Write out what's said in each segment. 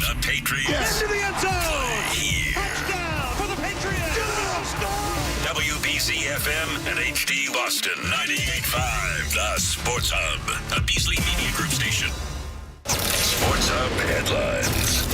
The Patriots. Into the end zone. Here. Touchdown for the Patriots. WBC FM and HD Boston 98.5. The Sports Hub. A Beasley Media Group station. Sports Hub headlines.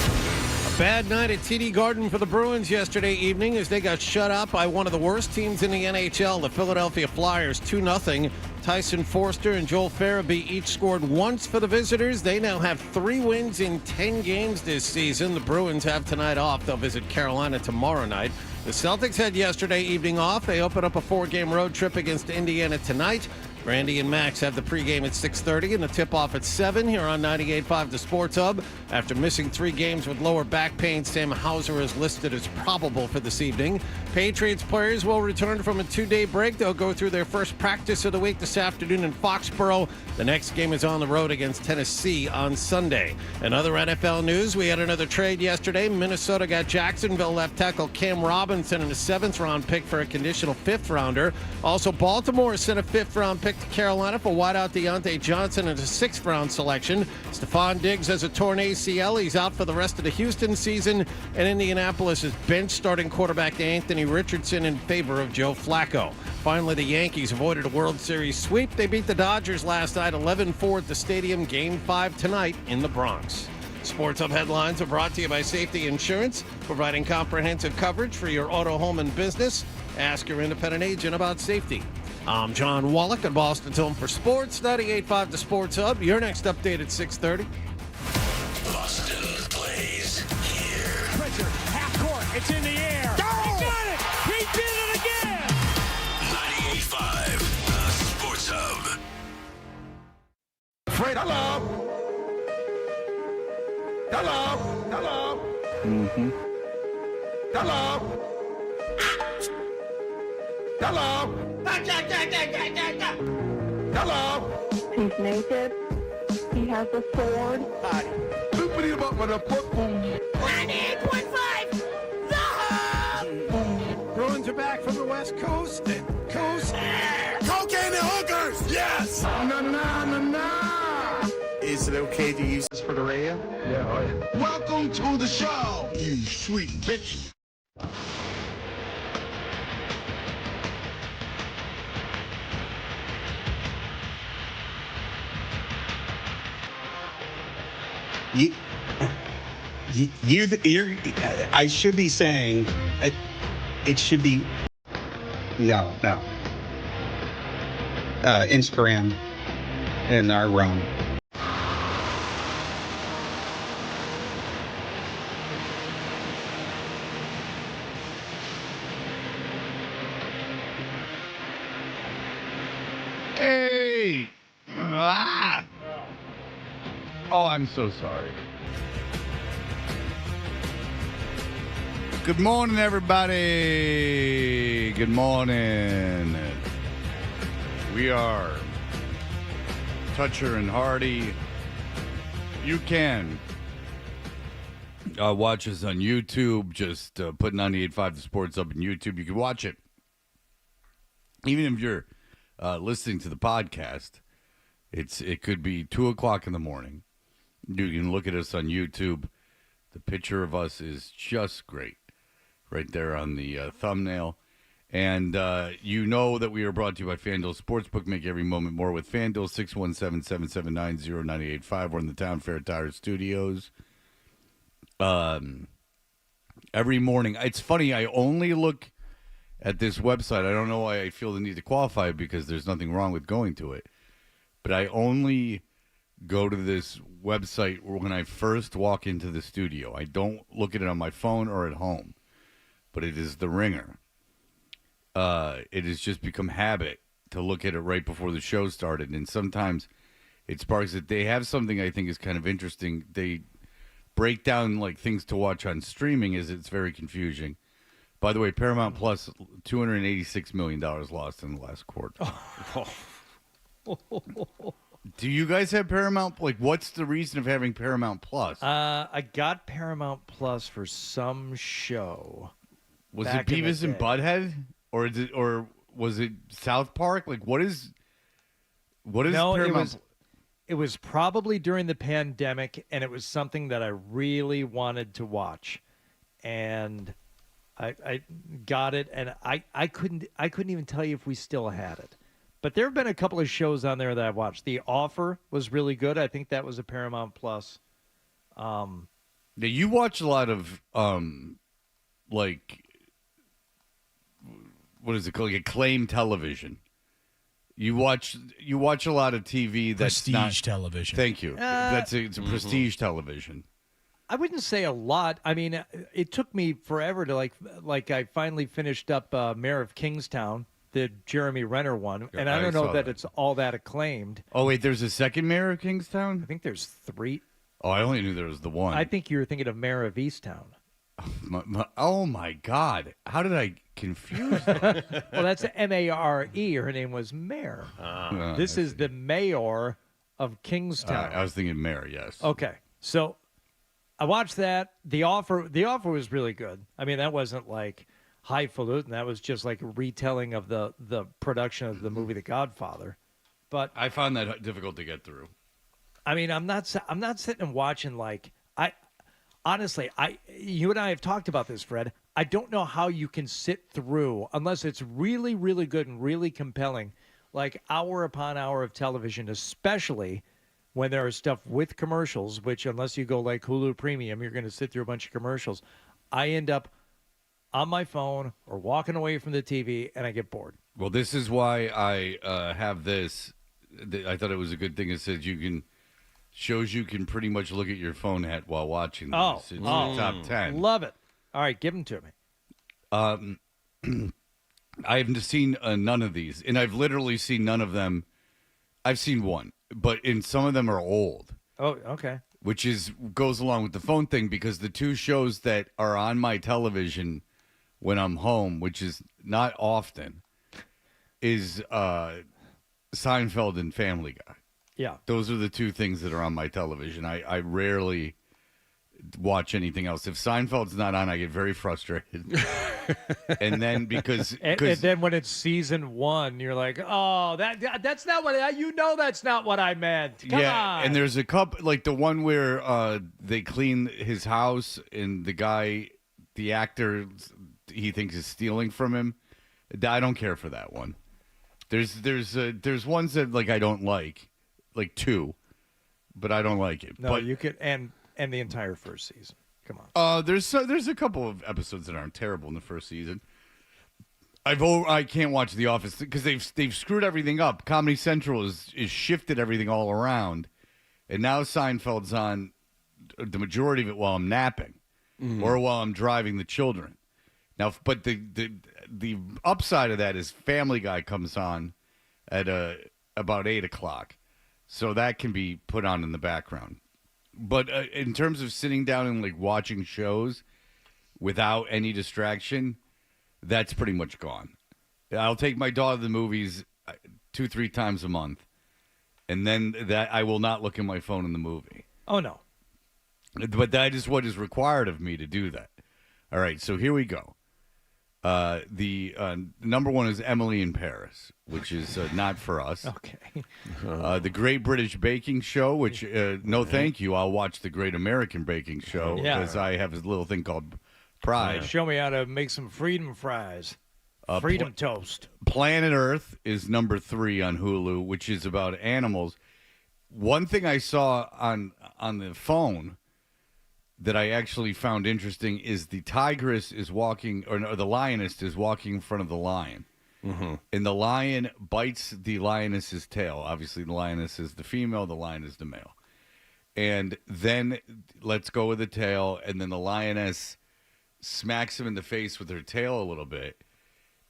Bad night at TD Garden for the Bruins yesterday evening as they got shut out by one of the worst teams in the NHL, the Philadelphia Flyers, 2-0. Tyson Forster and Joel Farabee each scored once for the visitors. They now have 3 wins in 10 games this season. The Bruins have tonight off. They'll visit Carolina tomorrow night. The Celtics had yesterday evening off. They open up a 4-game road trip against Indiana tonight. Randy and Max have the pregame at 6:30 and the tip-off at 7 here on 98.5 The Sports Hub. After missing 3 games with lower back pain, Sam Hauser is listed as probable for this evening. Patriots players will return from a 2-day break. They'll go through their first practice of the week this afternoon in Foxborough. The next game is on the road against Tennessee on Sunday. In other NFL news, we had another trade yesterday. Minnesota got Jacksonville left tackle Cam Robinson and a 7th-round pick for a conditional 5th-rounder. Also, Baltimore sent a 5th-round pick to Carolina for wideout Deontay Johnson and a 6th-round selection. Stephon Diggs has a torn ACL. He's out for the rest of the Houston season. And Indianapolis is bench starting quarterback Anthony Richardson in favor of Joe Flacco. Finally, the Yankees avoided a World Series sweep. They beat the Dodgers last night 11-4 at the stadium. Game 5 tonight in the Bronx. Sports Hub headlines are brought to you by Safety Insurance, providing comprehensive coverage for your auto, home, and business. Ask your independent agent about safety. I'm John Wallach at Boston's Home for Sports, 98.5 The Sports Hub. Your next update at 6:30. Boston plays here. Pritchard, half court. It's in the air. He got it. He did it again. 98.5 The Sports Hub. Afraid hello. Hello. Hello. Mm-hmm. Hello. Hello. Hello. He's naked. He has a sword. Oopity up with a football. 98.5. The Hub. Bruins are back from the West Coast. Cocaine and hookers. Yes. Na na na na. Is it okay to use this for the radio? Yeah. Welcome to the show, you sweet bitch. I should be saying, it should be, no. Instagram in our realm. Hey! Ah! Oh, I'm so sorry. Good morning, everybody. Good morning. We are Toucher and Hardy. You can watch us on YouTube. Just put 98.5 The Sports up on YouTube. You can watch it. Even if you're listening to the podcast, it could be 2 o'clock in the morning. You can look at us on YouTube. The picture of us is just great. Right there on the thumbnail. And you know that we are brought to you by FanDuel Sportsbook. Make every moment more with FanDuel. 617-779-0985. We're in the Town Fair Tire Studios. Every morning. It's funny, I only look at this website. I don't know why I feel the need to qualify it because there's nothing wrong with going to it. But I only go to this website when I first walk into the studio. I don't look at it on my phone or at home. But it is the Ringer. It has just become habit to look at it right before the show started. And sometimes it sparks it. They have something I think is kind of interesting. They break down like things to watch on streaming as it's very confusing. By the way, Paramount Plus, $286 million lost in the last quarter. Do you guys have Paramount? Like, what's the reason of having Paramount Plus? I got Paramount Plus for some show. Was it Beavis and Butthead, or was it South Park? Like, what is no, Paramount? it was probably during the pandemic, and it was something that I really wanted to watch, and I got it, and I couldn't even tell you if we still had it. But there have been a couple of shows on there that I've watched. The Offer was really good. I think that was a Paramount Plus. Now, you watch a lot of like, what is it called? Like acclaimed television. You watch a lot of TV that's prestige television. Thank you. It's a prestige television. I wouldn't say a lot. I mean, it took me forever to like I finally finished up Mayor of Kingstown, the Jeremy Renner one, and I don't know that it's all that acclaimed. Oh wait, there's a second Mayor of Kingstown? I think there's 3. Oh, I only knew there was the one. I think you were thinking of Mayor of Easttown. Oh my God! How did I confuse them? Well, that's Mare. Her name was Mare. This is the Mayor of Kingstown. I was thinking Mayor. Yes. Okay, so I watched that. The Offer was really good. I mean, that wasn't like highfalutin. That was just like a retelling of the production of the movie The Godfather. But I found that difficult to get through. I mean, I'm not sitting and watching like honestly, you and I have talked about this, Fred. I don't know how you can sit through, unless it's really, really good and really compelling, like hour upon hour of television, especially when there is stuff with commercials, which unless you go like Hulu Premium, you're going to sit through a bunch of commercials. I end up on my phone or walking away from the TV, and I get bored. Well, this is why I have this. I thought it was a good thing. It says shows you can pretty much look at your phone at while watching this. It's the top 10. Love it. All right, give them to me. I haven't seen none of these, and I've literally seen none of them. I've seen one, but some of them are old. Oh, okay. Which goes along with the phone thing, because the 2 shows that are on my television when I'm home, which is not often, is Seinfeld and Family Guy. Yeah. Those are the 2 things that are on my television. I rarely watch anything else. If Seinfeld's not on, I get very frustrated. And then and then when it's season 1, you're like, oh, that's not what that's not what I meant. Come on. And there's a couple, like the one where they clean his house and the actor he thinks is stealing from him. I don't care for that one. There's ones that like I don't like 2, but I don't like it. No, but you could and the entire first season. Come on. There's a couple of episodes that aren't terrible in the first season. I can't watch The Office because they've screwed everything up. Comedy Central is shifted everything all around, and now Seinfeld's on the majority of it while I'm napping or while I'm driving the children. Now, but the upside of that is Family Guy comes on at about 8:00, so that can be put on in the background. But in terms of sitting down and like watching shows without any distraction, that's pretty much gone. I'll take my daughter to the movies 2-3 times a month, and then that I will not look at my phone in the movie. Oh no! But that is what is required of me to do that. All right, so here we go. The number 1 is Emily in Paris, which is not for us. Okay. The Great British Baking Show, which no thank you. I'll watch the Great American Baking Show because I have a little thing called Pride. Show me how to make some freedom fries. Freedom toast. Planet Earth is number 3 on Hulu, which is about animals. One thing I saw on the phone that I actually found interesting is the tigress is walking, or the lioness is walking in front of the lion. Mm-hmm. And the lion bites the lioness's tail. Obviously, the lioness is the female, the lion is the male. And then let's go with the tail, and then the lioness smacks him in the face with her tail a little bit.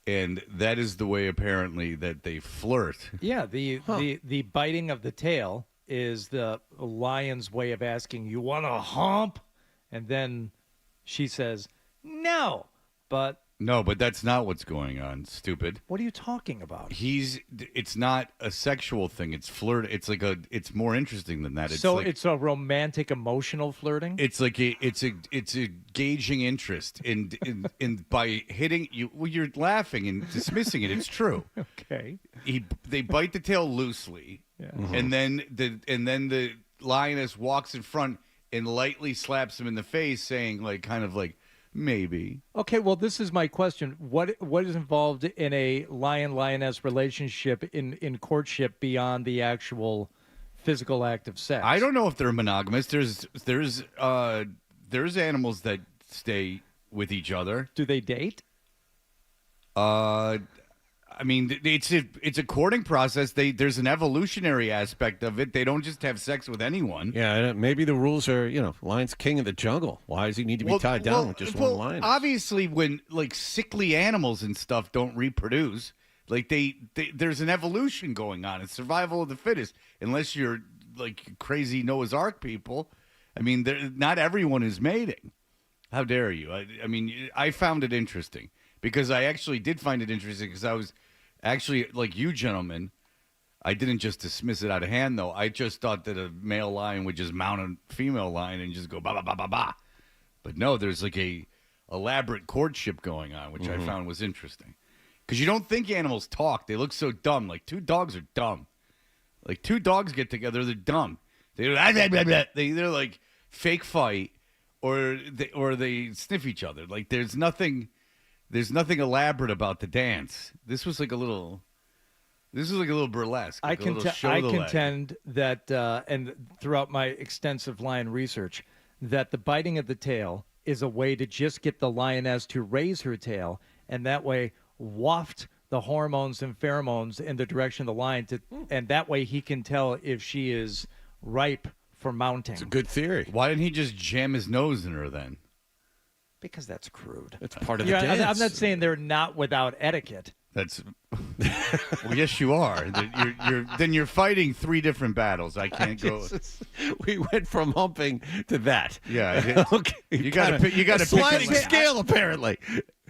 And that is the way, apparently, that they flirt. Yeah, the biting of the tail is the lion's way of asking, you want a hump? And then she says, no, but that's not what's going on, stupid. What are you talking about? It's not a sexual thing. It's flirt. It's more interesting than that. It's a romantic, emotional flirting? It's like it's a gauging interest in by hitting you. Well, you're laughing and dismissing it. It's true. Okay. They bite the tail loosely, and then the lioness walks in front and lightly slaps him in the face, saying kind of like maybe. Okay, well, this is my question. What is involved in a lion-lioness relationship in courtship beyond the actual physical act of sex? I don't know if they're monogamous. There's animals that stay with each other. Do they date? I mean, it's a courting process. There's an evolutionary aspect of it. They don't just have sex with anyone. Yeah, maybe the rules are, lion's king of the jungle. Why does he need to be tied down with just one lion? Obviously, when sickly animals and stuff don't reproduce, there's an evolution going on. It's survival of the fittest. Unless you're crazy Noah's Ark people. I mean, not everyone is mating. How dare you? I mean, I found it interesting because I actually did find it interesting because I was actually, like you gentlemen, I didn't just dismiss it out of hand, though. I just thought that a male lion would just mount a female lion and just go ba ba ba ba ba. But no, there's a elaborate courtship going on, which I found was interesting. Because you don't think animals talk. They look so dumb. Two dogs are dumb. Two dogs get together, they're dumb. They're like fake fight, or they sniff each other. There's nothing elaborate about the dance. This was a little burlesque. I contend that, and throughout my extensive lion research, that the biting of the tail is a way to just get the lioness to raise her tail, and that way waft the hormones and pheromones in the direction of the lion, and that way he can tell if she is ripe for mounting. It's a good theory. Why didn't he just jam his nose in her then? Because that's crude. It's part of the dance. I'm not saying they're not without etiquette. That's well, yes, you are. You're fighting three different battles. I can't go. We went from humping to that. Yeah. Okay. You got to sliding scale apparently.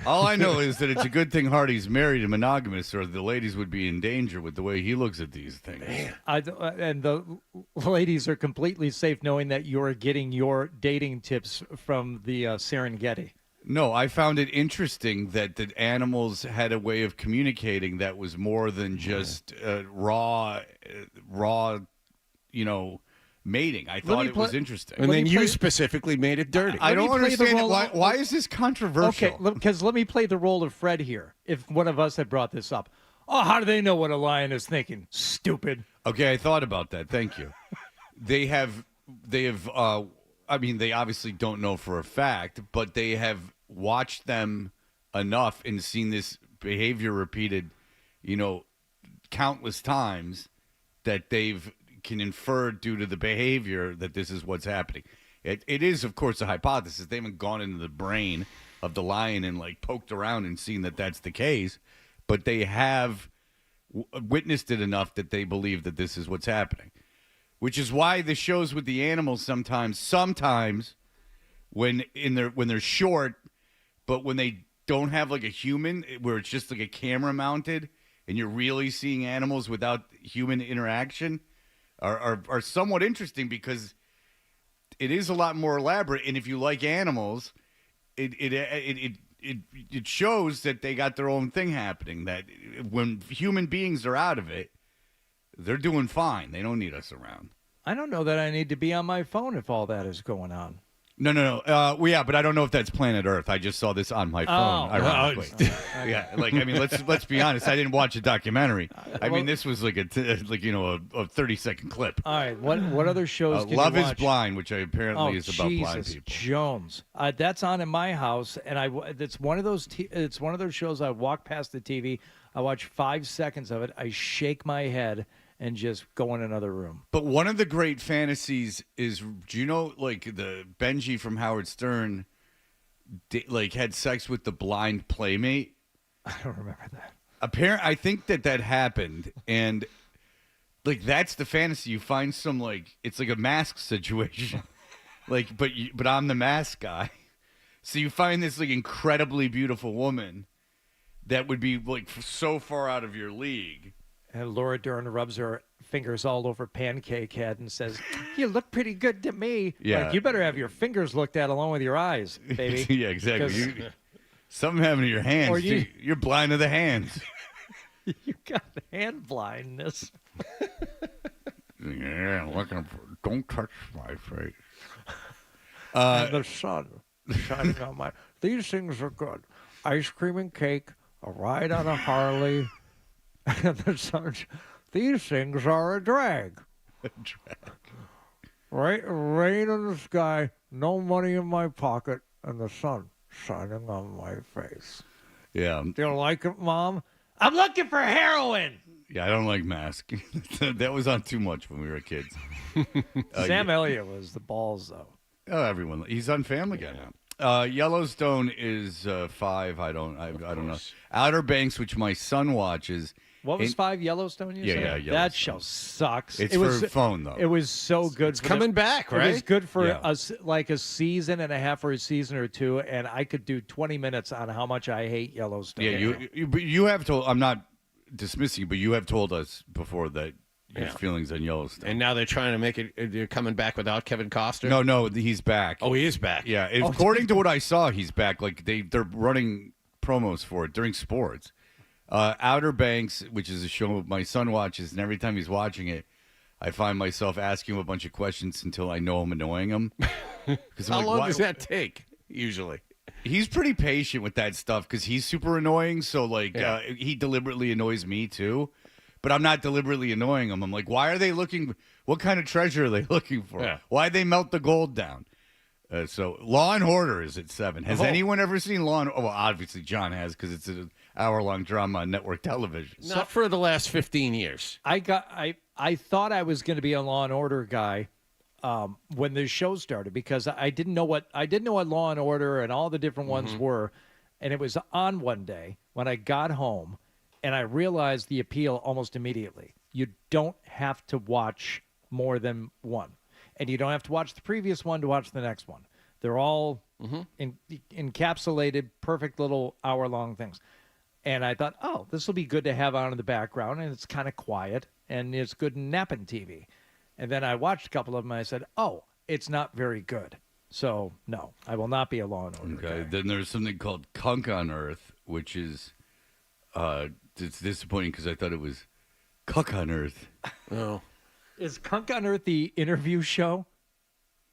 All I know is that it's a good thing Hardy's married and monogamous, or the ladies would be in danger with the way he looks at these things. And the ladies are completely safe knowing that you're getting your dating tips from the Serengeti. No, I found it interesting that the animals had a way of communicating that was more than just raw, mating. I thought it was interesting. And then you specifically made it dirty. I don't understand why is this controversial? Okay, because let me play the role of Fred here. If one of us had brought this up. Oh, how do they know what a lion is thinking? Stupid. Okay, I thought about that. Thank you. They have. I mean, they obviously don't know for a fact, but they have watched them enough and seen this behavior repeated, countless times that can infer due to the behavior that this is what's happening. It is, of course, a hypothesis. They haven't gone into the brain of the lion and poked around and seen that that's the case, but they have witnessed it enough that they believe that this is what's happening. Which is why the shows with the animals sometimes when they're short, but when they don't have a human, where it's just a camera mounted, and you're really seeing animals without human interaction, are somewhat interesting because it is a lot more elaborate. And if you like animals, it shows that they got their own thing happening. That when human beings are out of it, they're doing fine. They don't need us around. I don't know that I need to be on my phone if all that is going on. No. Yeah, but I don't know if that's Planet Earth. I just saw this on my phone, ironically. Yeah, let's be honest. I didn't watch a documentary. This was a 30-second clip. All right, what other shows can Love you is watch? Blind, which apparently is about blind people. Jones. That's on in my house, and it's one of those shows. I walk past the TV, I watch 5 seconds of it, I shake my head, and just go in another room. But one of the great fantasies is, do you know, the Benji from Howard Stern, had sex with the blind playmate? I don't remember that. I think that happened, and that's the fantasy. You find some it's like a mask situation, but I'm the mask guy. So you find this incredibly beautiful woman that would be so far out of your league. And Laura Dern rubs her fingers all over Pancake Head and says, "You look pretty good to me." Yeah. You better have your fingers looked at along with your eyes, baby. Yeah, exactly. Something happened to your hands. Or you're blind to the hands. You got hand blindness. Yeah, looking for. Don't touch my face. And the sun shining on my. These things are good. Ice cream and cake, a ride on a Harley, and the sun. These things are a drag. Right, rain in the sky, no money in my pocket, and the sun shining on my face. Yeah. Do you like it, Mom? I'm looking for heroin. Yeah, I don't like Mask. That was on too much when we were kids. Sam Elliott was the balls, though. Oh, everyone. He's on Family Guy now. Yellowstone is 5. I don't know. Outer Banks, which my son watches. What was 5 Yellowstone? You said? Yellowstone. That show sucks. It's it was, for phone though. It was so good. It's coming back, right? It was good for Yeah. us, like a season and a half or a season or two, and I could do 20 minutes on how much I hate Yellowstone. Yeah, you have told. I'm not dismissing you, but you have told us before that your feelings on Yellowstone. And now they're trying to make it. They're coming back without Kevin Costner. No, he's back. Oh, he is back. Yeah, according to what I saw, he's back. Like they're running promos for it during sports. Outer Banks, which is a show my son watches, and every time he's watching it, I find myself asking him a bunch of questions until I know I'm annoying him. How long does that take, usually? He's pretty patient with that stuff because he's super annoying. So, he deliberately annoys me, too. But I'm not deliberately annoying him. I'm like, why are they looking? What kind of treasure are they looking for? Yeah. Why'd they melt the gold down? So, Law and Order is at 7. Has anyone ever seen Law and Order? Well, obviously, John has because it's an hour-long drama on network television. Not for the last 15 years. I thought I was going to be a Law and Order guy when the show started because I didn't know what Law and Order and all the different ones were, and it was on one day when I got home, and I realized the appeal almost immediately. You don't have to watch more than one, and you don't have to watch the previous one to watch the next one. They're all encapsulated, perfect little hour-long things. And I thought, oh, this will be good to have on in the background, and it's kind of quiet, and it's good napping TV. And then I watched a couple of them, and I said, oh, it's not very good. So, no, I will not be a Law and Order guy. Then there's something called Kunk on Earth, which is it's disappointing because I thought it was Cuck on Earth. Oh. Is Kunk on Earth the interview show?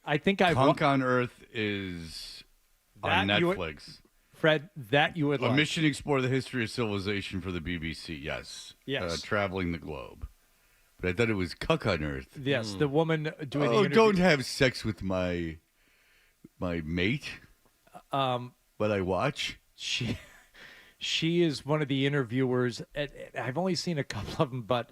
I think Kunk on Earth is on Netflix. Fred, that you would A like. mission to explore the history of civilization for the BBC, yes. Yes. Traveling the globe. But I thought it was Cuck on Earth. Yes, the woman doing the Oh, interview. don't have sex with my mate. But I watch. She is one of the interviewers. I've only seen a couple of them, but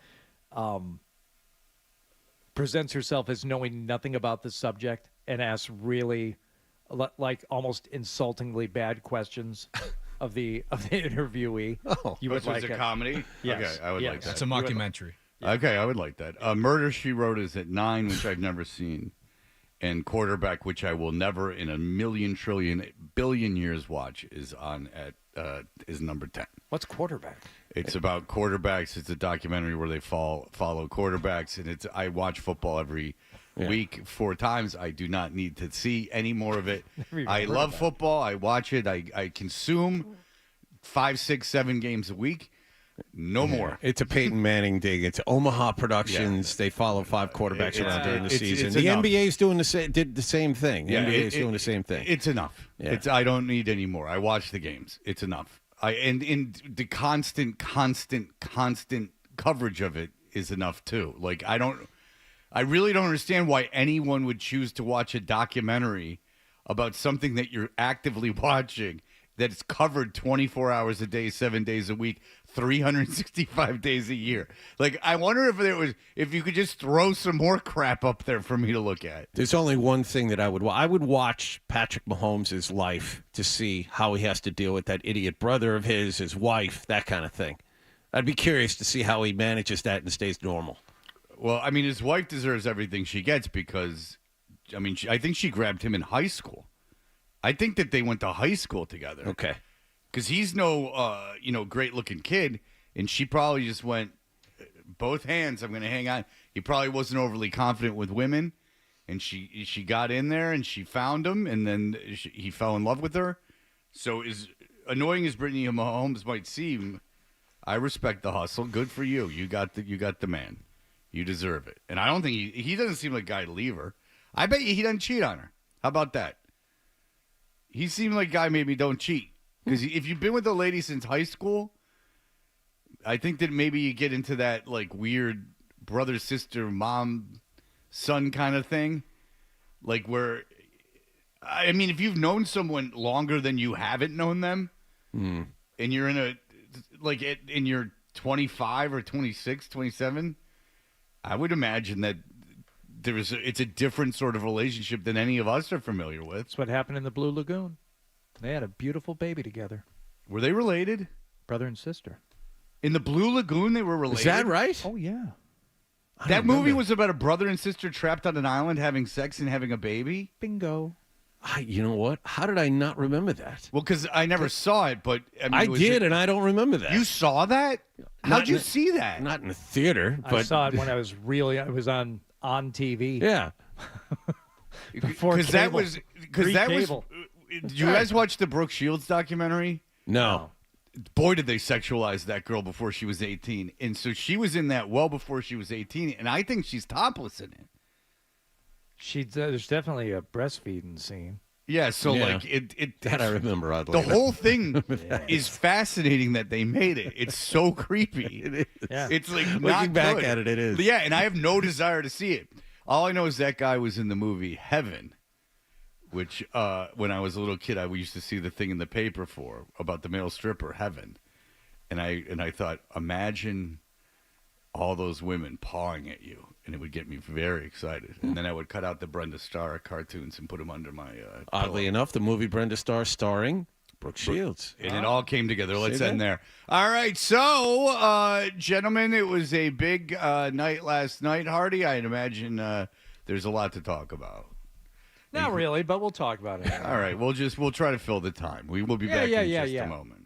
presents herself as knowing nothing about the subject and asks really, like, almost insultingly bad questions of the interviewee. Oh, you would like a comedy? Yes. Okay, I would like that. It's a mockumentary. Okay, I would like that. Murder, She Wrote is at 9, which I've never seen. And Quarterback, which I will never in a million, trillion, billion years watch, is on at is number 10. What's Quarterback? It's about quarterbacks. It's a documentary where they follow quarterbacks, and I watch football every week 4 times. I do not need to see any more of it. I love football. I watch it. I consume 5, 6, 7 games a week. No more. It's a Peyton Manning dig. It's Omaha Productions. They follow 5 quarterbacks around during the season. it's The enough. NBA's did the same thing. The NBA is doing the same thing. It's enough. Yeah. I don't need any more. I watch the games. It's enough. And the constant coverage of it is enough too. Like I really don't understand why anyone would choose to watch a documentary about something that you're actively watching that is covered 24 hours a day, 7 days a week, 365 days a year. Like, I wonder if you could just throw some more crap up there for me to look at. There's only one thing that I would watch Patrick Mahomes' life to see how he has to deal with that idiot brother of his wife, that kind of thing. I'd be curious to see how he manages that and stays normal. Well, I mean, his wife deserves everything she gets because, I mean, I think she grabbed him in high school. I think that they went to high school together. Okay. Because he's no, great-looking kid, and she probably just went, both hands, I'm going to hang on. He probably wasn't overly confident with women, and she got in there, and she found him, and then he fell in love with her. So as annoying as Brittany Mahomes might seem, I respect the hustle. Good for you. You got the man. You deserve it. And I don't think he doesn't seem like a guy to leave her. I bet you he doesn't cheat on her. How about that? He seemed like a guy maybe don't cheat. Because if you've been with a lady since high school, I think that maybe you get into that like weird brother, sister, mom, son kind of thing. Like where, I mean, if you've known someone longer than you haven't known them, and you're in a, like, and you're 25 or 26, 27, I would imagine that it's a different sort of relationship than any of us are familiar with. That's what happened in the Blue Lagoon. They had a beautiful baby together. Were they related? Brother and sister. In the Blue Lagoon, they were related? Is that right? Oh, yeah. That movie was about a brother and sister trapped on an island having sex and having a baby? Bingo. You know what? How did I not remember that? Well, because I never saw it, but I did, and I don't remember that. You saw that? How'd you see that? Not in the theater, but I saw it when I was on TV. Yeah. Because that was. Did you guys watch the Brooke Shields documentary? No. Boy, did they sexualize that girl before she was 18. And so she was in that well before she was 18, and I think she's topless in it. There's definitely a breastfeeding scene. Yeah, so Yeah. like it That I remember oddly. the whole thing is fascinating that they made it. It's so creepy. It is. Yeah. It's like not Looking back good. at it, it is. Yeah, and I have no desire to see it. All I know is that guy was in the movie Heaven, which when I was a little kid, I used to see the thing in the paper about the male stripper Heaven, and I thought, imagine all those women pawing at you, and it would get me very excited. And then I would cut out the Brenda Starr cartoons and put them under my Oddly pillow. enough, the movie Brenda Starr starring Brooke Shields. And it all came together. Let's See end that? there. All right. So, gentlemen, it was a big night last night, Hardy. I'd imagine there's a lot to talk about. Not really, but we'll talk about it. All right. We'll try to fill the time. We will be back in just a moment.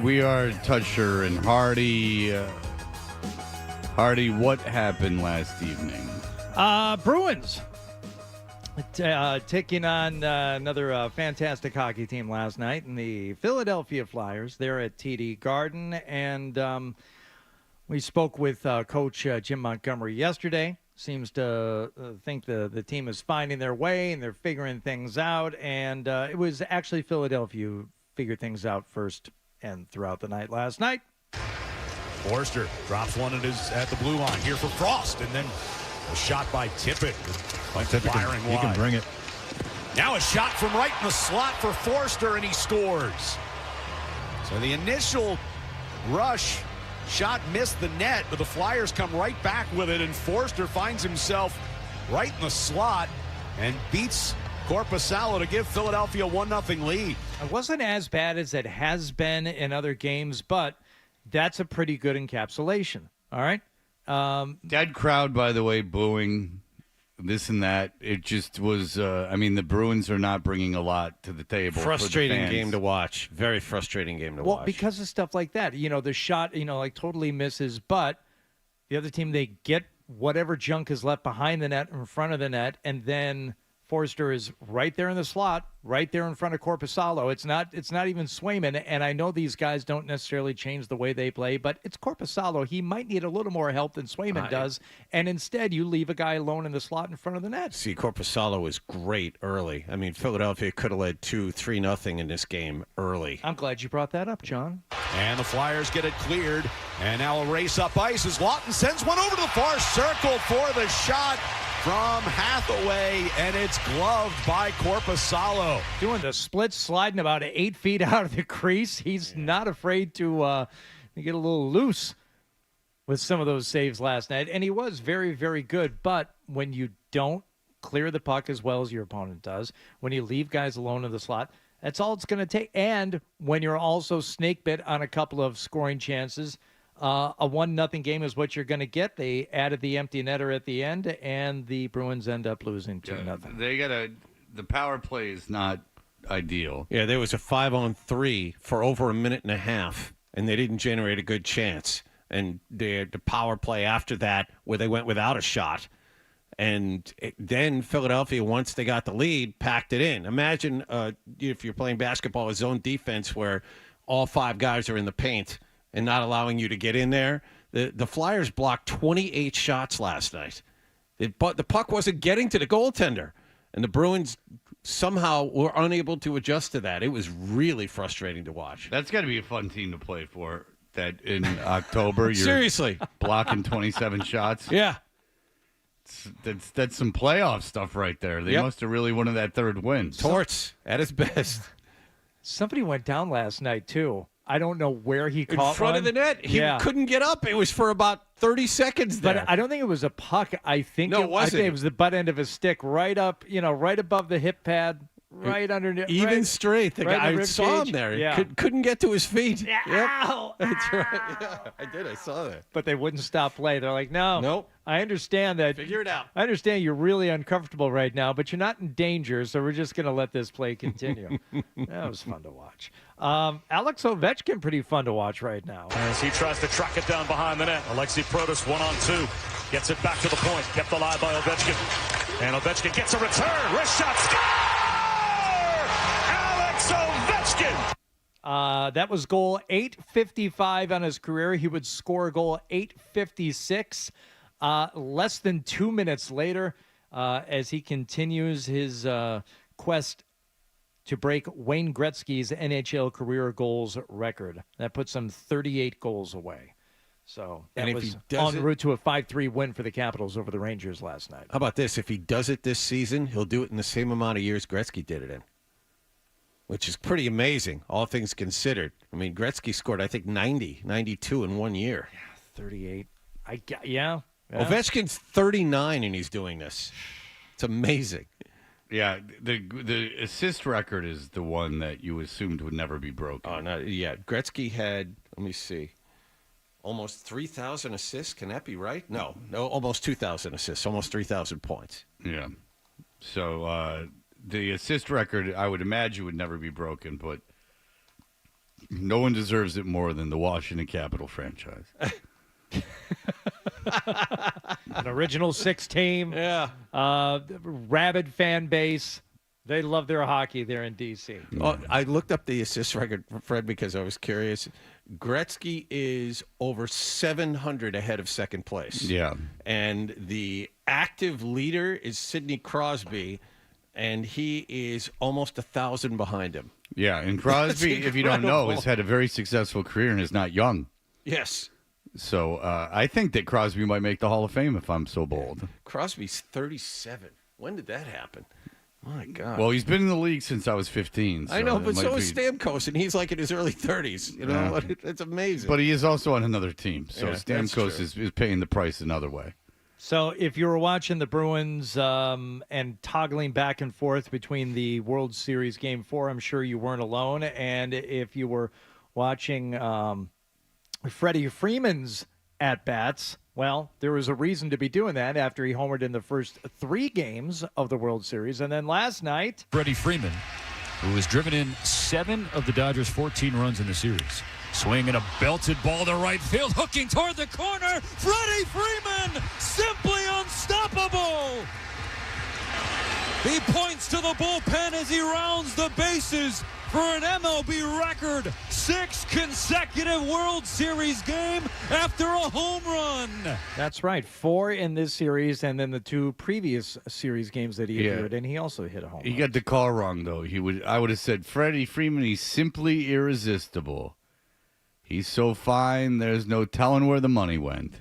we are Tusher and Hardy. Hardy, what happened last evening? Bruins taking on another fantastic hockey team last night, and the Philadelphia Flyers. They're at TD Garden, and we spoke with Coach Jim Montgomery yesterday. Seems to think the team is finding their way and they're figuring things out. And it was actually Philadelphia who figured things out first and throughout the night last night. Forster drops one at the blue line here for Frost, and then a shot by Tippett. Firing wide. He can bring it. Now a shot from right in the slot for Forster, and he scores. So the initial rush shot missed the net, but the Flyers come right back with it, and Forster finds himself right in the slot and beats Korpisalo to give Philadelphia a 1-0 lead. It wasn't as bad as it has been in other games, but that's a pretty good encapsulation. All right. Dead crowd, by the way, booing this and that. It just was, the Bruins are not bringing a lot to the table. Frustrating game to watch. Very frustrating game to watch. Well, because of stuff like that. The shot, totally misses, but the other team, they get whatever junk is left behind the net, in front of the net, and then Forster is right there in the slot, right there in front of Korpisalo. It's not even Swayman, and I know these guys don't necessarily change the way they play, but it's Korpisalo. He might need a little more help than Swayman does, and instead you leave a guy alone in the slot in front of the net. See, Korpisalo was great early. I mean, Philadelphia could have led 2-3-0 in this game early. I'm glad you brought that up, John. And the Flyers get it cleared, and now a race up ice as Lawton sends one over to the far circle for the shot from Hathaway, and it's gloved by Korpisalo. Doing the split, sliding about 8 feet out of the crease. He's not afraid to get a little loose with some of those saves last night, and he was very, very good. But when you don't clear the puck as well as your opponent does, when you leave guys alone in the slot, that's all it's going to take. And when you're also snake bit on a couple of scoring chances, a 1-0 game is what you're going to get. They added the empty netter at the end, and the Bruins end up losing 2-0. They the power play is not ideal. Yeah, there was a 5-on-3 for over a minute and a half, and they didn't generate a good chance. And the power play after that, where they went without a shot. And then Philadelphia, once they got the lead, packed it in. Imagine if you're playing basketball with zone defense where all 5 guys are in the paint and not allowing you to get in there. The Flyers blocked 28 shots last night. But the puck wasn't getting to the goaltender. And the Bruins somehow were unable to adjust to that. It was really frustrating to watch. That's got to be a fun team to play for, that in October you're seriously blocking 27 shots. Yeah. That's some playoff stuff right there. They must have really wanted that third win. Torts at his best. Somebody went down last night, too. I don't know where he caught in front one. of the net. He couldn't get up. It was for about 30 seconds there. But I don't think it was a puck. I think it wasn't. It was the butt end of a stick right up, right above the hip pad, right underneath. Even right, straight. The guy, I saw him cage. there. Yeah. Couldn't get to his feet. Yeah. Yep. Ow. That's right. Yeah, I did. I saw that. But they wouldn't stop play. They're like, no. Nope. I understand that. Figure it out. I understand you're really uncomfortable right now, but you're not in danger, so we're just going to let this play continue. That was fun to watch. Alex Ovechkin, pretty fun to watch right now. As he tries to track it down behind the net. Alexei Protas 1-on-2. Gets it back to the point. Kept alive by Ovechkin. And Ovechkin gets a return. Wrist shot. Score! Alex Ovechkin! That was goal 855 on his career. He would score goal 856 less than 2 minutes later as he continues his quest to break Wayne Gretzky's NHL career goals record. That puts him 38 goals away. So that was en route to a 5-3 win for the Capitals over the Rangers last night. How about this? If he does it this season, he'll do it in the same amount of years Gretzky did it in, which is pretty amazing, all things considered. I mean, Gretzky scored, I think, 92 in 1 year. Yeah, 38. Yeah. Ovechkin's 39, and he's doing this. It's amazing. Yeah, the assist record is the one that you assumed would never be broken. Oh, no, yeah. Gretzky had, let me see, almost 3,000 assists. Can that be right? No, almost 2,000 assists, almost 3,000 points. Yeah. So the assist record, I would imagine, would never be broken, but No one deserves it more than the Washington Capitol franchise. An original 6 team. Yeah. Rabid fan base. They love their hockey there in D.C. Well, I looked up the assist record, Fred, because I was curious. Gretzky is over 700 ahead of second place. Yeah. And the active leader is Sidney Crosby, and he is almost 1,000 behind him. Yeah, and Crosby, if you don't know, has had a very successful career and is not young. Yes. So I think that Crosby might make the Hall of Fame if I'm so bold. Crosby's 37. When did that happen? My God. Well, he's been in the league since I was 15. So I know, but it so might is Stamkos, and he's like in his early 30s. You know, it's amazing. But he is also on another team, so Yeah, Stamkos is paying the price another way. So if you were watching the Bruins and toggling back and forth between the World Series Game 4, I'm sure you weren't alone. And if you were watching Freddie Freeman's at-bats, well, there was a reason to be doing that after he homered in the first 3 games of the World Series. And then last night, Freddie Freeman, who has driven in 7 of the Dodgers' 14 runs in the series. Swinging a belted ball to right field, hooking toward the corner. Freddie Freeman, simply unstoppable. He points to the bullpen as he rounds the bases for an MLB record 6 consecutive World Series game after a home run. that's right, 4 in this series and then the 2 previous series games that he appeared in, he also hit a home He run. got the call wrong, though. I would have said, Freddie Freeman, he's simply irresistible. He's so fine, there's no telling where the money went.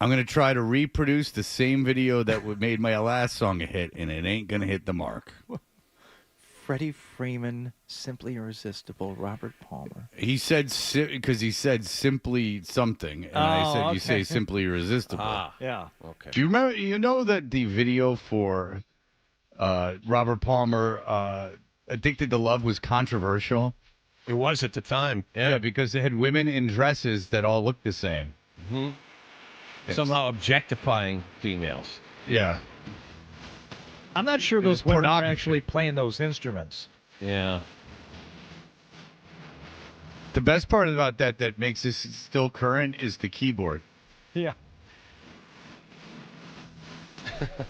I'm going to try to reproduce the same video that made my last song a hit, and it ain't going to hit the mark. Freddie Freeman, simply irresistible. Robert Palmer. He said, because he said simply something, and I said, you say simply irresistible. Yeah. Okay. Do you remember, you know that the video for Robert Palmer, Addicted to Love, was controversial? It was at the time. Yeah, because they had women in dresses that all looked the same. Mm-hmm. Somehow objectifying females. Yeah. I'm not sure those women are actually playing those instruments. Yeah. The best part about that makes this still current is the keyboard. Yeah.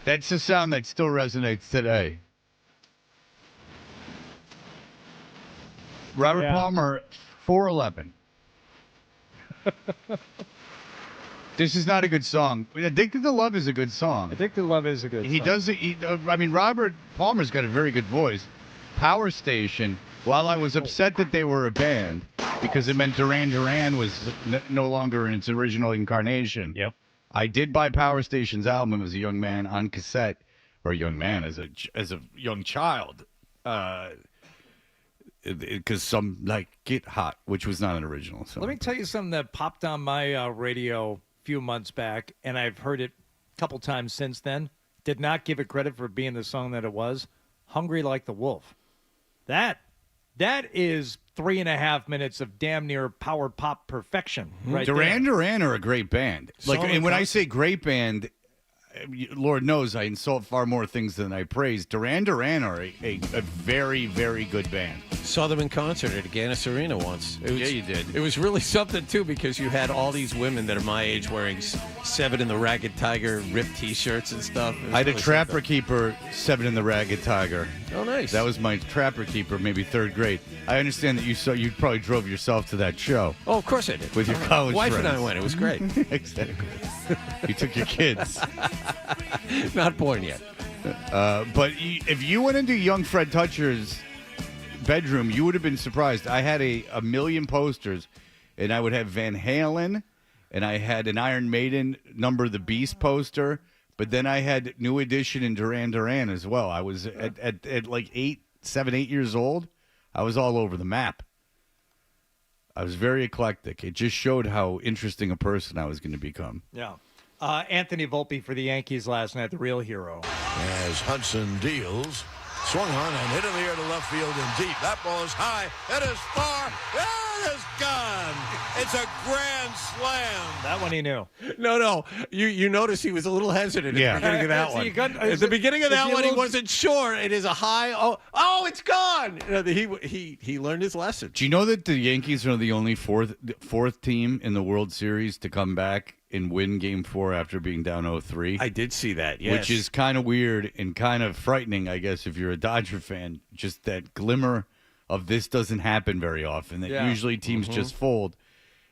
That's the sound that still resonates today. Robert Palmer, 4'11". This is not a good song. Addicted to Love is a good song. Addicted to Love is a good song. Robert Palmer's got a very good voice. Power Station, while I was upset that they were a band, because it meant Duran Duran was no longer in its original incarnation. Yep. I did buy Power Station's album as a young man on cassette, or a young man as a young child. Because some like Get Hot, which was not an original song. Let me tell you something that popped on my radio a few months back, and I've heard it a couple times since then. Did not give it credit for being the song that it was. Hungry Like the Wolf. That is 3.5 minutes of damn near power pop perfection. Right Duran there. Duran are a great band. And when I say great band, Lord knows I insult far more things than I praise. Duran Duran are a very, very good band. Saw them in concert at Agganis Arena once. Yeah, you did. It was really something, too, because you had all these women that are my age wearing 7 in the Ragged Tiger ripped T-shirts and stuff. I had a Trapper Keeper 7 in the Ragged Tiger. Oh, nice. That was my Trapper Keeper, maybe 3rd grade. I understand that you probably drove yourself to that show. Oh, of course I did. With your college wife friends. and I went. It was great. Exactly. You took your kids. Not born yet. But if you went into young Fred Toucher's bedroom, you would have been surprised. I had a million posters, and I would have Van Halen, and I had an Iron Maiden Number of the Beast poster, but then I had New Edition and Duran Duran as well. I was at like 7, 8 years old. I was all over the map. I was very eclectic. It just showed how interesting a person I was going to become. Yeah. Anthony Volpe for the Yankees last night, the real hero. As Hudson deals, Swung on and hit in the air to left field and deep. That ball is high. It is far. It is gone. It's a grand slam. That one he knew. No. You notice he was a little hesitant at the beginning of that one. At the beginning of that one, he wasn't sure. It is a high. Oh, it's gone. He learned his lesson. Do you know that the Yankees are the only fourth team in the World Series to come back and win Game 4 after being down 0-3? I did see that, yes. Which is kind of weird and kind of frightening, I guess, if you're a Dodger fan. Just that glimmer of this doesn't happen very often. That usually teams just fold.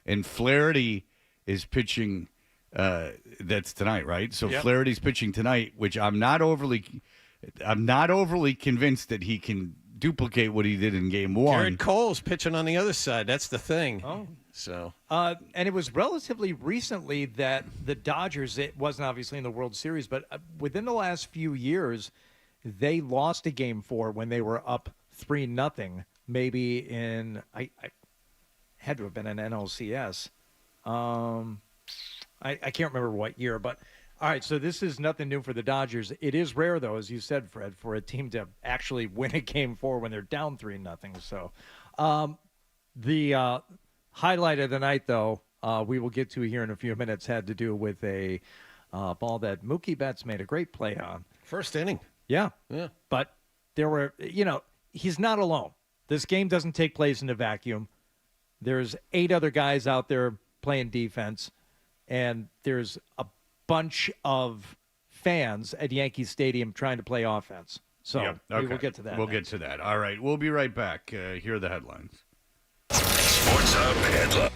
And Flaherty is pitching. That's tonight, right? So Flaherty's pitching tonight, which I'm not overly convinced that he can duplicate what he did in Game 1. Garrett Cole's pitching on the other side. That's the thing. Oh. So, and it was relatively recently that the Dodgers, it wasn't obviously in the World Series, but within the last few years, they lost a Game 4 when they were up 3-0, maybe in, I had to have been an NLCS. I can't remember what year, but all right, so this is nothing new for the Dodgers. It is rare, though, as you said, Fred, for a team to actually win a Game 4 when they're down 3-0. So the highlight of the night, though, we will get to here in a few minutes, had to do with a ball that Mookie Betts made a great play on. First inning. Yeah. Yeah. But there were, he's not alone. This game doesn't take place in a vacuum. There's 8 other guys out there playing defense, and there's a bunch of fans at Yankee Stadium trying to play offense. So we will get to that. We'll get to that. All right. We'll be right back. Here are the headlines. Sports Hub headline.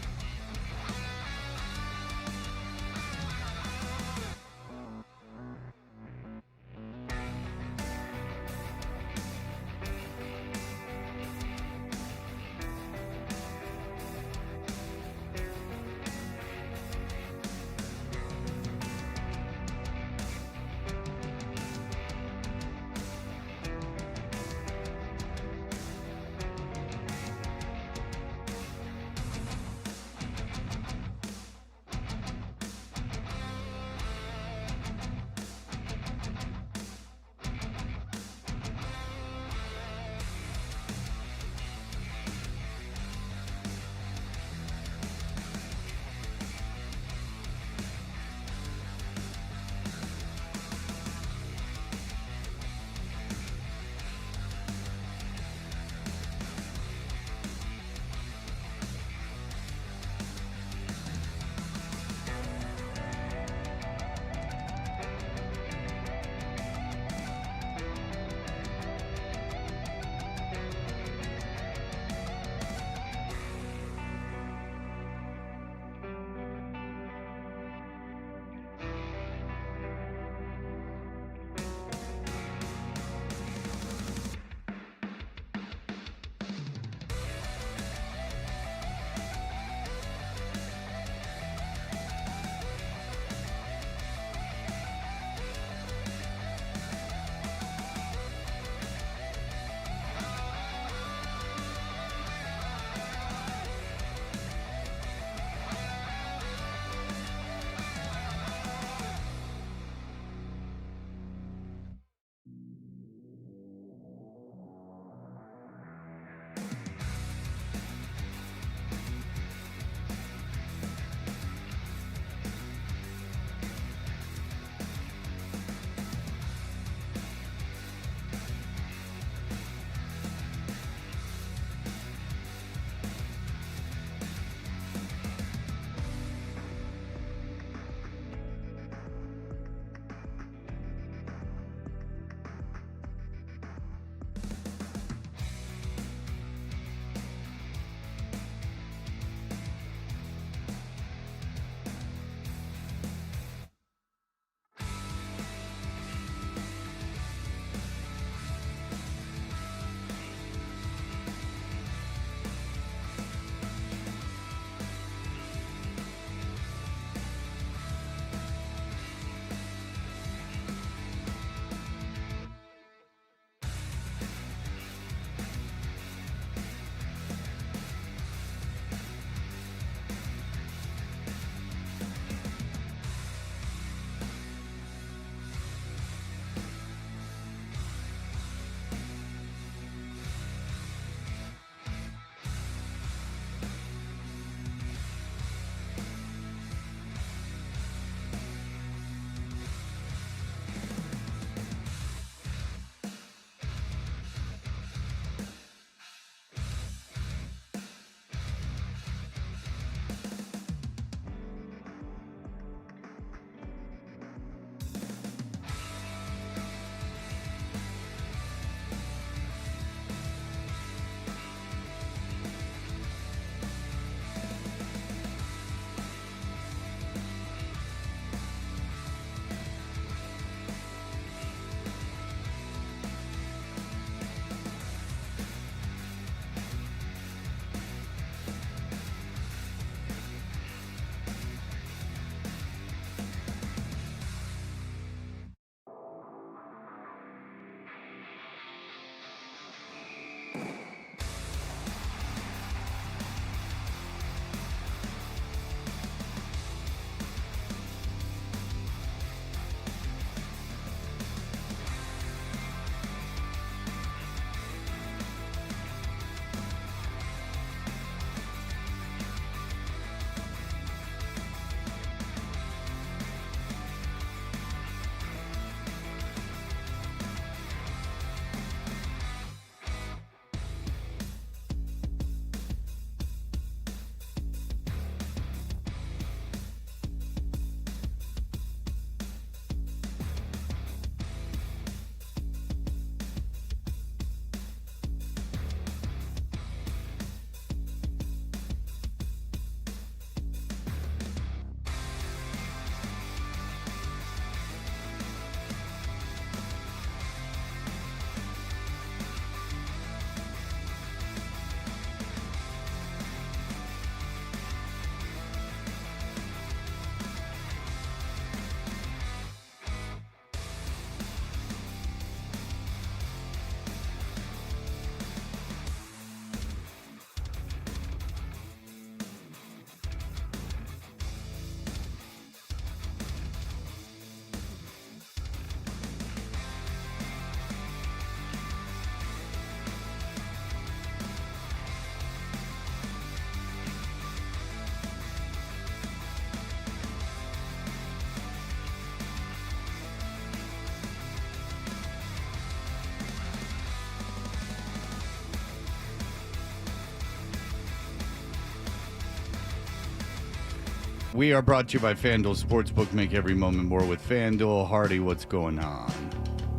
We are brought to you by FanDuel Sportsbook. Make every moment more with FanDuel. Hardy, what's going on?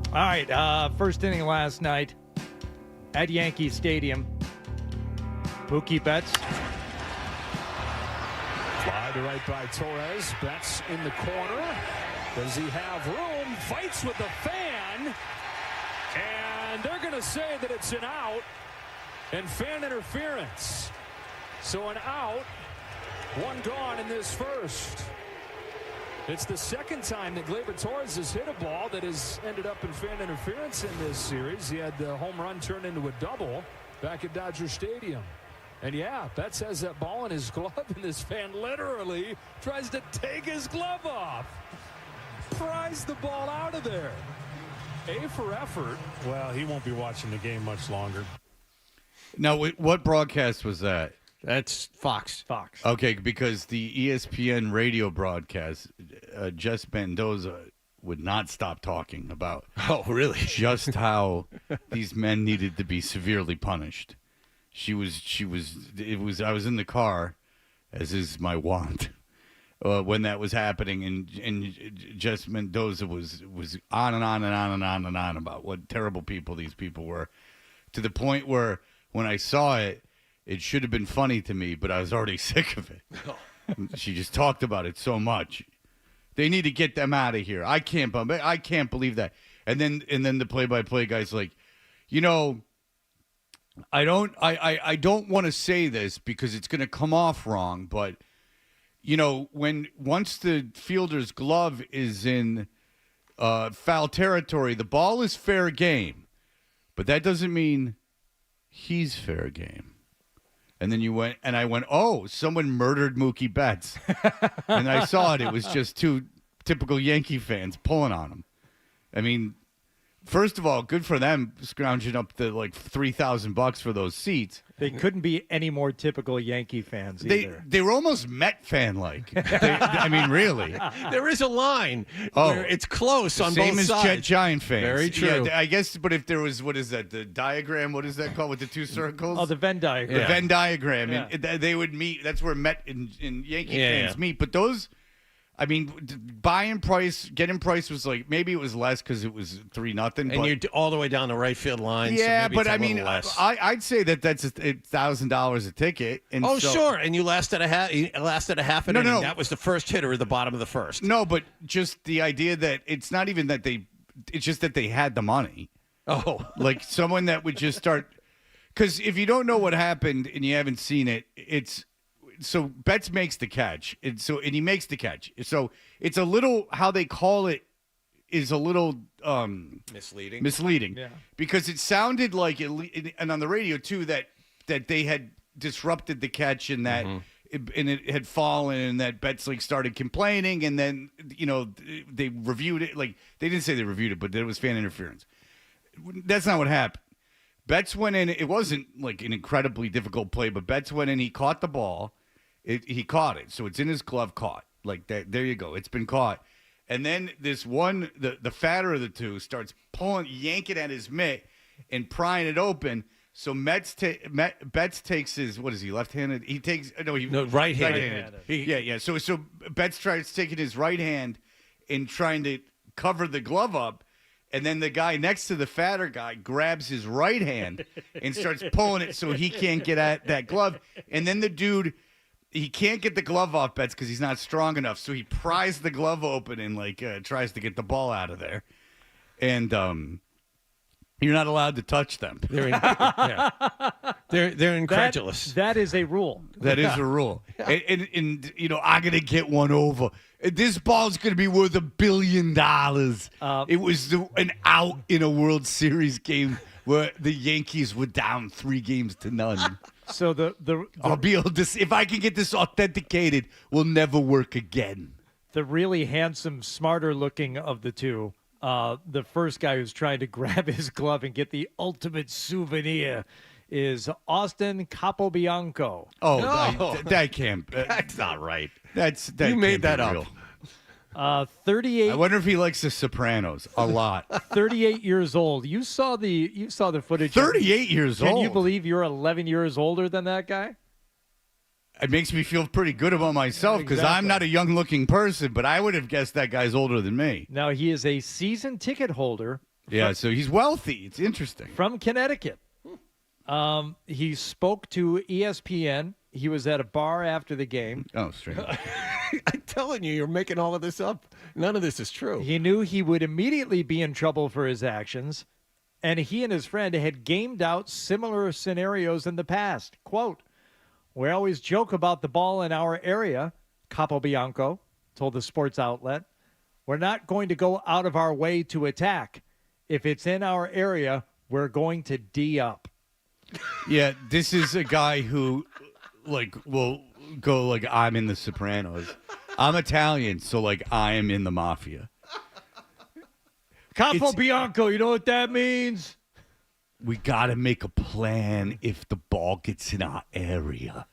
All right, first inning last night at Yankee Stadium. Mookie Betts. Fly to right by Torres. Betts in the corner. Does he have room? Fights with the fan. And they're going to say that it's an out and fan interference. So an out, one gone in this first. It's the second time that Gleyber Torres has hit a ball that has ended up in fan interference in this series. He had the home run turned into a double back at Dodger Stadium. And yeah, Betts has that ball in his glove, and this fan literally tries to take his glove off. Pries the ball out of there. A for effort. Well, he won't be watching the game much longer. Now, what broadcast was that? That's Fox. Fox. Okay, because the ESPN radio broadcast, Jess Mendoza would not stop talking about. Oh, really? Just how these men needed to be severely punished. I was in the car, as is my wont, when that was happening, and Jess Mendoza was on and on and on and on and on about what terrible people these people were, to the point where when I saw it, it should have been funny to me, but I was already sick of it. She just talked about it so much. They need to get them out of here. I can't believe that. And then the play-by-play guy's like, I don't want to say this because it's going to come off wrong, but once the fielder's glove is in foul territory, the ball is fair game, but that doesn't mean he's fair game. And then I went, oh, someone murdered Mookie Betts, and I saw it. It was just two typical Yankee fans pulling on him. I mean, first of all, good for them scrounging up the $3,000 for those seats. They couldn't be any more typical Yankee fans either. They were almost Met fan-like. I mean, really. There is a line where it's close on both sides. Same as Jet Giant fans. Very true. Yeah, I guess, but if there was, what is that, the diagram? What is that called with the two circles? Oh, the Venn diagram. The Venn diagram. Yeah. And they would meet. That's where Met and Yankee fans meet. But those... I mean, buying price, getting price was maybe it was less because it was 3-0. And you're all the way down the right field line. Yeah, so maybe but it's I mean, I'd say that's $1,000 a ticket. And sure. And you lasted a half an inning. No. That was the first hitter at the bottom of the first. No, but just the idea that it's not even that it's just that they had the money. Oh. Like someone that would just start. Because if you don't know what happened and you haven't seen it, so Betts makes the catch, and he makes the catch. So it's a little, how they call it is a little misleading. Yeah. Because it sounded like, and on the radio too, that they had disrupted the catch and that it had fallen, and that Betts started complaining, and then they reviewed it. They didn't say they reviewed it, but it was fan interference. That's not what happened. Betts went in. It wasn't an incredibly difficult play, but Betts went in. He caught the ball. He caught it, so it's in his glove. Caught that. There you go. It's been caught. And then this one, the fatter of the two, starts yanking at his mitt and prying it open. So Betts takes his, what is he, left-handed? He takes right-handed. Yeah. So Betts tries taking his right hand and trying to cover the glove up. And then the guy next to the fatter guy grabs his right hand and starts pulling it so he can't get at that glove. And then the dude, he can't get the glove off Betts because he's not strong enough. So he pries the glove open and tries to get the ball out of there. And you're not allowed to touch them. They're incredulous. That is a rule. That is a rule. And I'm going to get one over. This ball's going to be worth $1 billion. It was an out in a World Series game where the Yankees were down 3-0. So I'll be able to see, if I can get this authenticated, will never work again. The really handsome, smarter looking of the two, the first guy who's trying to grab his glove and get the ultimate souvenir, is Austin Capobianco. Oh, no. That can't. That's not right. That you made that up. 38. I wonder if he likes The Sopranos a lot. 38 years old. You saw the footage. 38 years old. Can you believe you're 11 years older than that guy? it makes me feel pretty good about myself because I'm not a young-looking person, but I would have guessed that guy's older than me. Now, he is a season ticket holder. Yeah, so he's wealthy. It's interesting. From Connecticut. He spoke to ESPN. He was at a bar after the game. Oh, strange. I'm telling you, you're making all of this up. None of this is true. He knew he would immediately be in trouble for his actions, and he and his friend had gamed out similar scenarios in the past. Quote, "We always joke about the ball in our area," Capobianco told the sports outlet. "We're not going to go out of our way to attack. If it's in our area, we're going to D up." Yeah, this is a guy who, will go I'm in The Sopranos. I'm Italian, so, I am in the mafia. Capobianco, you know what that means? We got to make a plan if the ball gets in our area.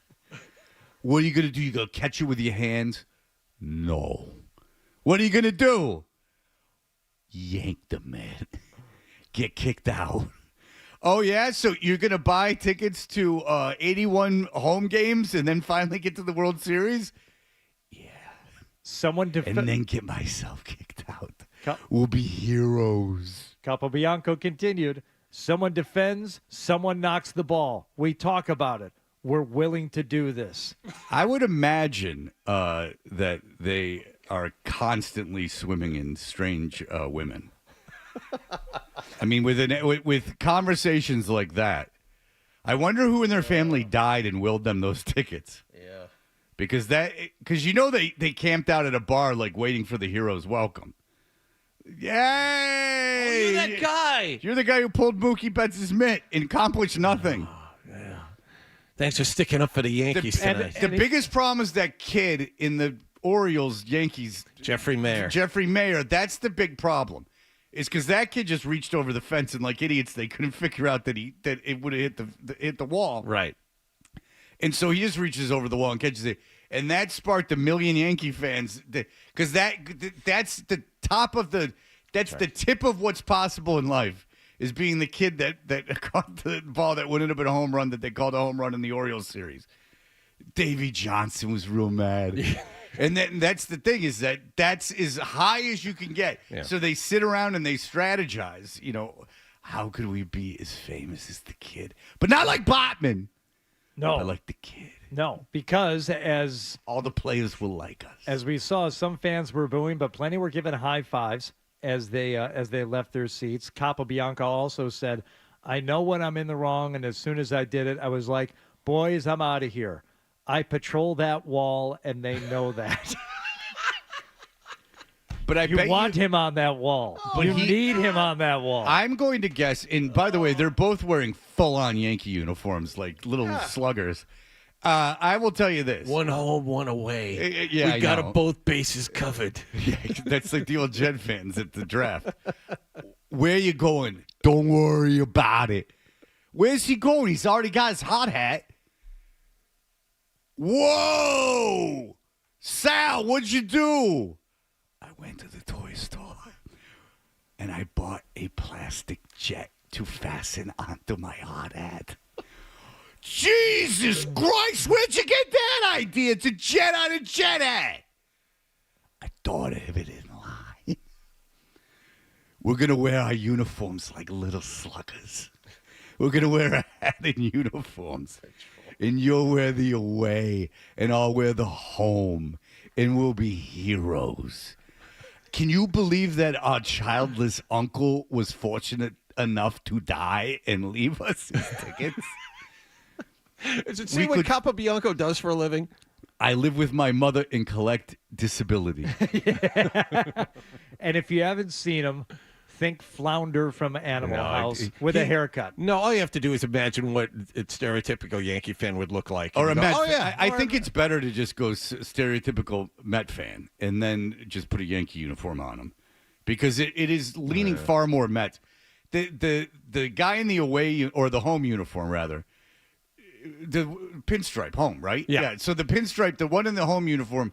What are you going to do? You going to catch it with your hands? No. What are you going to do? Yank the man. Get kicked out. Oh, yeah? So you're going to buy tickets to 81 home games and then finally get to the World Series? Yeah. And then get myself kicked out. We'll be heroes. Capobianco continued, "Someone defends, someone knocks the ball. We talk about it. We're willing to do this." I would imagine that they are constantly swimming in strange women. I mean, with conversations like that, I wonder who in their family died and willed them those tickets. Yeah. Because they camped out at a bar waiting for the hero's welcome. Yay! Oh, you're that guy. You're the guy who pulled Mookie Betts' mitt and accomplished nothing. Yeah. Thanks for sticking up for the Yankees tonight. The biggest problem is that kid in the Orioles-Yankees. Jeffrey Mayer. That's the big problem. Is because that kid just reached over the fence and like idiots they couldn't figure out that it would have hit the wall. Right. And so he just reaches over the wall and catches it. And that sparked a million Yankee fans because that's the top of the tip of what's possible in life is being the kid that caught the ball that wouldn't have been a home run that they called a home run in the Orioles series. Davey Johnson was real mad. And that's the thing is that's as high as you can get. Yeah. So they sit around and they strategize, how could we be as famous as the kid? But not like Botman. No. But like the kid. No, because as all the players will like us. As we saw, some fans were booing, but plenty were giving high fives as they left their seats. Capobianco also said, "I know when I'm in the wrong, and as soon as I did it, I was like, boys, I'm out of here. I patrol that wall, and they know that." But you want him on that wall. But you need him on that wall. I'm going to guess, and by the way, they're both wearing full-on Yankee uniforms, like little sluggers. I will tell you this. One home, one away. Yeah, we got both bases covered. Yeah, that's like the old Jet fans at the draft. Where you going? Don't worry about it. Where's he going? He's already got his hot hat. Whoa! Sal, what'd you do? I went to the toy store and I bought a plastic jet to fasten onto my hot hat. Jesus Christ, where'd you get that idea? It's a jet on a jet hat. I thought of it in line. We're going to wear our uniforms like little sluggers. We're going to wear a hat in uniforms. And you'll wear the away, and I'll wear the home, and we'll be heroes. Can you believe that our childless uncle was fortunate enough to die and leave us his tickets? Does it say what Capobianco does for a living? I live with my mother and collect disability. And if you haven't seen him, think Flounder from Animal House with a haircut. No, all you have to do is imagine what a stereotypical Yankee fan would look like. Or a Met fan. I think it's better to just go stereotypical Met fan and then just put a Yankee uniform on him. Because it is leaning far more Met. The guy in the away or the home uniform, rather, the pinstripe home, right? Yeah. So the pinstripe, the one in the home uniform,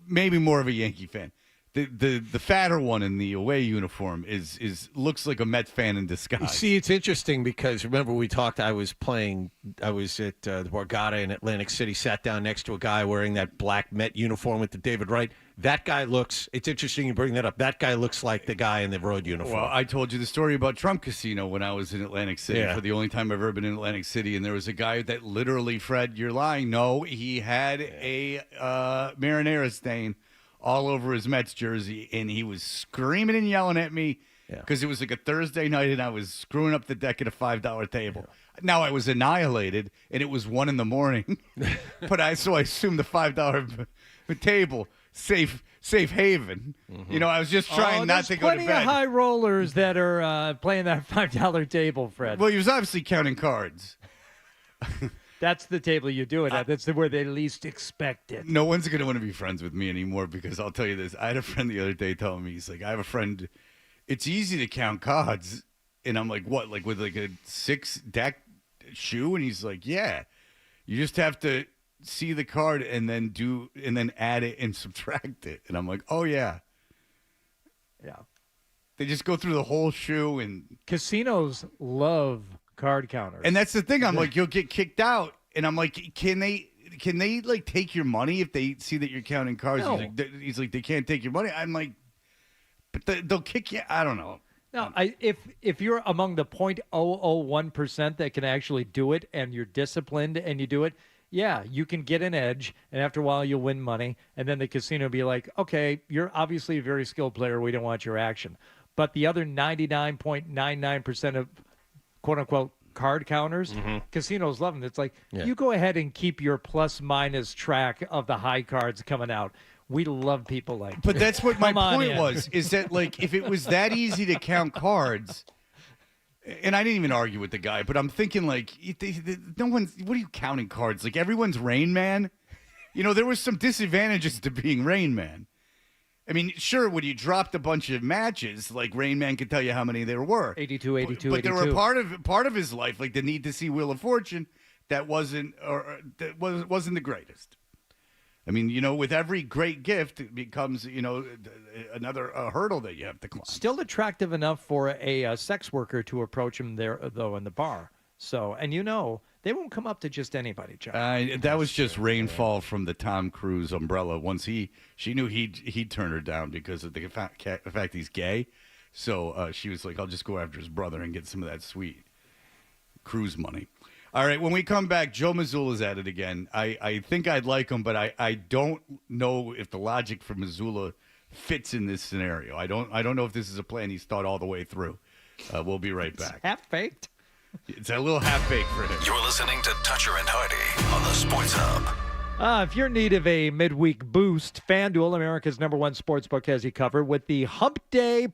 maybe more of a Yankee fan. The fatter one in the away uniform is looks like a Met fan in disguise. See, it's interesting because remember we talked. I was at the Borgata in Atlantic City. Sat down next to a guy wearing that black Met uniform with the David Wright. That guy looks. It's interesting you bring that up. That guy looks like the guy in the road uniform. Well, I told you the story about Trump Casino when I was in Atlantic City for the only time I've ever been in Atlantic City, and there was a guy that literally, Fred, you're lying. No, he had a marinara stain all over his Mets jersey, and he was screaming and yelling at me because it was like a Thursday night, and I was screwing up the deck at a $5 table. Now I was annihilated, and it was 1 a.m. but I assumed the $5 table safe haven. Mm-hmm. You know, I was just trying not to go to bed. There's plenty of high rollers that are playing that $5 table, Fred. Well, he was obviously counting cards. That's the table you do it at. That's where they least expect it. No one's going to want to be friends with me anymore because I'll tell you this. I had a friend the other day telling me, he's like, I have a friend, it's easy to count cards. And I'm like, what, like with like a 6-deck shoe? And he's like, yeah, you just have to see the card and then add it and subtract it. And I'm like, oh, yeah. Yeah. They just go through the whole shoe. And casinos love card counters. And that's the thing. I'm like, you'll get kicked out. And I'm like, can they like take your money if they see that you're counting cards? No. He's like, they can't take your money. I'm like, but they'll kick you. I don't know. No, if you're among the 0.001% that can actually do it and you're disciplined and you do it, yeah, you can get an edge, and after a while you'll win money, and then the casino will be like, okay, you're obviously a very skilled player. We don't want your action. But the other 99.99% of quote-unquote card counters, casinos love them. It's like, you go ahead and keep your plus-minus track of the high cards coming out. We love people like But that's what my point in. was, is that, like, if it was that easy to count cards, and I didn't even argue with the guy, but I'm thinking, like, no one's, what are you counting cards? Like, everyone's Rain Man? You know, there was some disadvantages to being Rain Man. I mean, sure, when you dropped a bunch of matches, like, Rain Man could tell you how many there were. 82, 82, but 82. there were part of his life, like the need to see Wheel of Fortune, that wasn't the greatest. I mean, you know, with every great gift, it becomes, you know, another hurdle that you have to climb. Still attractive enough for a sex worker to approach him there, though, in the bar. So, and you know, they won't come up to just anybody, John. That was just rainfall from the Tom Cruise umbrella. Once she knew he'd turn her down because of the fact he's gay. So she was like, I'll just go after his brother and get some of that sweet cruise money. All right, when we come back, Joe Mazzulla's at it again. I think I'd like him, but I don't know if the logic for Mazzulla fits in this scenario. I don't know if this is a plan he's thought all the way through. We'll be right back. Half-baked? It's a little half-baked for him. You're listening to Toucher and Hardy on the Sports Hub. If you're in need of a midweek boost, FanDuel, America's #1 sportsbook, has you covered with the Hump Day.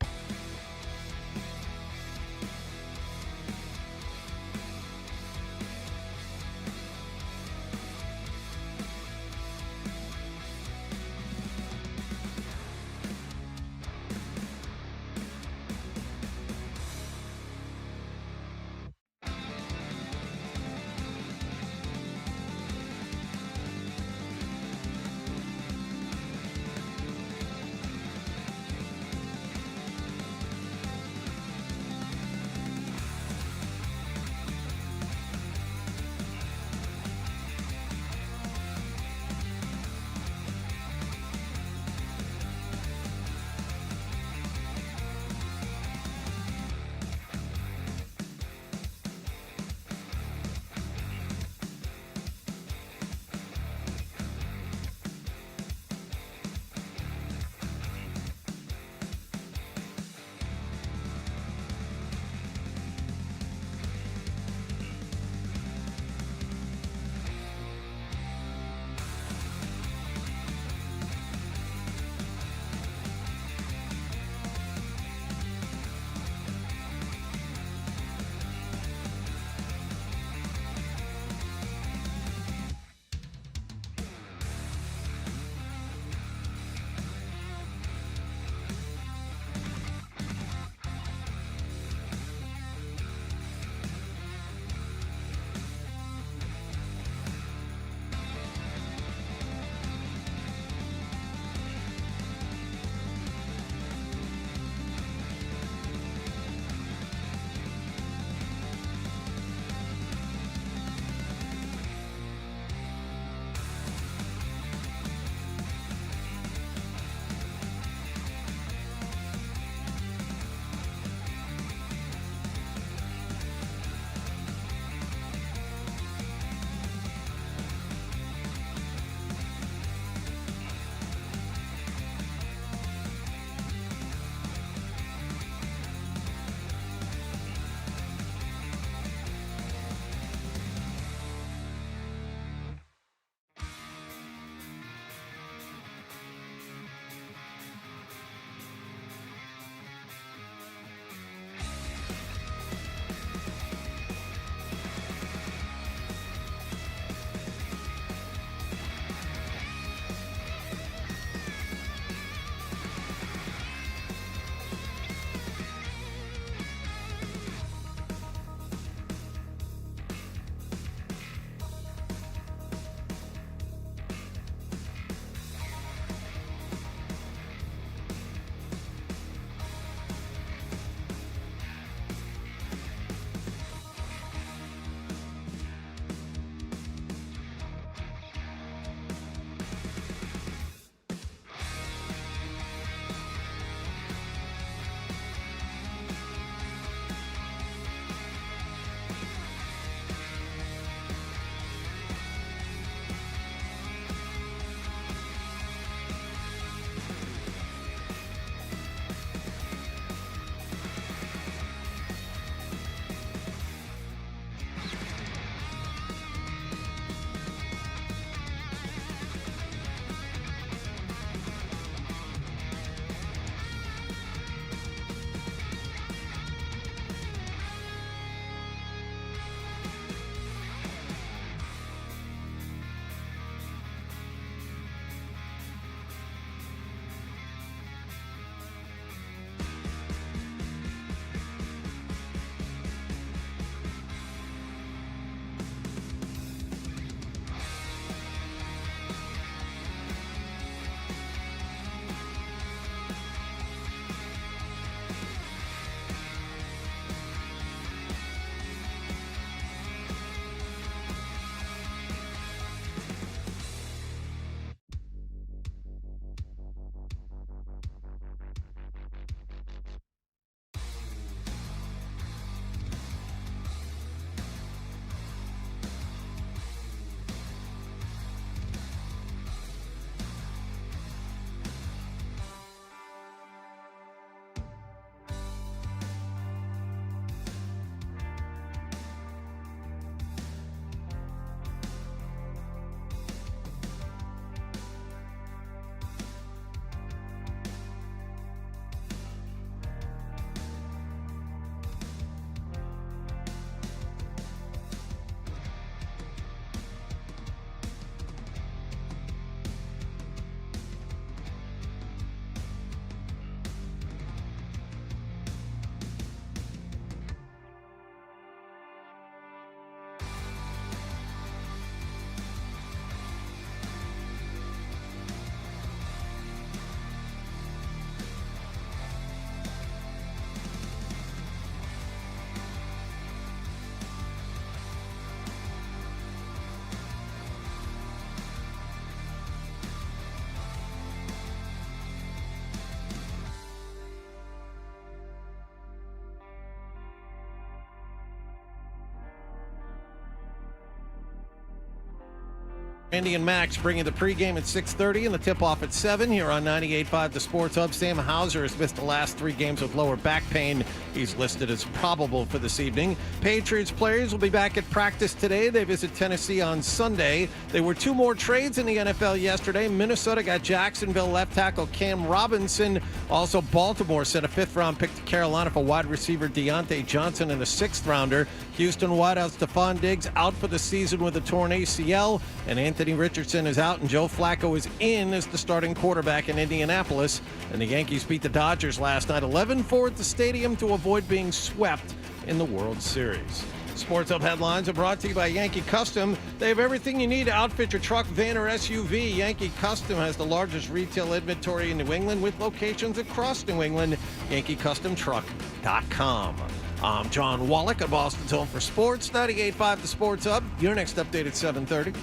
Andy and Max bringing the pregame at 6:30 and the tip-off at 7 here on 98.5 The Sports Hub. Sam Hauser has missed the last 3 games with lower back pain. He's listed as probable for this evening. Patriots players will be back at practice today. They visit Tennessee on Sunday. There were 2 more trades in the NFL yesterday. Minnesota got Jacksonville left tackle Cam Robinson. Also, Baltimore sent a 5th-round pick to Carolina for wide receiver Deontay Johnson and a 6th-rounder. Houston wideout Stephon Diggs out for the season with a torn ACL, and Anthony Richardson is out, and Joe Flacco is in as the starting quarterback in Indianapolis. And the Yankees beat the Dodgers last night 11-4 at the stadium to avoid being swept in the World Series. Sports Hub headlines are brought to you by Yankee Custom. They have everything you need to outfit your truck, van, or SUV. Yankee Custom has the largest retail inventory in New England with locations across New England. YankeeCustomTruck.com. I'm John Wallach at Boston's Home for Sports, 98.5 The Sports Hub. Your next update at 7:30.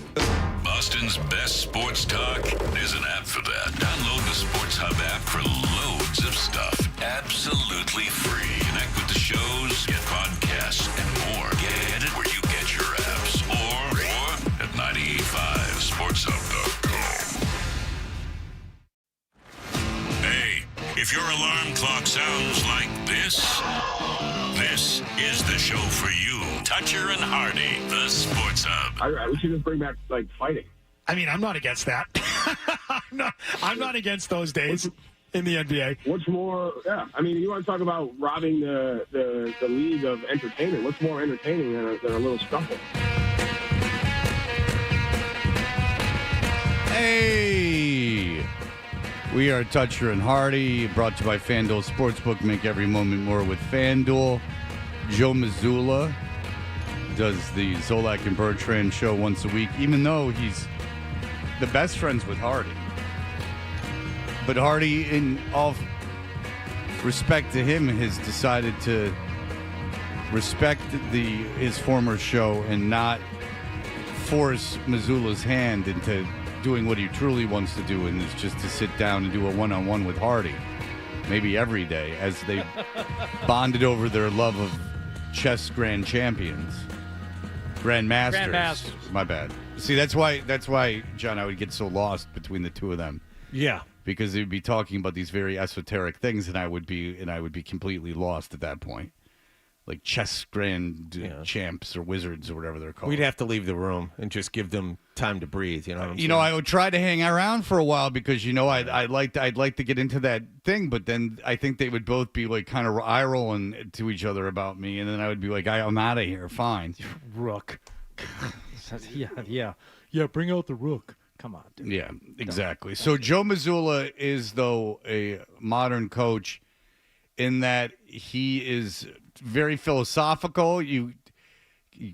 Boston's best sports talk. There's an app for that. Download the Sports Hub app for loads of stuff. Absolutely free. Connect with the shows, get podcasts, and more. Get it where you get your apps or at 985sportshub.com. Hey, if your alarm clock sounds like this is the show for you. Toucher and Hardy, the Sports Hub. We should just bring back, fighting. I mean, I'm not against that. I'm not against those days in the NBA. What's more, I mean, you want to talk about robbing the league of entertainment. What's more entertaining than a little scuffle? Hey! We are Toucher and Hardy, brought to you by FanDuel Sportsbook. Make every moment more with FanDuel. Joe Mazzulla does the Zolak and Bertrand show once a week, even though he's the best friends with Hardy. But Hardy, in all respect to him, has decided to respect his former show and not force Mazzulla's hand into doing what he truly wants to do, and is just to sit down and do a one-on-one with Hardy, maybe every day, as they bonded over their love of chess grandmasters. My bad. See, that's why, John, I would get so lost between the two of them. Yeah. Because they'd be talking about these very esoteric things, and I would be completely lost at that point. Like chess champs or wizards or whatever they're called. We'd have to leave the room and just give them time to breathe. You know what I'm saying? I would try to hang around for a while because I'd like to get into that thing, but then I think they would both be like kind of eye rolling to each other about me, and then I would be like, I'm out of here. Fine, Rook. Yeah. Bring out the rook. Come on, dude. Yeah, exactly. So Joe Mazzulla is, though, a modern coach in that he is very philosophical. You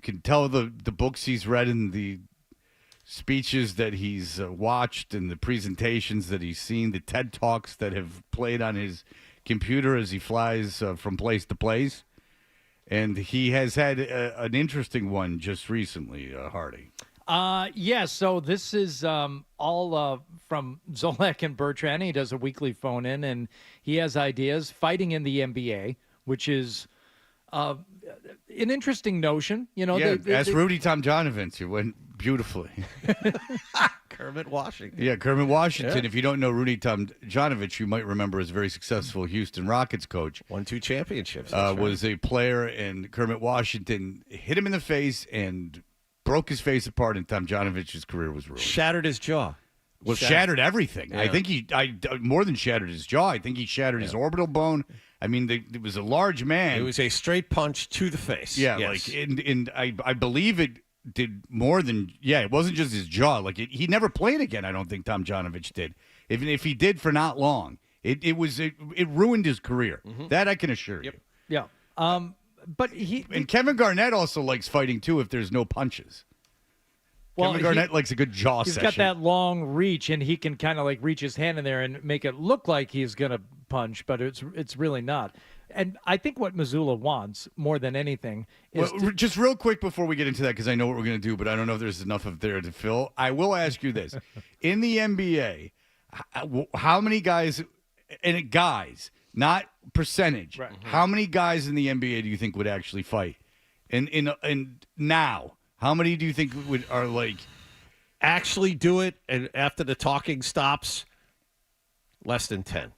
can tell the books he's read and the speeches that he's watched and the presentations that he's seen, the TED Talks that have played on his computer as he flies from place to place. And he has had an interesting one just recently, Hardy. So this is all from Zolak and Bertrand. He does a weekly phone-in, and he has ideas. Fighting in the NBA, which is an interesting notion. Ask Rudy Tomjanovich. It went beautifully. Kermit Washington. Yeah, Kermit Washington. Yeah. If you don't know Rudy Tomjanovich, you might remember as a very successful Houston Rockets coach. Won 2 championships. Was a player, and Kermit Washington hit him in the face and broke his face apart, and Tomjanovich's career was ruined. Shattered his jaw. Well, shattered everything. Yeah. I think more than shattered his jaw. I think he shattered his orbital bone. I mean, it was a large man. It was a straight punch to the face. Yeah, yes. I believe it did more than, it wasn't just his jaw. He never played again, I don't think Tomjanovich did. Even if he did for not long, it ruined his career. Mm-hmm. That I can assure you. Yeah. But Kevin Garnett also likes fighting, too, if there's no punches. Well, Kevin Garnett likes a good jaw session. He's got that long reach, and he can kind of reach his hand in there and make it look like he's going to punch, but it's really not. And I think what Mazzulla wants more than anything is just real quick before we get into that, because I know what we're going to do, but I don't know if there's enough of there to fill. I will ask you this. In the NBA, how many guys, and guys, not percentage, right. How many guys in the NBA do you think would actually fight? And now, how many do you think are actually do it, and after the talking stops, less than 10.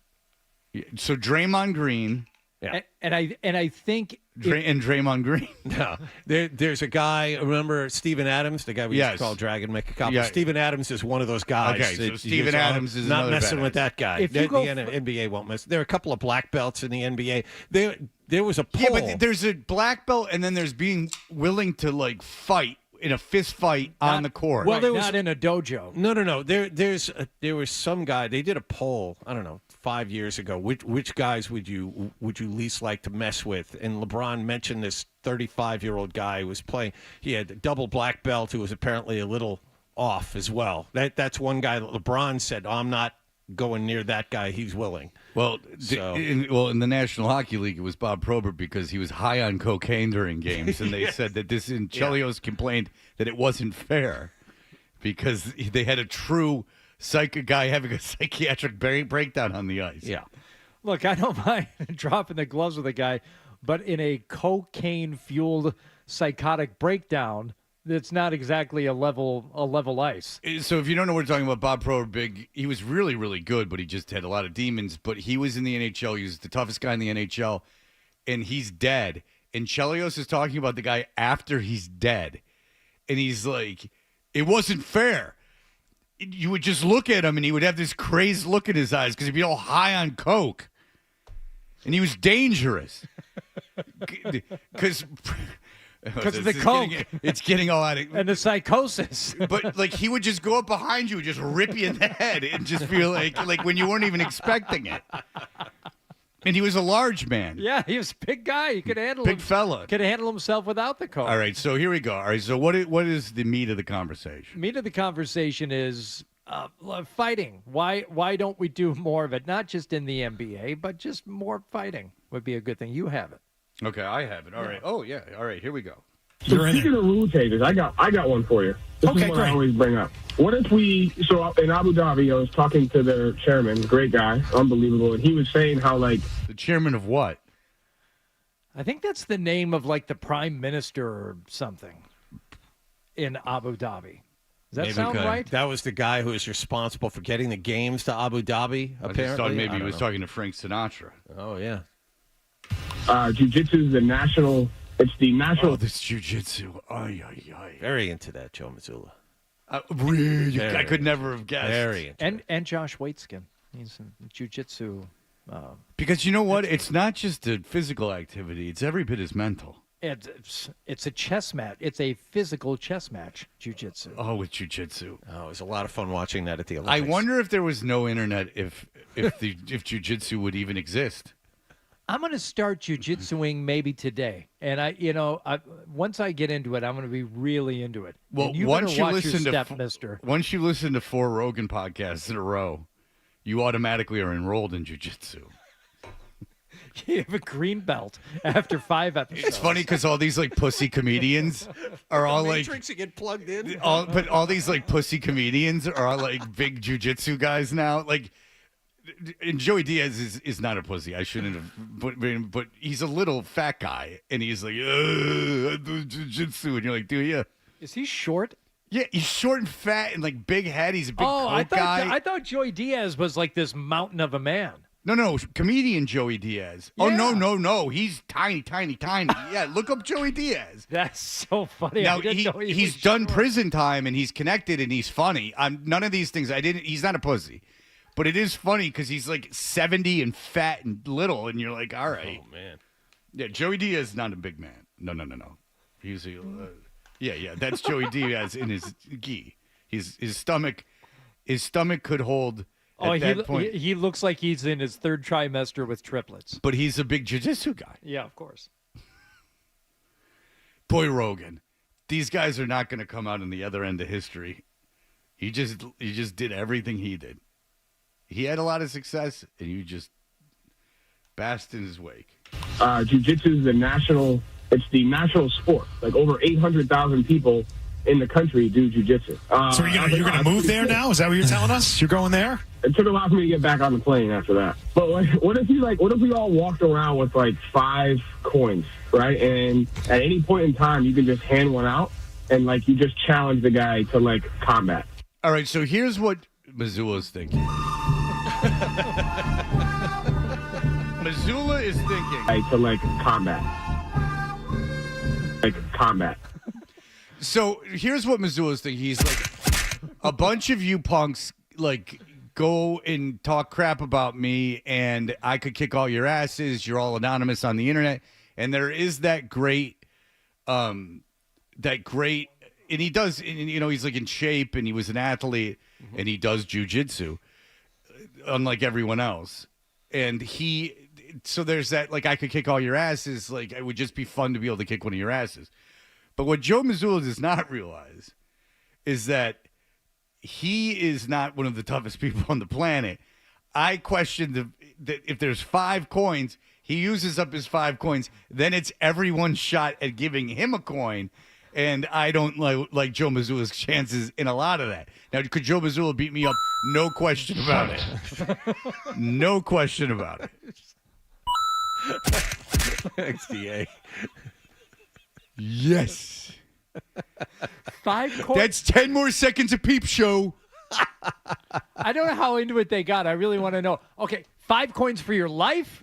So Draymond Green. Yeah. And I think and Draymond Green. No, there's a guy. Remember Steven Adams, the guy we used to call Dragon McAcopoulos. Yeah. Steven Adams is one of those guys. Okay, so Steven Adams is not another messing badass. with that guy. If The you go NBA won't mess. There are a couple of black belts in the NBA. There was a poll. Yeah, but there's a black belt, and then there's being willing to like fight in a fist fight on the court. Well, not in a dojo. No. There was some guy. They did a poll. I don't know, 5 years ago. Which guys would you least like to mess with? And LeBron mentioned this 35-year-old guy who was playing. He had a double black belt who was apparently a little off as well. That's one guy that LeBron said, I'm not going near that guy. He's willing. Well, in the National Hockey League, it was Bob Probert because he was high on cocaine during games, and they said that Chelios complained that it wasn't fair because they had a true guy having a psychiatric breakdown on the ice. Yeah. Look, I don't mind dropping the gloves with a guy, but in a cocaine-fueled psychotic breakdown, it's not exactly a level ice. So if you don't know what we're talking about, Bob Probert, he was really, really good, but he just had a lot of demons. But he was in the NHL. He was the toughest guy in the NHL, and he's dead. And Chelios is talking about the guy after he's dead. And he's like, it wasn't fair. You would just look at him, and he would have this crazed look in his eyes because he'd be all high on coke. And he was dangerous. Because of the coke. It's getting all out of... And the psychosis. But, like, he would just go up behind you and just rip you in the head and just feel like when you weren't even expecting it. And he was a large man. Yeah, he was a big guy. He could handle Big fella. Could handle himself without the coke. All right, so here we go. All right, so what is the meat of the conversation? Meat of the conversation is fighting. Why don't we do more of it? Not just in the NBA, but just more fighting would be a good thing. You have it. Okay, I have it. All right. Oh, yeah. All right, here we go. So speaking of rule changes, I got one for you. This is what I always bring up. What if so in Abu Dhabi, I was talking to their chairman, great guy, unbelievable, and he was saying how, like... The chairman of what? I think that's the name of, like, the prime minister or something in Abu Dhabi. Does that sound right? That was the guy who was responsible for getting the games to Abu Dhabi, apparently. I just thought maybe he was talking to Frank Sinatra. Oh, yeah. Jiu-jitsu is the national... It's the national... Oh, this jiu-jitsu. Ay, ay, ay. Very into that, Joe Mazzulla. Really? I could never have guessed. Very into and Josh Waitskin. He's in jiu-jitsu. Because you know what? It's not just a physical activity. It's every bit as mental. It's a chess match. It's a physical chess match, jiu-jitsu. Oh, with jiu-jitsu. Oh, it was a lot of fun watching that at the Olympics. I wonder if there was no internet if jiu-jitsu would even exist. I'm going to start jiu-jitsuing maybe today. And once I get into it, I'm going to be really into it. Well, once you listen to 4 Rogan podcasts in a row, you automatically are enrolled in jiu-jitsu. You have a green belt after 5 episodes. It's funny because all these like pussy comedians are all like Matrix to get plugged in. But all these like pussy comedians are all like big jiu-jitsu guys now. Like, and Joey Diaz is not a pussy. I shouldn't have, but he's a little fat guy, and he's like, I do jiu-jitsu, and you're like, do you? Is he short? Yeah, he's short and fat and like big head. He's a big coke guy. I thought Joey Diaz was like this mountain of a man. No, comedian Joey Diaz. Yeah. Oh, no. He's tiny. Yeah, look up Joey Diaz. That's so funny. Now, he's done prison time, and he's connected, and he's funny. None of these things, he's not a pussy. But it is funny because he's like 70 and fat and little, and you're like, all right. Oh, man. Yeah, Joey Diaz is not a big man. No. He's yeah, that's Joey Diaz in his gi. His stomach could hold... that point. He looks like he's in his 3rd trimester with triplets. But he's a big jiu-jitsu guy. Yeah, of course. Boy, Rogan, these guys are not going to come out on the other end of history. He just did everything he did. He had a lot of success, and you just basked in his wake. Jiu-jitsu is the national sport. Like over 800,000 people in the country do jiu-jitsu. So you're going to move there now? Is that what you're telling us? You're going there? It took a lot for me to get back on the plane after that. But what if we all walked around with like 5 coins, right? And at any point in time, you can just hand one out. and like you just challenge the guy to like combat. All right, so here's what Mazzulla's thinking. Mazzulla is thinking To like combat. Like combat. So here's what Mazzulla's thinking. He's like, a bunch of you punks like go and talk crap about me, and I could kick all your asses. You're all anonymous on the internet, and there is that great, and he does. And, he's like in shape, and he was an athlete, and he does jujitsu, unlike everyone else. And so there's that, like, I could kick all your asses. Like, it would just be fun to be able to kick one of your asses. But what Joe Mazzulla does not realize is that he is not one of the toughest people on the planet. I question that if there's 5 coins, he uses up his 5 coins. Then it's everyone's shot at giving him a coin. And I don't like Joe Mazzulla's chances in a lot of that. Now, could Joe Mazzulla beat me up? No question about it. No question about it. XDA. Yes. 5 coins. That's 10 more seconds of Peep Show. I don't know how into it they got. I really want to know. Okay, 5 coins for your life?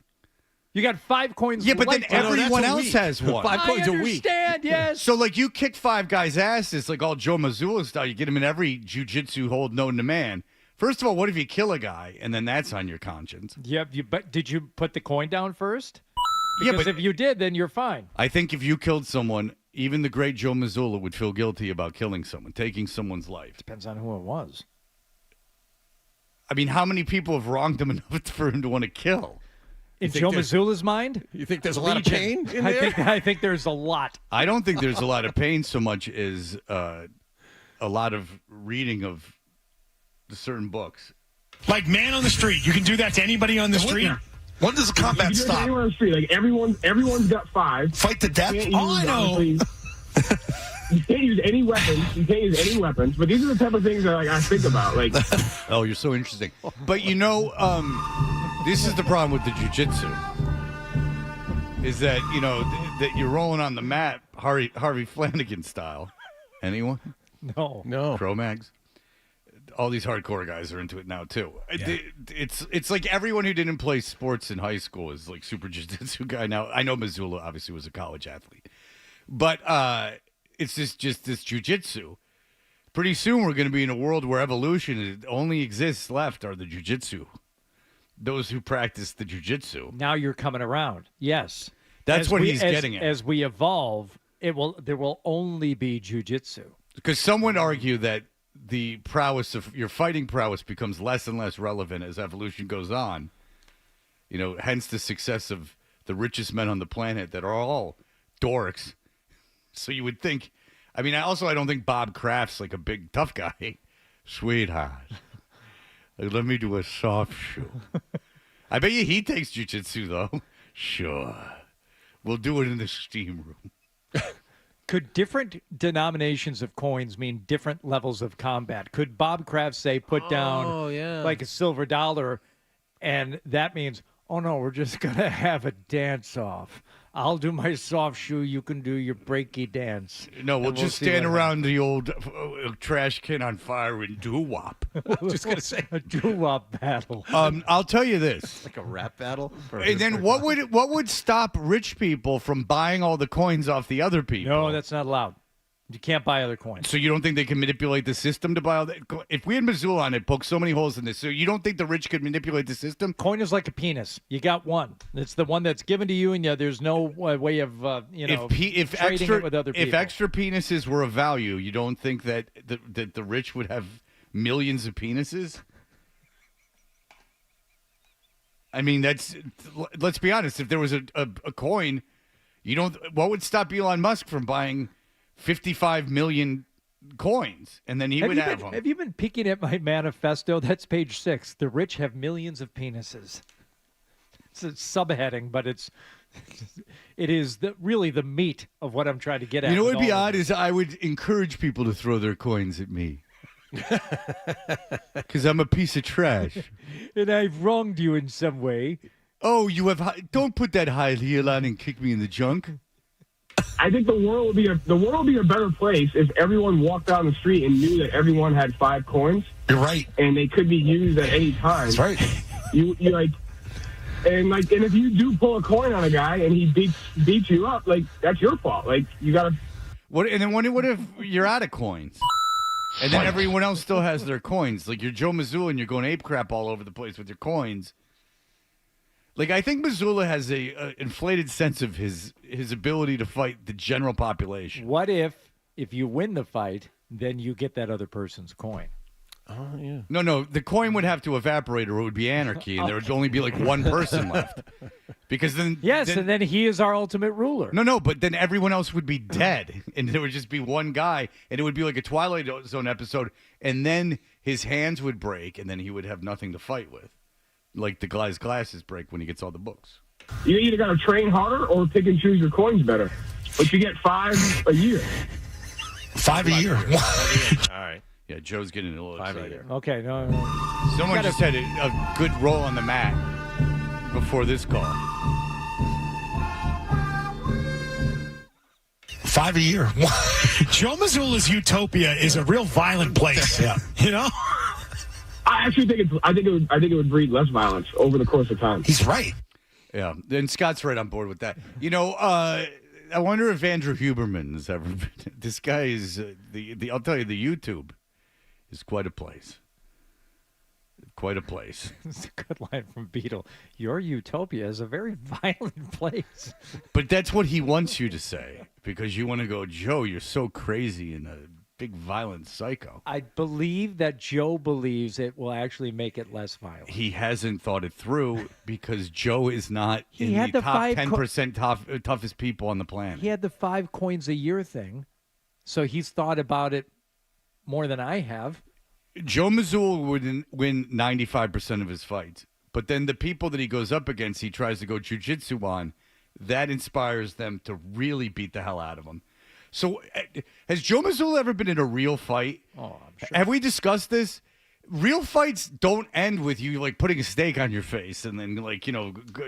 You got 5 coins. Yeah, but then lifetime. everyone else has one. 5 coins a week. I understand, yes. So, like, you kick 5 guys' asses, like all Joe Mazzulla style. You get them in every jiu-jitsu hold known to man. First of all, what if you kill a guy, and then that's on your conscience? Yeah, but did you put the coin down first? Yeah, Because but if you did, then you're fine. I think if you killed someone, even the great Joe Mazzulla would feel guilty about killing someone, taking someone's life. Depends on who it was. I mean, how many people have wronged him enough for him to want to kill? In Joe Mazzulla's mind? You think there's a lot of pain in there? I think there's a lot. I don't think there's a lot of pain so much as a lot of reading of certain books. Like Man on the Street. You can do that to anybody on the street. When does the combat You can do it to stop? anyone on the street. Like everyone's got 5. Fight to death? You can't Oh, I know. You can't use any weapons. You can't use any weapons. But these are the type of things that like I think about. Like, Oh, you're so interesting. But this is the problem with the jiu-jitsu. Is that, that you're rolling on the mat Harvey Flanagan style. Anyone? No. Cro-Mags? All these hardcore guys are into it now, too. Yeah. It's like everyone who didn't play sports in high school is like super jiu-jitsu guy now. I know Mazzulla obviously was a college athlete. But it's just this jiu-jitsu. Pretty soon we're going to be in a world where evolution only exists left are the jiu-jitsu. Those who practice the jiu-jitsu. Now you're coming around. Yes. That's what he's getting at. As we evolve, there will only be jiu-jitsu. Because some would argue that the prowess of your fighting prowess becomes less and less relevant as evolution goes on. Hence the success of the richest men on the planet that are all dorks. So you would think, I don't think Bob Kraft's like a big tough guy. Sweetheart, let me do a soft shoe. I bet you he takes jiu-jitsu, though. Sure. We'll do it in the steam room. Could different denominations of coins mean different levels of combat? Could Bob Kraft say put down like a silver dollar, and that means, oh, no, we're just going to have a dance-off. I'll do my soft shoe. You can do your breaky dance. No, we'll just stand around the old trash can on fire and doo-wop. Just going to say a doo-wop battle. I'll tell you this. Like a rap battle? And then what would stop rich people from buying all the coins off the other people? No, that's not allowed. You can't buy other coins. So you don't think they can manipulate the system to buy all that? If we had Mazzulla on it, poked so many holes in this, so you don't think the rich could manipulate the system? Coin is like a penis. You got one. It's the one that's given to you, and there's no way of if trading it with other people. If extra penises were of value, you don't think that the rich would have millions of penises? Let's be honest. If there was a coin, what would stop Elon Musk from buying 55 million coins, and then he would have them? Have you been peeking at my manifesto? That's page 6. The rich have millions of penises. It's a subheading, but it is really the meat of what I'm trying to get at. What would be odd is I would encourage people to throw their coins at me. Because I'm a piece of trash. And I've wronged you in some way. Oh, you have... Don't put that high heel on and kick me in the junk. I think the world would be a better place if everyone walked down the street and knew that everyone had 5 coins. You're right. And they could be used at any time. That's right. You and if you do pull a coin on a guy and he beats you up, like, that's your fault. Like, you gotta. What if you're out of coins? And then everyone else still has their coins. Like, you're Joe Mazzulla and you're going ape crap all over the place with your coins. Like, I think Mazzulla has a inflated sense of his ability to fight the general population. What if you win the fight, then you get that other person's coin? Oh, yeah. No, the coin would have to evaporate or it would be anarchy, and there would only be like one person left. Because then... and then he is our ultimate ruler. No, but then everyone else would be dead, and there would just be one guy, and it would be like a Twilight Zone episode, and then his hands would break, and then he would have nothing to fight with. Like the guy's glasses break when he gets all the books. You either got to train harder or pick and choose your coins better. But you get 5 a year. 5 a year. All right. Yeah, Joe's getting a little excited. Okay, no. Someone just had a good roll on the mat before this call. 5 a year. Joe Mazzulla's utopia is a real violent place. Yeah. You know? I actually think it would breed less violence over the course of time. He's right. Yeah, and Scott's right on board with that. You know, I wonder if Andrew Huberman has ever been. This guy is I'll tell you, the YouTube is quite a place. Quite a place. It's a good line from Beetle. Your utopia is a very violent place. But that's what he wants you to say, because you want to go, Joe, you're so crazy and a big violent psycho. I believe that Joe believes it will actually make it less violent. He hasn't thought it through because Joe is not He in had the the top five 10% toughest people on the planet. He had the 5 coins a year thing, so he's thought about it more than I have. Joe Mazzulla would win 95% of his fights, but then the people that he goes up against, he tries to go jiu-jitsu on, that inspires them to really beat the hell out of him. So has Joe Mazzulla ever been in a real fight? Oh, I'm sure. Have we discussed this? Real fights don't end with you like putting a steak on your face and then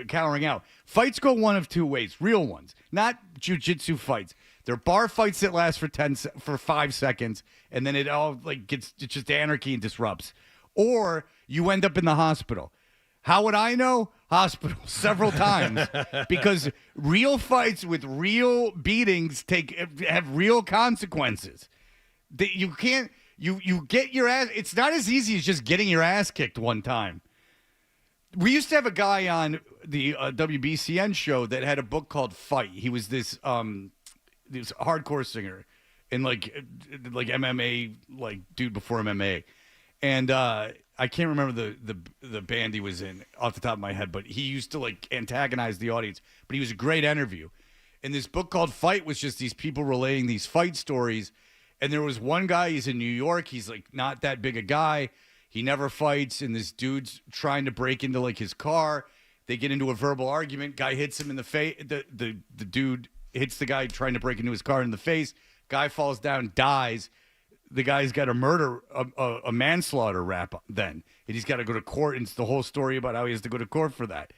cowering out. Fights go one of 2 ways. Real ones, not jiu-jitsu fights. They're bar fights that last for 5 seconds, and then it all it's just anarchy and disrupts. Or you end up in the hospital. How would I know? Hospital several times, because real fights with real beatings have real consequences. You can't. You get your ass. It's not as easy as just getting your ass kicked one time. We used to have a guy on the WBCN show that had a book called Fight. He was this hardcore singer and like MMA dude before MMA, and I can't remember the band he was in off the top of my head, but he used to antagonize the audience. But he was a great interview. And this book called Fight was just these people relaying these fight stories. And there was one guy, he's in New York. He's not that big a guy. He never fights. And this dude's trying to break into his car. They get into a verbal argument. Guy hits him in the face. The dude hits the guy trying to break into his car in the face. Guy falls down, dies. The guy's got a manslaughter rap then. And he's got to go to court. And it's the whole story about how he has to go to court for that.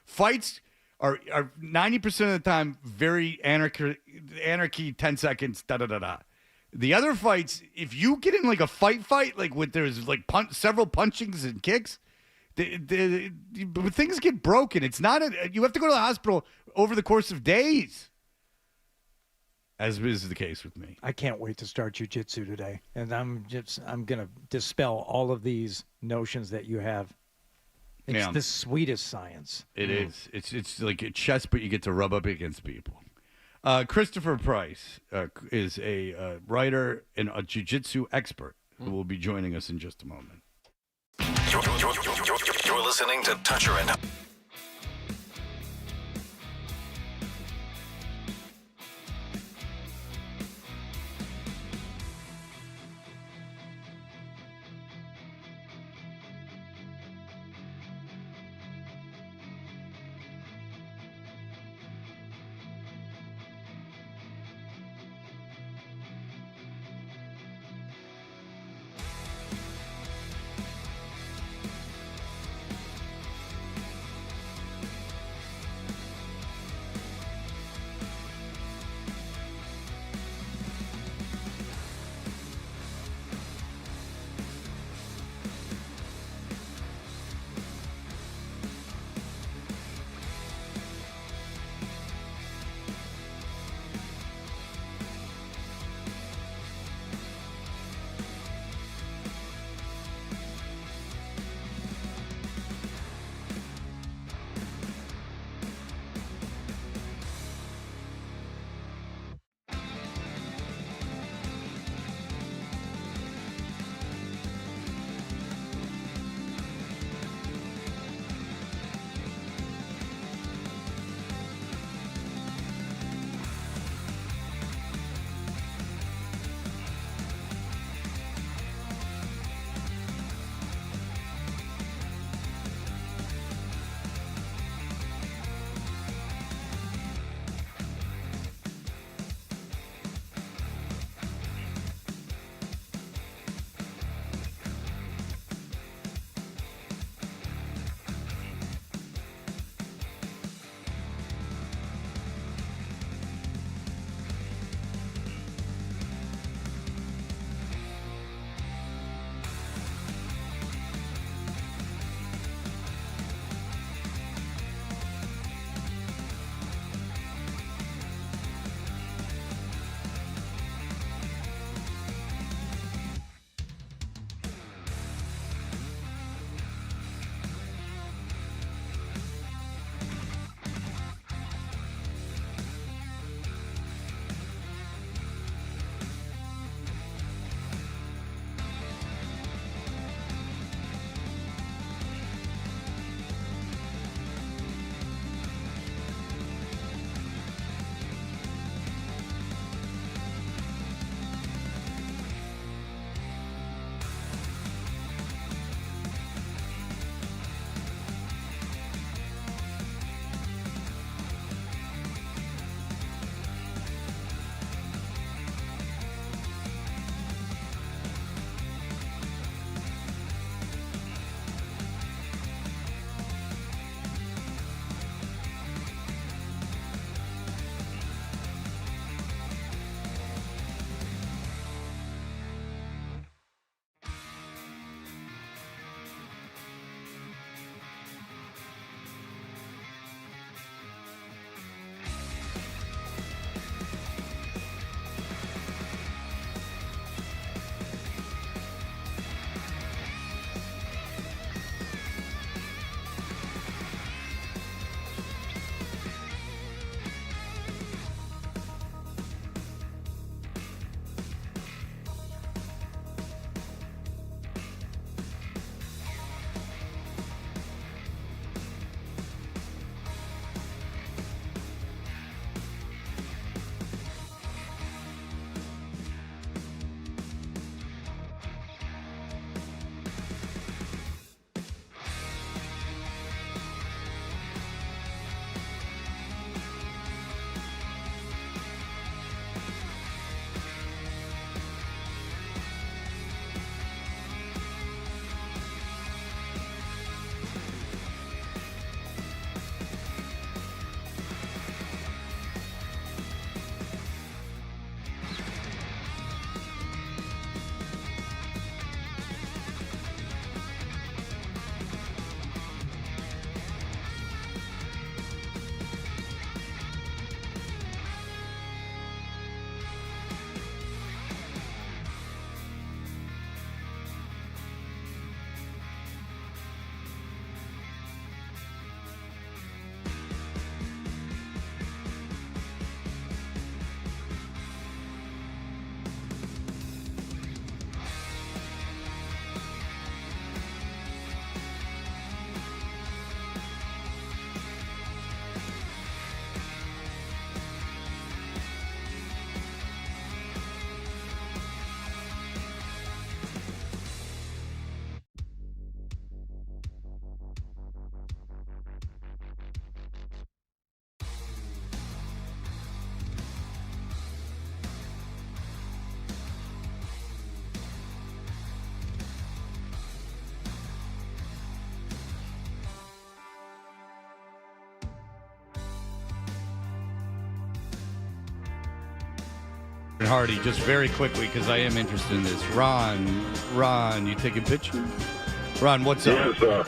Fights are 90% of the time very anarchy 10 seconds, da-da-da-da. The other fights, if you get in a fight, with there's several punchings and kicks, things get broken. It's not you have to go to the hospital over the course of days. As is the case with me. I can't wait to start jiu-jitsu today. And I'm going to dispel all of these notions that you have. It's the sweetest science. It is. It's like a chess, but you get to rub up against people. Christopher Price is a writer and a jiu-jitsu expert who will be joining us in just a moment. You're listening to Toucher and Hardy, just very quickly, because I am interested in this. Ron, you taking pictures? Ron, what's up? Yes, sir.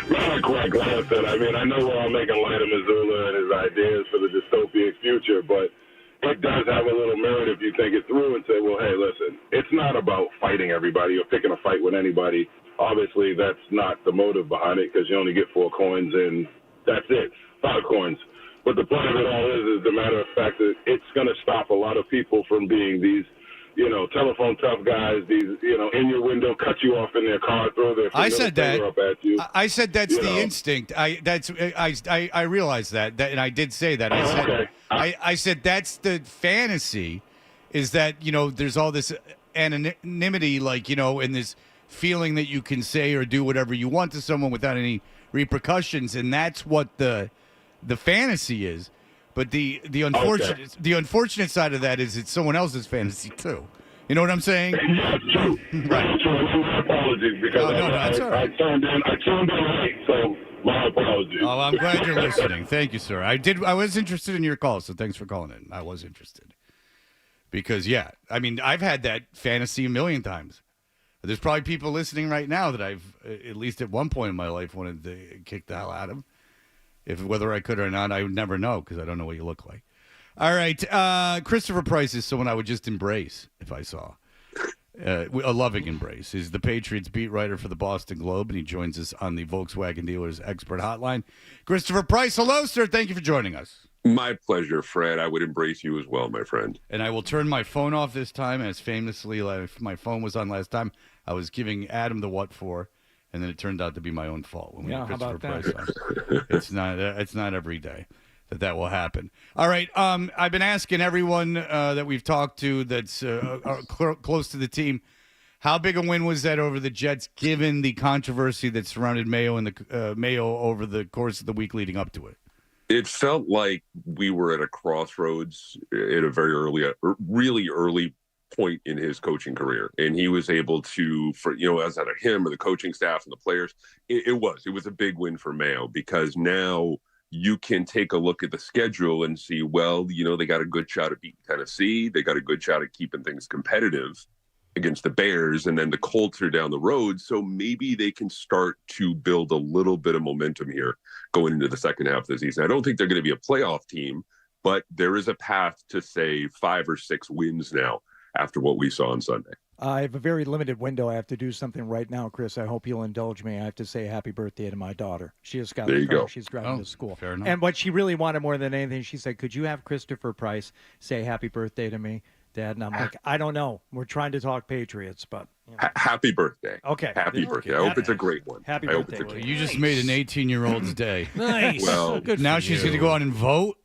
Not quite glad that. I mean, I know we're all making light of Mazzulla and his ideas for the dystopian future, but it does have a little merit if you think it through and say, well, hey, listen, it's not about fighting everybody or picking a fight with anybody. Obviously, that's not the motive behind it because you only get 4 coins and that's it, 5 coins. But the point of it all is the matter of fact that it's going to stop a lot of people from being these, telephone tough guys, these, in your window, cut you off in their car, throw their finger up at you. I said that's the instinct. I realized that, and I did say that. I said that's the fantasy, is that, there's all this anonymity, and this feeling that you can say or do whatever you want to someone without any repercussions, and that's what the fantasy is. But the unfortunate side of that is it's someone else's fantasy too. You know what I'm saying? That's true. Right. That's true. My apologies because that's all right. I turned in late, so my apologies. Oh, I'm glad you're listening. Thank you, sir. I was interested in your call, so thanks for calling in. I was interested because I've had that fantasy a million times. There's probably people listening right now that I've, at least at one point in my life, wanted to kick the hell out of. Whether I could or not, I would never know because I don't know what you look like. All right. Christopher Price is someone I would just embrace if I saw. A loving embrace. He's the Patriots beat writer for the Boston Globe, and he joins us on the Volkswagen Dealers Expert Hotline. Christopher Price, hello, sir. Thank you for joining us. My pleasure, Fred. I would embrace you as well, my friend. And I will turn my phone off this time, as famously, like my phone was on last time. I was giving Adam the what for, and then it turned out to be my own fault when we had Christopher Price on. It's not every day that will happen. All right. I've been asking everyone that we've talked to that's close to the team, how big a win was that over the Jets, given the controversy that surrounded Mayo and the Mayo over the course of the week leading up to it? It felt like we were at a crossroads at a really early point in his coaching career, and he was able to, as out of him or the coaching staff and the players, it was a big win for Mayo, because now you can take a look at the schedule and see, they got a good shot at beating Tennessee, they got a good shot at keeping things competitive against the Bears, and then the Colts are down the road, so maybe they can start to build a little bit of momentum here going into the second half of the season. I don't think they're going to be a playoff team, but there is a path to, say, 5 or 6 wins now after what we saw on Sunday. I have a very limited window. I have to do something right now, Chris. I hope you'll indulge me. I have to say happy birthday to my daughter. She just got the car. She's driving to school. Fair enough. And what she really wanted more than anything, she said, could you have Christopher Price say happy birthday to me, Dad? And I'm like, I don't know. We're trying to talk Patriots, but... Happy birthday. Okay. Happy birthday. I hope it's a great one. Happy birthday. You just made an 18-year-old's day. Nice. Well, good. Now she's going to go out and vote.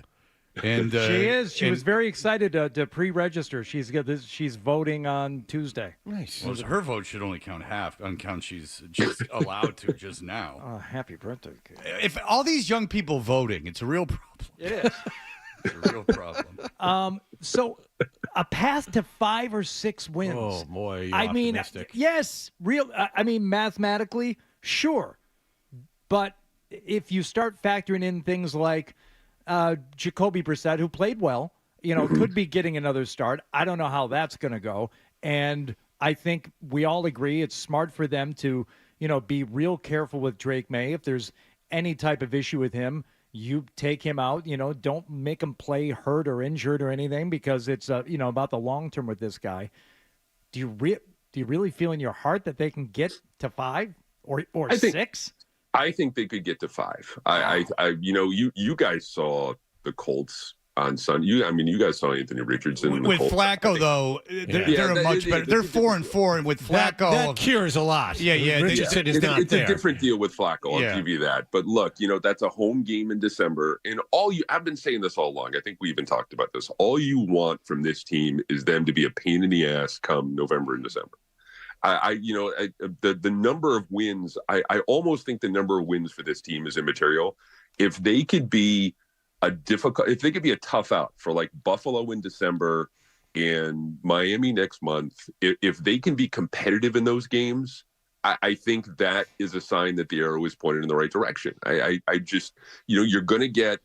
And she is. She was very excited to pre-register. She's voting on Tuesday. Nice. Well, her vote should only count half. On count, she's just allowed to just now. Oh, happy birthday, kid. If all these young people voting, it's a real problem. It is. It's a real problem. So a path to 5 or 6 wins. Oh boy, you're I mean, optimistic. yes, mathematically, sure, but if you start factoring in things like Jacoby Brissett, who played well, could be getting another start. I don't know how that's going to go. And I think we all agree it's smart for them to, be real careful with Drake May. If there's any type of issue with him, you take him out, don't make him play hurt or injured or anything, because it's, about the long term with this guy. Do you really feel in your heart that they can get to 5 or 6? I think they could get to 5. You guys saw the Colts on Sunday. You guys saw Anthony Richardson with Flacco, though. They're much better. They're 4-4, and with Flacco, that cures a lot. Yeah. Richardson is not there. It's a different deal with Flacco. I'll give you that. But look, that's a home game in December, and I've been saying this all along. I think we even talked about this. All you want from this team is them to be a pain in the ass come November and December. The number of wins, I almost think the number of wins for this team is immaterial. If they could be a tough out for like Buffalo in December and Miami next month, if they can be competitive in those games, I think that is a sign that the arrow is pointed in the right direction. I just, you're going to get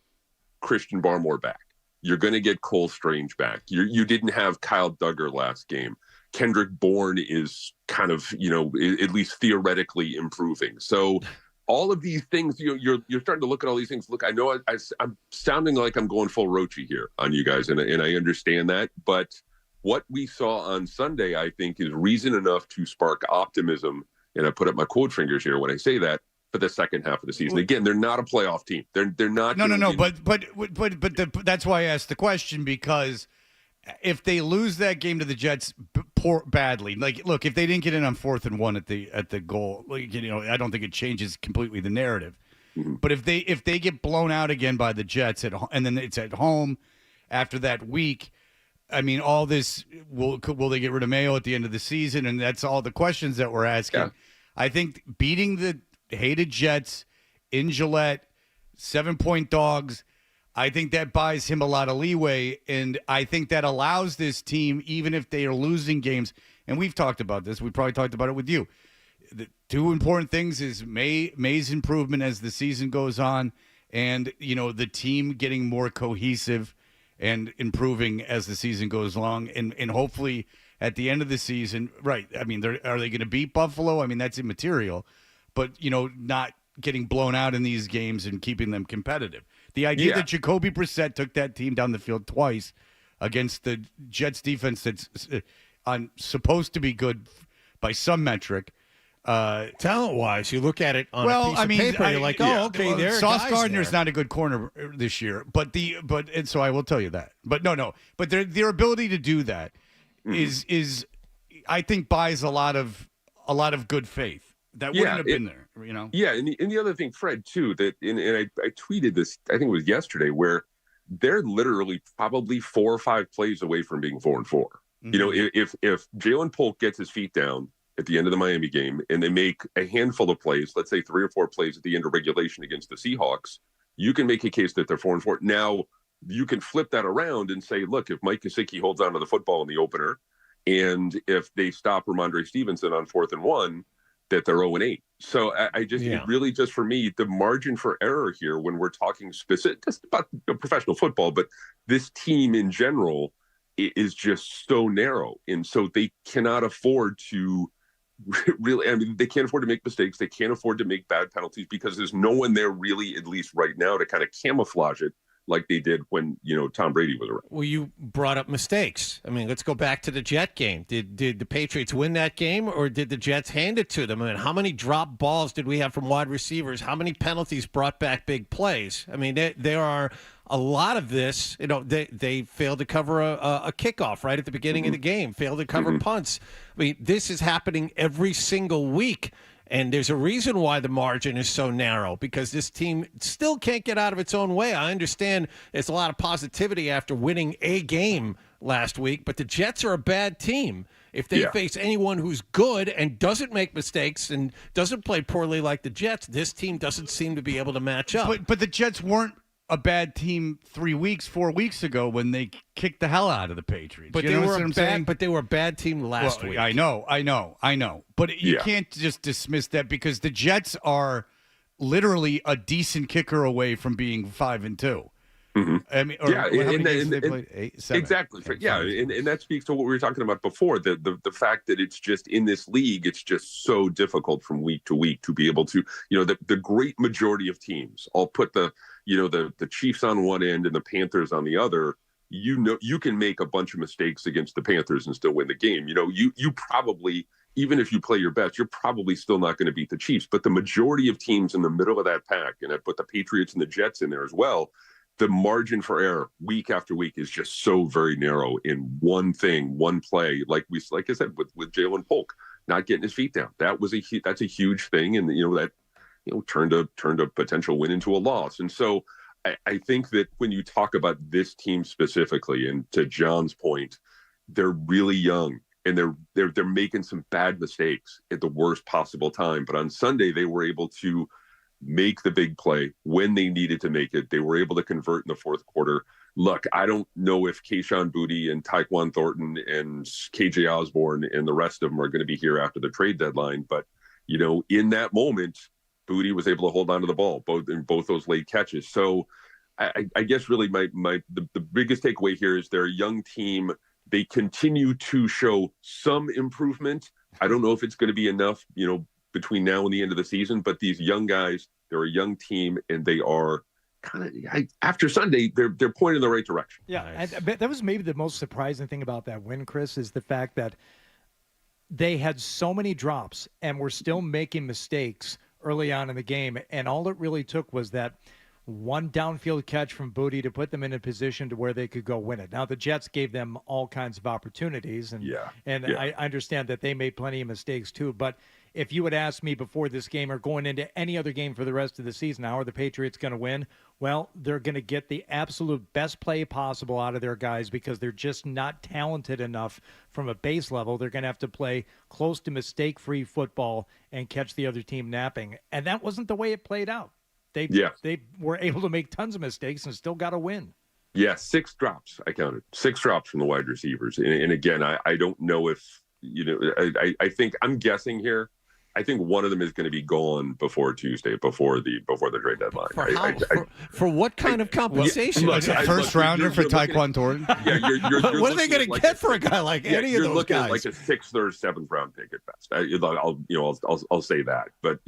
Christian Barmore back. You're going to get Cole Strange back. You didn't have Kyle Duggar last game. Kendrick Bourne is kind of, at least theoretically improving. So all of these things, you're starting to look at all these things. Look, I know I'm sounding like I'm going full Roachy here on you guys, and I understand that. But what we saw on Sunday, I think, is reason enough to spark optimism. And I put up my quote fingers here when I say that, for the second half of the season. Again, they're not a playoff team. They're not. No. But that's why I asked the question, because if they lose that game to the Jets badly, like, look, if they didn't get in on 4th and 1 at the goal, I don't think it changes completely the narrative. Mm-hmm. But if they get blown out again by the Jets and then it's at home after that week, I mean, all this will they get rid of Mayo at the end of the season? And that's all the questions that we're asking. Yeah. I think beating the hated Jets in Gillette, 7-point dogs, I think that buys him a lot of leeway, and I think that allows this team, even if they are losing games, and we've talked about this, we probably talked about it with you. The two important things is May's improvement as the season goes on, and the team getting more cohesive and improving as the season goes along, and hopefully at the end of the season, right? I mean, are they going to beat Buffalo? I mean, that's immaterial, but not getting blown out in these games and keeping them competitive. The idea that Jacoby Brissett took that team down the field twice against the Jets defense that's supposed to be good by some metric. Talent-wise, you look at it on a piece of paper, you're like, okay, there. Sauce Gardner's not a good corner this year, and so I will tell you that. But no. But their ability to do that is I think buys a lot of good faith. That wouldn't have been there, Yeah, and the other thing, Fred, too, that and I tweeted this, I think it was yesterday, where they're literally probably 4 or 5 plays away from being 4-4. Mm-hmm. If Jalen Polk gets his feet down at the end of the Miami game and they make a handful of plays, let's say 3 or 4 plays at the end of regulation against the Seahawks, you can make a case that they're 4-4. Now, you can flip that around and say, look, if Mike Gesicki holds on to the football in the opener, and if they stop Ramondre Stevenson on 4th and 1, that they're 0-8. So it really just, for me, the margin for error here when we're talking specific just about professional football, but this team in general is just so narrow. And so they cannot afford to really, they can't afford to make mistakes. They can't afford to make bad penalties because there's no one there really, at least right now, to kind of camouflage it like they did when, Tom Brady was around. Well, you brought up mistakes. I mean, let's go back to the Jet game. Did the Patriots win that game, or did the Jets hand it to them? I mean, how many drop balls did we have from wide receivers? How many penalties brought back big plays? I mean, there are a lot of this. They failed to cover a kickoff right at the beginning of the game, failed to cover punts. I mean, this is happening every single week. And there's a reason why the margin is so narrow, because this team still can't get out of its own way. I understand there's a lot of positivity after winning a game last week, but the Jets are a bad team. If they face anyone who's good and doesn't make mistakes and doesn't play poorly like the Jets, this team doesn't seem to be able to match up. But the Jets weren't a bad team 4 weeks ago when they kicked the hell out of the Patriots. But they were a bad team last week. I know. But you can't just dismiss that, because the Jets are literally a decent kicker away from being 5-2. Mm-hmm. I mean, exactly. And that speaks to what we were talking about before. The fact that it's just in this league, it's just so difficult from week to week to be able to, the great majority of teams. I'll put the Chiefs on one end and the Panthers on the other. You can make a bunch of mistakes against the Panthers and still win the game. You probably, even if you play your best, you're probably still not going to beat the Chiefs. But the majority of teams in the middle of that pack, and I put the Patriots and the Jets in there as well, the margin for error week after week is just so very narrow in one play. Like I said, with Jalen Polk not getting his feet down, that's a huge thing, and that turned a potential win into a loss. And so I think that when you talk about this team specifically, and to John's point, they're really young and they're making some bad mistakes at the worst possible time. But on Sunday, they were able to make the big play when they needed to make it. They were able to convert in the fourth quarter. Look, I don't know if Kayshon Boutte and Tyquan Thornton and KJ Osborne and the rest of them are going to be here after the trade deadline. But, in that moment, Boutte was able to hold on to the ball, both those late catches. So I guess really the biggest takeaway here is they're a young team. They continue to show some improvement. I don't know if it's going to be enough, between now and the end of the season, but these young guys, they're a young team, and they are kind of, after Sunday, they're pointing in the right direction. Yeah, nice. And that was maybe the most surprising thing about that win, Chris, is the fact that they had so many drops and were still making mistakes early on in the game, and all it really took was that one downfield catch from Booty to put them in a position to where they could go win it. Now, the Jets gave them all kinds of opportunities, and I understand that they made plenty of mistakes too, but if you had asked me before this game or going into any other game for the rest of the season, how are the Patriots going to win? Well, they're going to get the absolute best play possible out of their guys because they're just not talented enough from a base level. They're going to have to play close to mistake-free football and catch the other team napping. And that wasn't the way it played out. They were able to make tons of mistakes and still got a win. Yeah, 6 drops. I counted 6 drops from the wide receivers. And again, I don't know if, I think I'm guessing here. I think one of them is going to be gone before Tuesday, before the trade deadline. For what kind of compensation? First rounder for Tyquan Thornton? Yeah, you're what are they going to get for a guy like any of those looking guys? At like a 6th or 7th round pick at best. I'll say that, but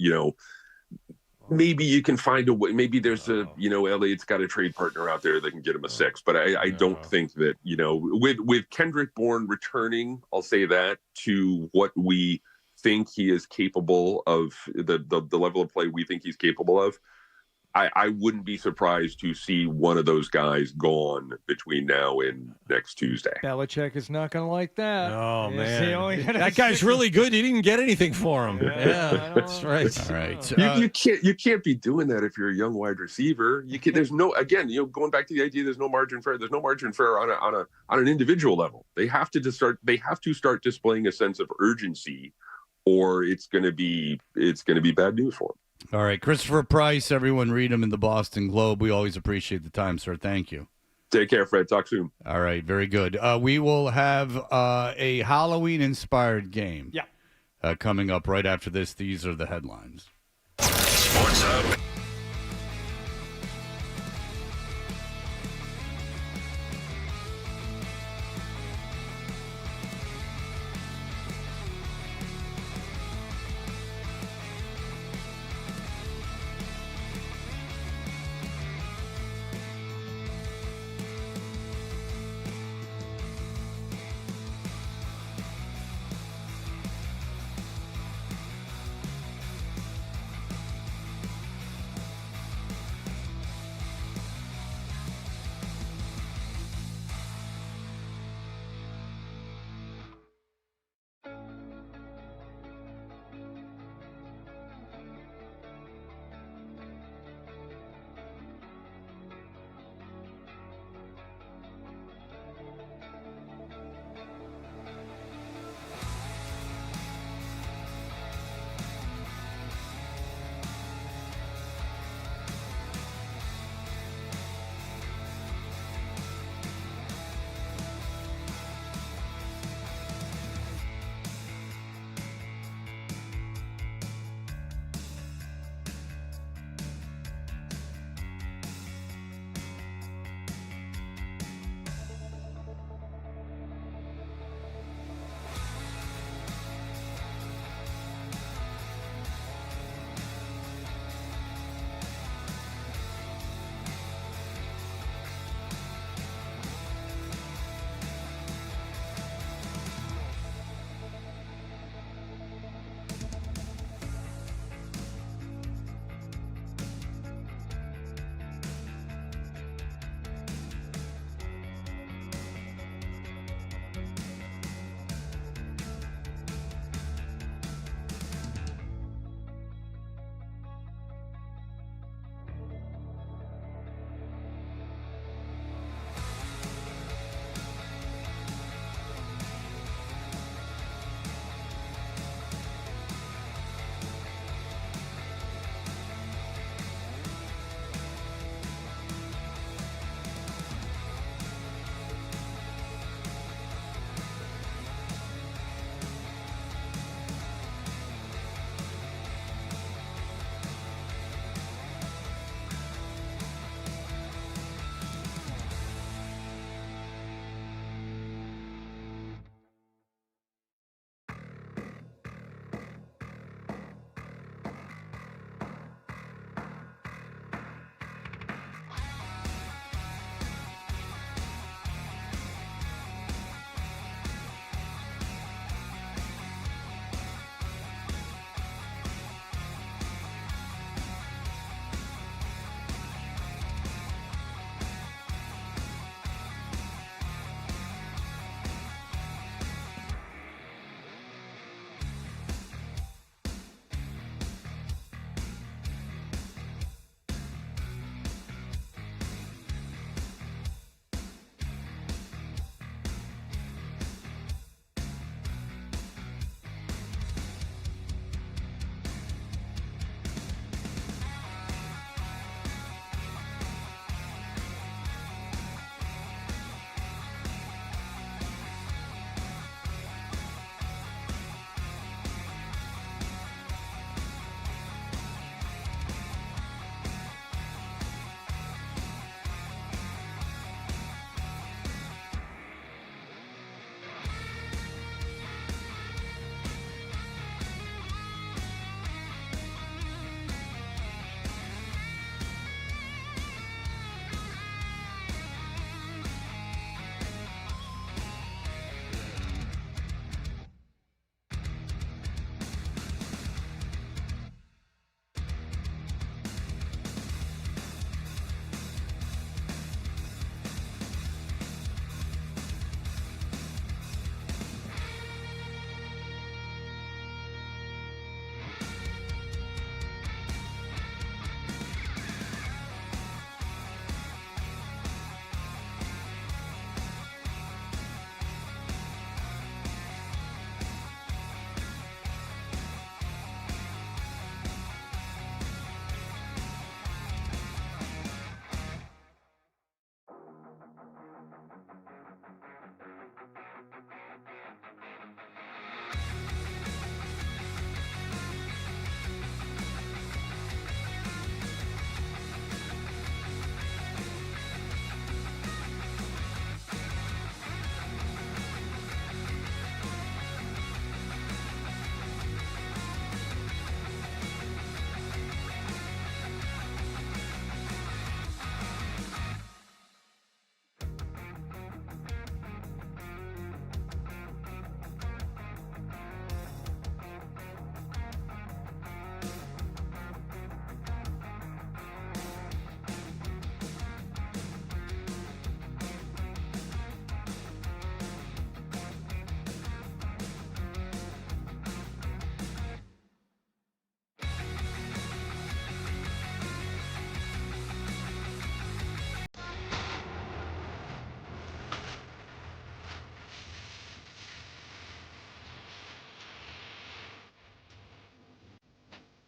maybe you can find a way. Maybe there's Elliott's got a trade partner out there that can get him a 6. But I don't think that with Kendrick Bourne returning, I'll say that to what we think he is capable of, the level of play we think he's capable of, I wouldn't be surprised to see one of those guys gone between now and next Tuesday. Belichick is not going to like that. Oh, man. That guy's really good. You didn't get anything for him. Yeah, that's right. All right. You can't be doing that if you're a young wide receiver. There's no, again, going back to the idea, there's no margin for on an individual level. They have to start displaying a sense of urgency, or it's going to be bad news for him. All right, Christopher Price, everyone read him in the Boston Globe. We always appreciate the time, sir. Thank you. Take care, Fred. Talk soon. All right, very good. We will have a Halloween-inspired game coming up right after this. These are the headlines. Sports Hub.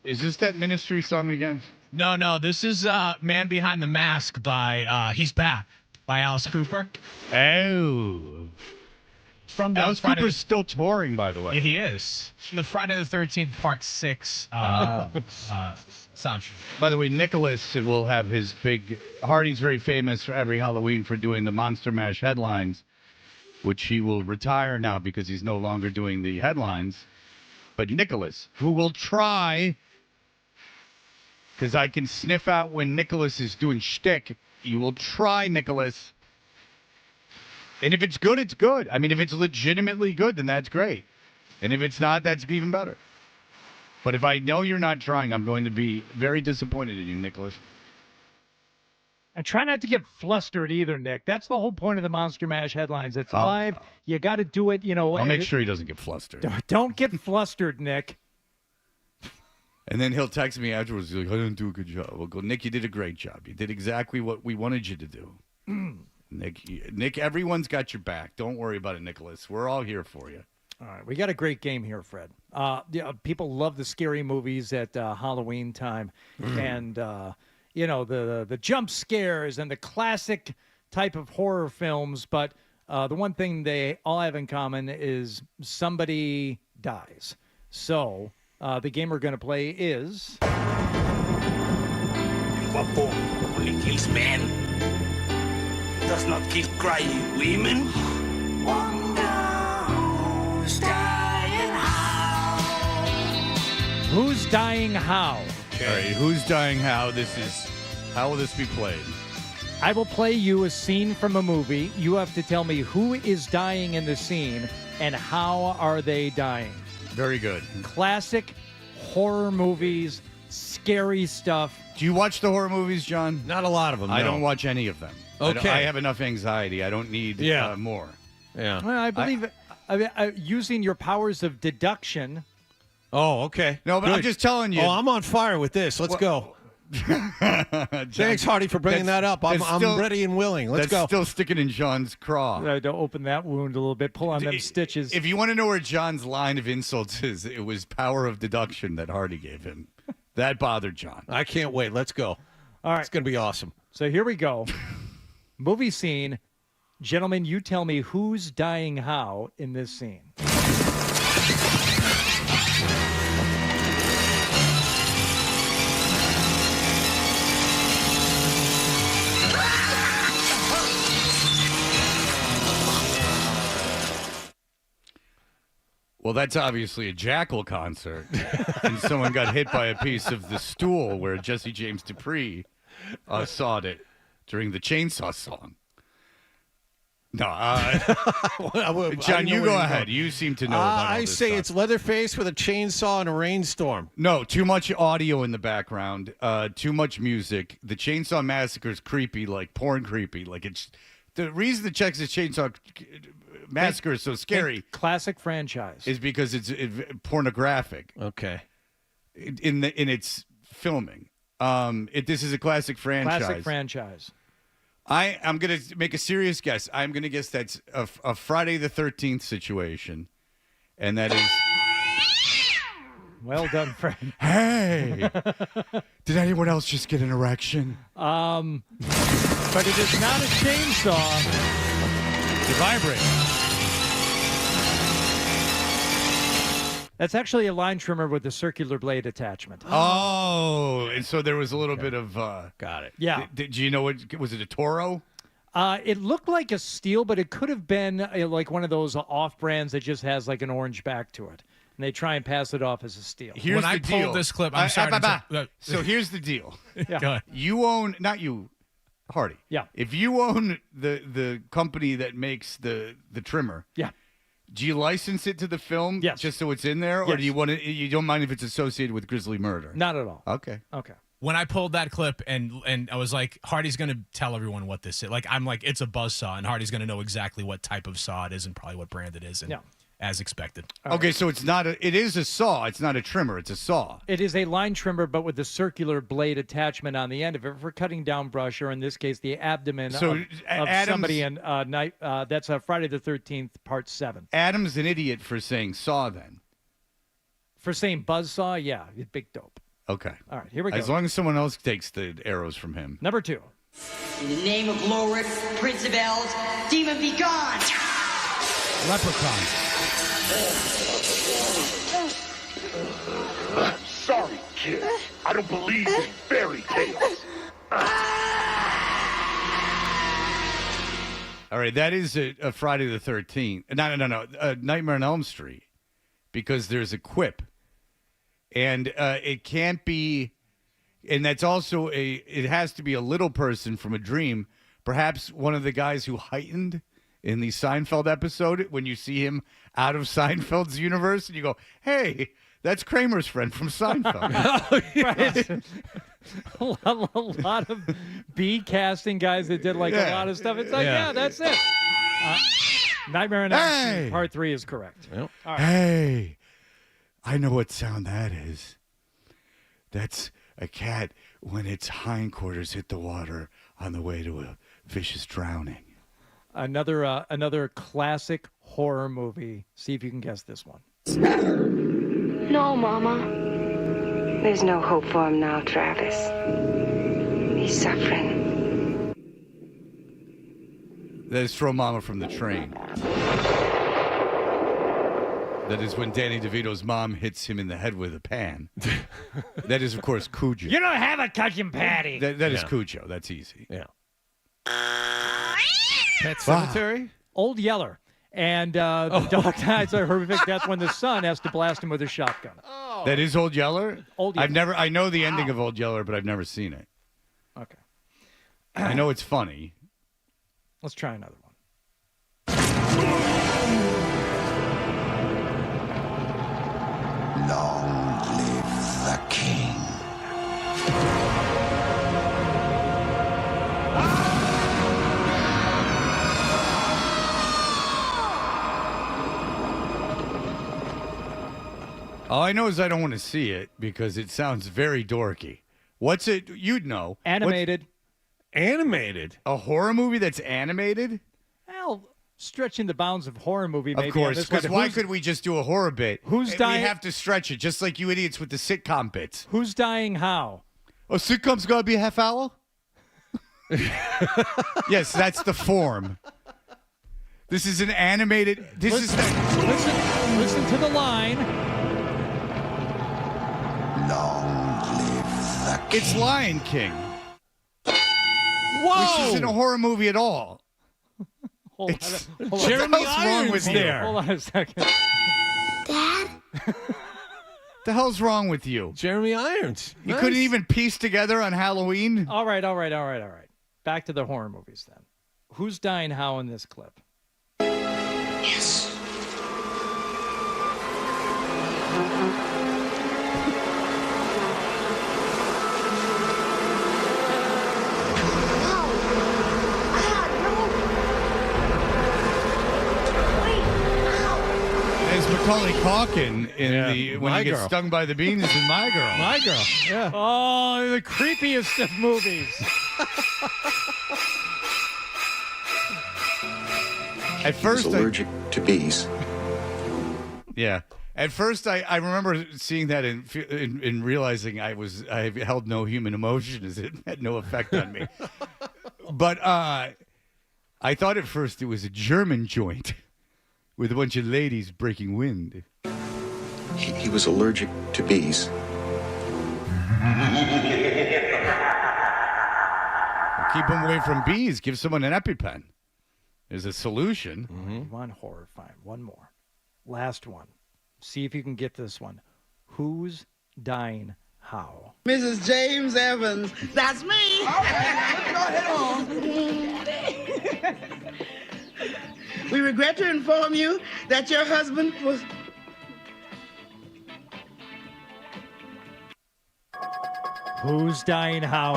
Is this that Ministry song again? No. This is Man Behind the Mask by He's Back by Alice Cooper. Oh. From the Alice Cooper's still touring, by the way. Yeah, he is. From the Friday the 13th Part 6 soundtrack. By the way, Nicholas will have his big... Hardy's very famous for every Halloween for doing the Monster Mash headlines, which he will retire now because he's no longer doing the headlines. But Nicholas, who will try... Because I can sniff out when Nicholas is doing shtick. You will try, Nicholas. And if it's good, it's good. I mean, if it's legitimately good, then that's great. And if it's not, that's even better. But if I know you're not trying, I'm going to be very disappointed in you, Nicholas. And try not to get flustered either, Nick. That's the whole point of the Monster Mash headlines. It's live. You got to do it, I'll make sure he doesn't get flustered. Don't get flustered, Nick. And then he'll text me afterwards. He's like, I didn't do a good job. We'll go, Nick, you did a great job. You did exactly what we wanted you to do. Nick, everyone's got your back. Don't worry about it, Nicholas. We're all here for you. All right, we got a great game here, Fred. People love the scary movies at Halloween time. And, the jump scares and the classic type of horror films. But the one thing they all have in common is somebody dies. So... the game we're going to play is... Guapo only kills men. Does not kill crying women. Wonder who's dying how. Who's dying how? Okay. All right, who's dying how? How will this be played? I will play you a scene from a movie. You have to tell me who is dying in the scene and how are they dying. Very good. Classic horror movies, scary stuff. Do you watch the horror movies, John? Not a lot of them. I no. don't watch any of them. Okay. I have enough anxiety. I don't need more. Yeah. Well, I believe using your powers of deduction. Oh, okay. No, but Good. I'm just telling you. Oh, I'm on fire with this. Let's go. Thanks, Hardy, for bringing that up. I'm ready and willing. Let's go. That's still sticking in John's craw. To open that wound a little bit, pull on them stitches. If you want to know where John's line of insults is, it was power of deduction that Hardy gave him. That bothered John. I can't wait. Let's go. All right. It's going to be awesome. So here we go. Movie scene. Gentlemen, you tell me who's dying how in this scene. Well, that's obviously a Jackal concert. And someone got hit by a piece of the stool where Jesse James Dupree sawed it during the Chainsaw song. No, John, you go ahead. You seem to know about all I this say stuff. it's Leatherface with a chainsaw and a rainstorm. No, too much audio in the background, too much music. The Chainsaw Massacre is creepy, like porn creepy. Like it's the reason the Texas Chainsaw Massacre is so scary. Classic franchise is because it's pornographic. Okay, in its filming. This is a classic franchise. Classic franchise. I'm going to make a serious guess. I'm going to guess that's a Friday the 13th situation. And that is... Well done, Fred. Hey! Did anyone else just get an erection? But it is not a chainsaw. It's a vibrator. That's actually a line trimmer with a circular blade attachment. Oh, and so there was a little bit of... got it. Yeah. Did you know what... Was it a Toro? It looked like a steel, but it could have been like one of those off-brands that just has like an orange back to it. And they try and pass it off as a steel. When I pulled this clip, I'm sorry. So here's the deal. Yeah. Go ahead. You own... Not you, Hardy. Yeah. If you own the company that makes the trimmer... Yeah. Do you license it to the film just so it's in there? Or Yes. do you want to, you don't mind if it's associated with grisly murder? Not at all. Okay. Okay. When I pulled that clip and I was like, Hardy's going to tell everyone what this is. Like, I'm like, it's a buzzsaw, and Hardy's going to know exactly what type of saw it is and probably what brand it is. And as expected. Okay, so it is a saw. It's not a trimmer. It's a saw. It is a line trimmer, but with the circular blade attachment on the end of it for cutting down brush, or in this case, the abdomen of somebody. And that's Friday the 13th, Part 7. Adam's an idiot for saying saw then. For saying buzzsaw, yeah, big dope. Okay. All right, here we go. As long as someone else takes the arrows from him. Number 2. In the name of Lorik, Prince of Elves, demon be gone! Leprechaun. Sorry, kid. I don't believe in fairy tales. All right, that is a Friday the 13th. No. Nightmare on Elm Street, because there's a quip, and it can't be, and that's also it has to be a little person from a dream, perhaps one of the guys who heightened in the Seinfeld episode when you see him out of Seinfeld's universe, and you go, hey, that's Kramer's friend from Seinfeld. Right. a lot of B casting guys that did like a lot of stuff. It's like, yeah that's it. Nightmare on Elm Street, Part 3 is correct. Yep. All right. Hey, I know what sound that is. That's a cat when its hindquarters hit the water on the way to a fish is drowning. Another classic horror movie. See if you can guess this one. No, Mama. There's no hope for him now, Travis. He's suffering. That is Throw Mama from the Train. That is when Danny DeVito's mom hits him in the head with a pan. That is, of course, Cujo. You don't have a cousin, Patty. That is Cujo. That's easy. Yeah. Pet Cemetery? Old Yeller. And the dog dies a horrific death when the son has to blast him with a shotgun. Oh. That is Old Yeller? Old Yeller. I know the ending of Old Yeller, but I've never seen it. Okay. I know it's funny. Let's try another one. Long live the king. All I know is I don't want to see it because it sounds very dorky. What's it? You'd know. Animated. Animated? A horror movie that's animated? Well, stretching the bounds of horror movie, maybe. Of course, because why could we just do a horror bit? Who's dying? We have to stretch it, just like you idiots with the sitcom bits. Who's dying how? A sitcom's got to be a half hour? Yes, that's the form. This is an animated... Listen to the line. Long live the king. It's Lion King. Whoa! Which isn't a horror movie at all. Hold on. Jeremy Irons with there. Hold on a second. Dad? The hell's wrong with you? Jeremy Irons. You Nice. couldn't even piece together on Halloween? All right. Back to the horror movies then. Who's dying how in this clip? Yes. There's Macaulay Culkin in when My he gets Girl. stung by the beans in My Girl. My Girl. Yeah. Oh, the creepiest of movies. At first, allergic to bees. Yeah. At first, I remember seeing that and realizing I held no human emotion, as it had no effect on me. But I thought at first it was a German joint with a bunch of ladies breaking wind. He was allergic to bees. Keep them away from bees. Give someone an EpiPen. There's a solution. One horror, fine. One more. Last one. See if you can get this one. Who's dying how? Mrs. James Evans. That's me. All right, go ahead on. We regret to inform you that your husband was... Who's dying how?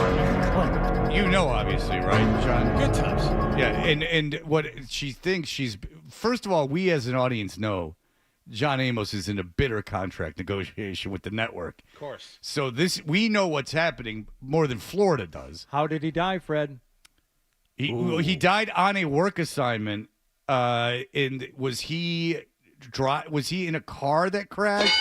You know, obviously, right, John? Good times. Yeah, and what she thinks first of all, we as an audience know John Amos is in a bitter contract negotiation with the network. Of course. So we know what's happening more than Florida does. How did he die, Fred? He died on a work assignment. And was he in a car that crashed?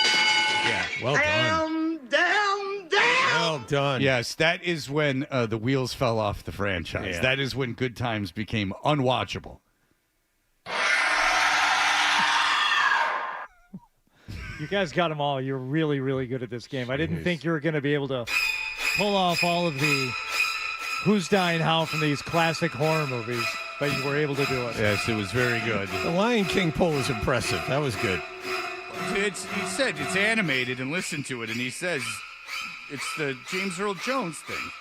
Yeah, well done. Damn. Well done. Yes, that is when the wheels fell off the franchise. Yeah. That is when Good Times became unwatchable. You guys got them all. You're really, really good at this game. I didn't think you were going to be able to pull off all of the Who's Dying How from these classic horror movies, but you were able to do it. Yes, it was very good. The Lion King pull was impressive. That was good. He said it's animated, and listen to it, and he says it's the James Earl Jones thing.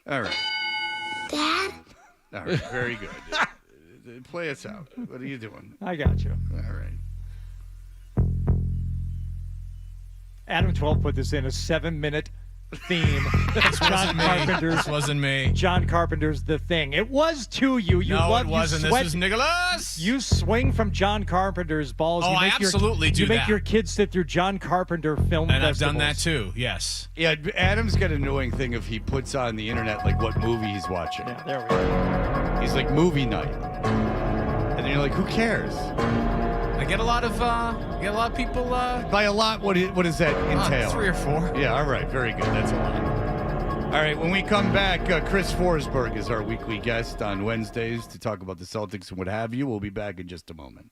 All right. Dad? All right, very good. Play us out. What are you doing? I got you. All right. Adam 12 put this in a 7-minute theme. That's John Carpenter's. This wasn't me. John Carpenter's The Thing. It was to you. You No, love, it wasn't. You This sweat, was Nicholas. You swing from John Carpenter's balls. Oh, you I make absolutely do You make that. your kids sit through John Carpenter film And festivals. I've done that too. Yes. Yeah, Adam's got an annoying thing if he puts on the internet like what movie he's watching. Yeah, there we go. He's like movie night, and then you're like, who cares? I get a lot of people. By a lot, what does that entail? 3 or 4. Yeah, all right, very good. That's a lot. All right, when we come back, Chris Forsberg is our weekly guest on Wednesdays to talk about the Celtics and what have you. We'll be back in just a moment.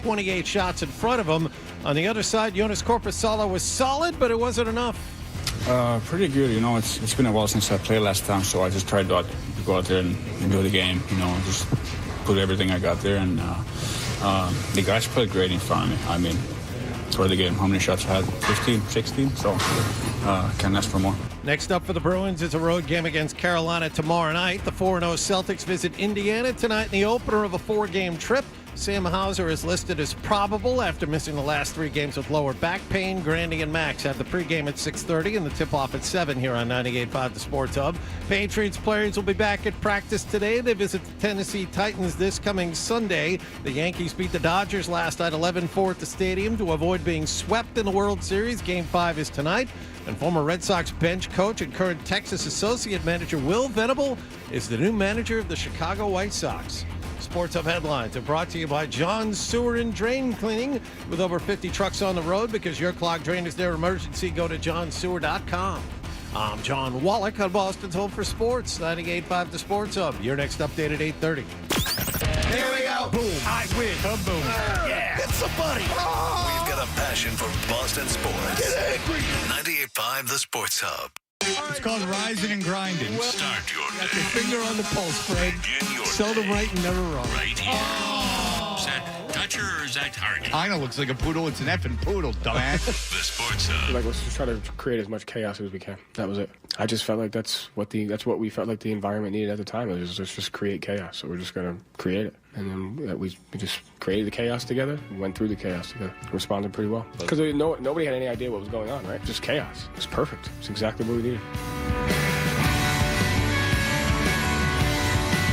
28 shots in front of him. On the other side, Jonas Korpisalo was solid, but it wasn't enough. Pretty good. It's been a while since I played last time, so I just tried to go out there and enjoy the game. Just put everything I got there, and the guys played great in front of me. I mean, for the game, how many shots I had? 15, 16, so can't ask for more. Next up for the Bruins is a road game against Carolina tomorrow night. The 4-0 Celtics visit Indiana tonight in the opener of a 4-game trip. Sam Hauser is listed as probable after missing the last 3 games with lower back pain. Grandy and Max have the pregame at 6:30 and the tip-off at 7 here on 98.5 The Sports Hub. Patriots players will be back at practice today. They visit the Tennessee Titans this coming Sunday. The Yankees beat the Dodgers last night 11-4 at the stadium to avoid being swept in the World Series. Game 5 is tonight. And former Red Sox bench coach and current Texas associate manager Will Venable is the new manager of the Chicago White Sox. Sports Hub headlines are brought to you by John's Sewer and Drain Cleaning. With over 50 trucks on the road, because your clogged drain is their emergency, go to johnsewer.com. I'm John Wallach on Boston's Home for Sports, 98.5 The Sports Hub. Your next update at 8:30. Here we go. Boom. I win. Boom. Yeah. It's somebody. We've got a passion for Boston sports. Get angry. 98.5 The Sports Hub. It's called rising and grinding. Start your day. Your finger on the pulse, Fred. Begin your Seldom day right and never wrong. right here. Is that toucher or is that target? I know, looks like a poodle. It's an effing poodle, dumbass. The Sports Hub. Let's just try to create as much chaos as we can. That was it. I just felt like that's what we felt like the environment needed at the time. It was let's just create chaos. So we're just going to create it. And then we just created the chaos together, went through the chaos together, responded pretty well. Because nobody had any idea what was going on, right? Just chaos. It's perfect. It's exactly what we needed.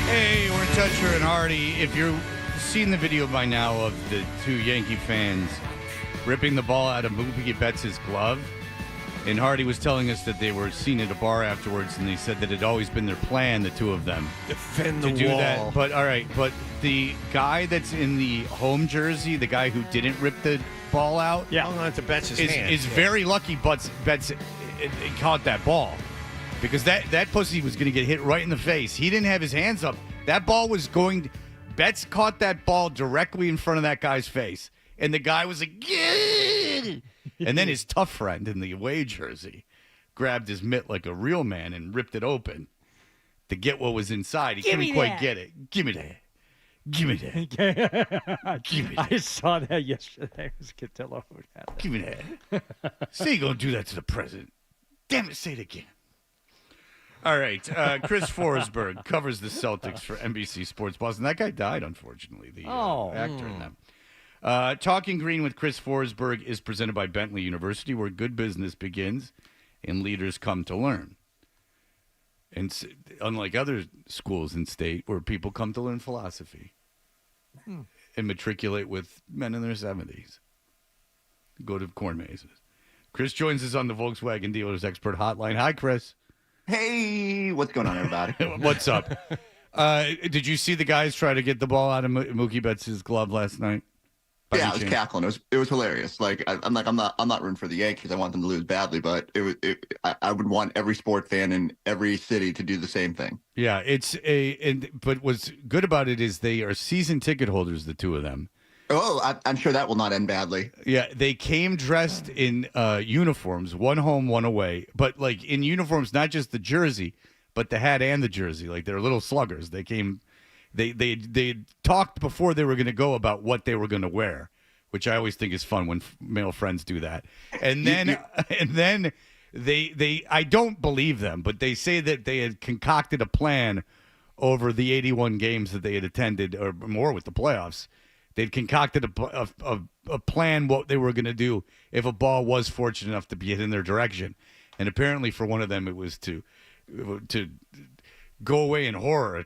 Hey, we're Toucher and Hardy. If you've seen the video by now of the 2 Yankee fans ripping the ball out of Mookie Betts' glove, and Hardy was telling us that they were seen at a bar afterwards, and they said that it had always been their plan, the 2 of them, Defend to the do wall. that. But all right, but the guy that's in the home jersey, the guy who didn't rip the ball out, Hung on to Betts' hand. is very lucky. Betts caught that ball, because that pussy was going to get hit right in the face. He didn't have his hands up. That ball was going. Betts caught that ball directly in front of that guy's face, and the guy was like, "Gah!" And then his tough friend in the away jersey grabbed his mitt like a real man and ripped it open to get what was inside. He couldn't quite get it. Give me that. Give me that. Give me that. I saw that yesterday. It was Cotillo who had that. Give me that. Say you're going to do that to the president. Damn it, say it again. All right. Chris Forsberg covers the Celtics for NBC Sports Boston. That guy died, unfortunately, the actor in them. Talking Green with Chris Forsberg is presented by Bentley University, where good business begins and leaders come to learn. And unlike other schools in state where people come to learn philosophy and matriculate with men in their 70s, go to corn mazes. Chris joins us on the Volkswagen Dealers Expert Hotline. Hi, Chris. Hey, what's going on, everybody? What's up? Did you see the guys try to get the ball out of Mookie Betts' glove last night? Yeah, I was cackling. It was hilarious. Like I'm not rooting for the Yankees. I want them to lose badly, but I would want every sport fan in every city to do the same thing. Yeah, but what's good about it is they are season ticket holders, the 2 of them. Oh, I'm sure that will not end badly. Yeah, they came dressed in uniforms, one home, one away, but like in uniforms, not just the jersey, but the hat and the jersey. Like they're little sluggers. They came. They talked before they were going to go about what they were going to wear, which I always think is fun when male friends do that. And then they I don't believe them, but they say that they had concocted a plan over the 81 games that they had attended, or more with the playoffs. They'd concocted a plan what they were going to do if a ball was fortunate enough to be hit in their direction. And apparently for one of them it was to go away in horror.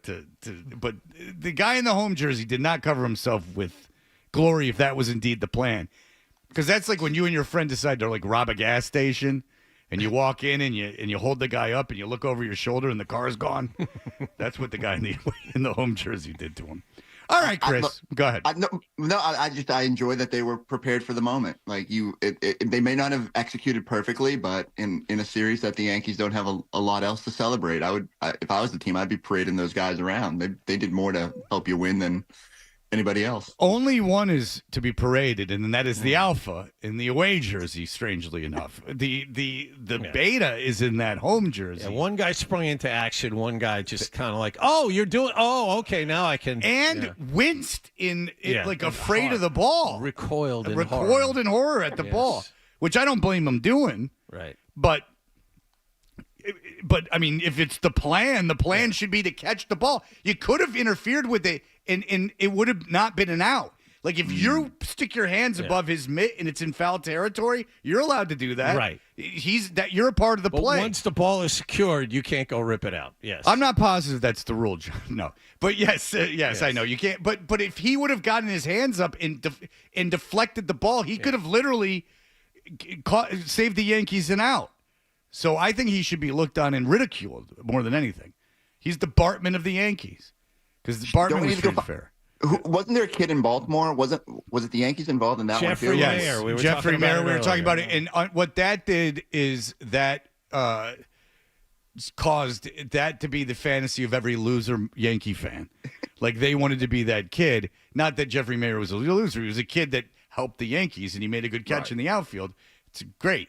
But the guy in the home jersey did not cover himself with glory if that was indeed the plan. Because that's like when you and your friend decide to like rob a gas station, and you walk in and you hold the guy up and you look over your shoulder and the car's gone. That's what the guy in the home jersey did to him. All right, Chris, go ahead. I enjoy that they were prepared for the moment. Like they may not have executed perfectly, but in a series that the Yankees don't have a lot else to celebrate, if I was the team, I'd be parading those guys around. They did more to help you win than anybody else. Only one is to be paraded, and that is the alpha in the away jersey, strangely enough. The beta is in that home jersey. Yeah, one guy sprung into action, one guy just kind of like, okay, now I can. And winced like afraid of the ball. Recoiled in horror at the ball, which I don't blame him doing. Right. But I mean, if it's the plan should be to catch the ball. You could have interfered with it, and it would have not been an out. Like, if you stick your hands above his mitt and it's in foul territory, you're allowed to do that. Right. You're a part of the play. Once the ball is secured, you can't go rip it out. Yes. I'm not positive that's the rule, John. No. But yes, I know. You can't. But if he would have gotten his hands up and deflected the ball, he could have literally saved the Yankees an out. So I think he should be looked on and ridiculed more than anything. He's the Bartman of the Yankees, because Bartman was treated fair. Wasn't there a kid in Baltimore? Was it the Yankees involved in that one too? Yes. Jeffrey Mayer. We were talking about it, and what that did is that caused that to be the fantasy of every loser Yankee fan. Like, they wanted to be that kid. Not that Jeffrey Mayer was a loser; he was a kid that helped the Yankees, and he made a good catch in the outfield. It's great.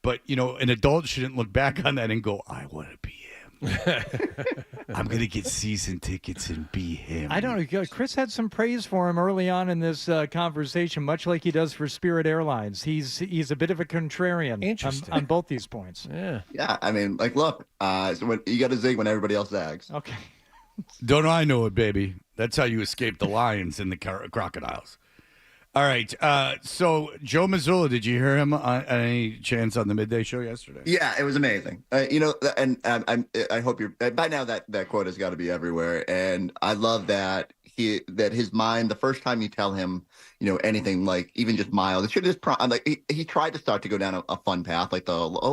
But, an adult shouldn't look back on that and go, I want to be him. I'm going to get season tickets and be him. I don't know. Chris had some praise for him early on in this conversation, much like he does for Spirit Airlines. He's a bit of a contrarian on both these points. Yeah. Yeah, I mean, look, so you got to zig when everybody else zags. Okay. Don't I know it, baby? That's how you escape the lions and the crocodiles. All right. So Joe Mazzulla, did you hear him on any chance on the midday show yesterday? Yeah, it was amazing. And I hope you're by now that quote has got to be everywhere. And I love that his mind, the first time you tell him, anything like even just mild, it should just he tried to start to go down a fun path, like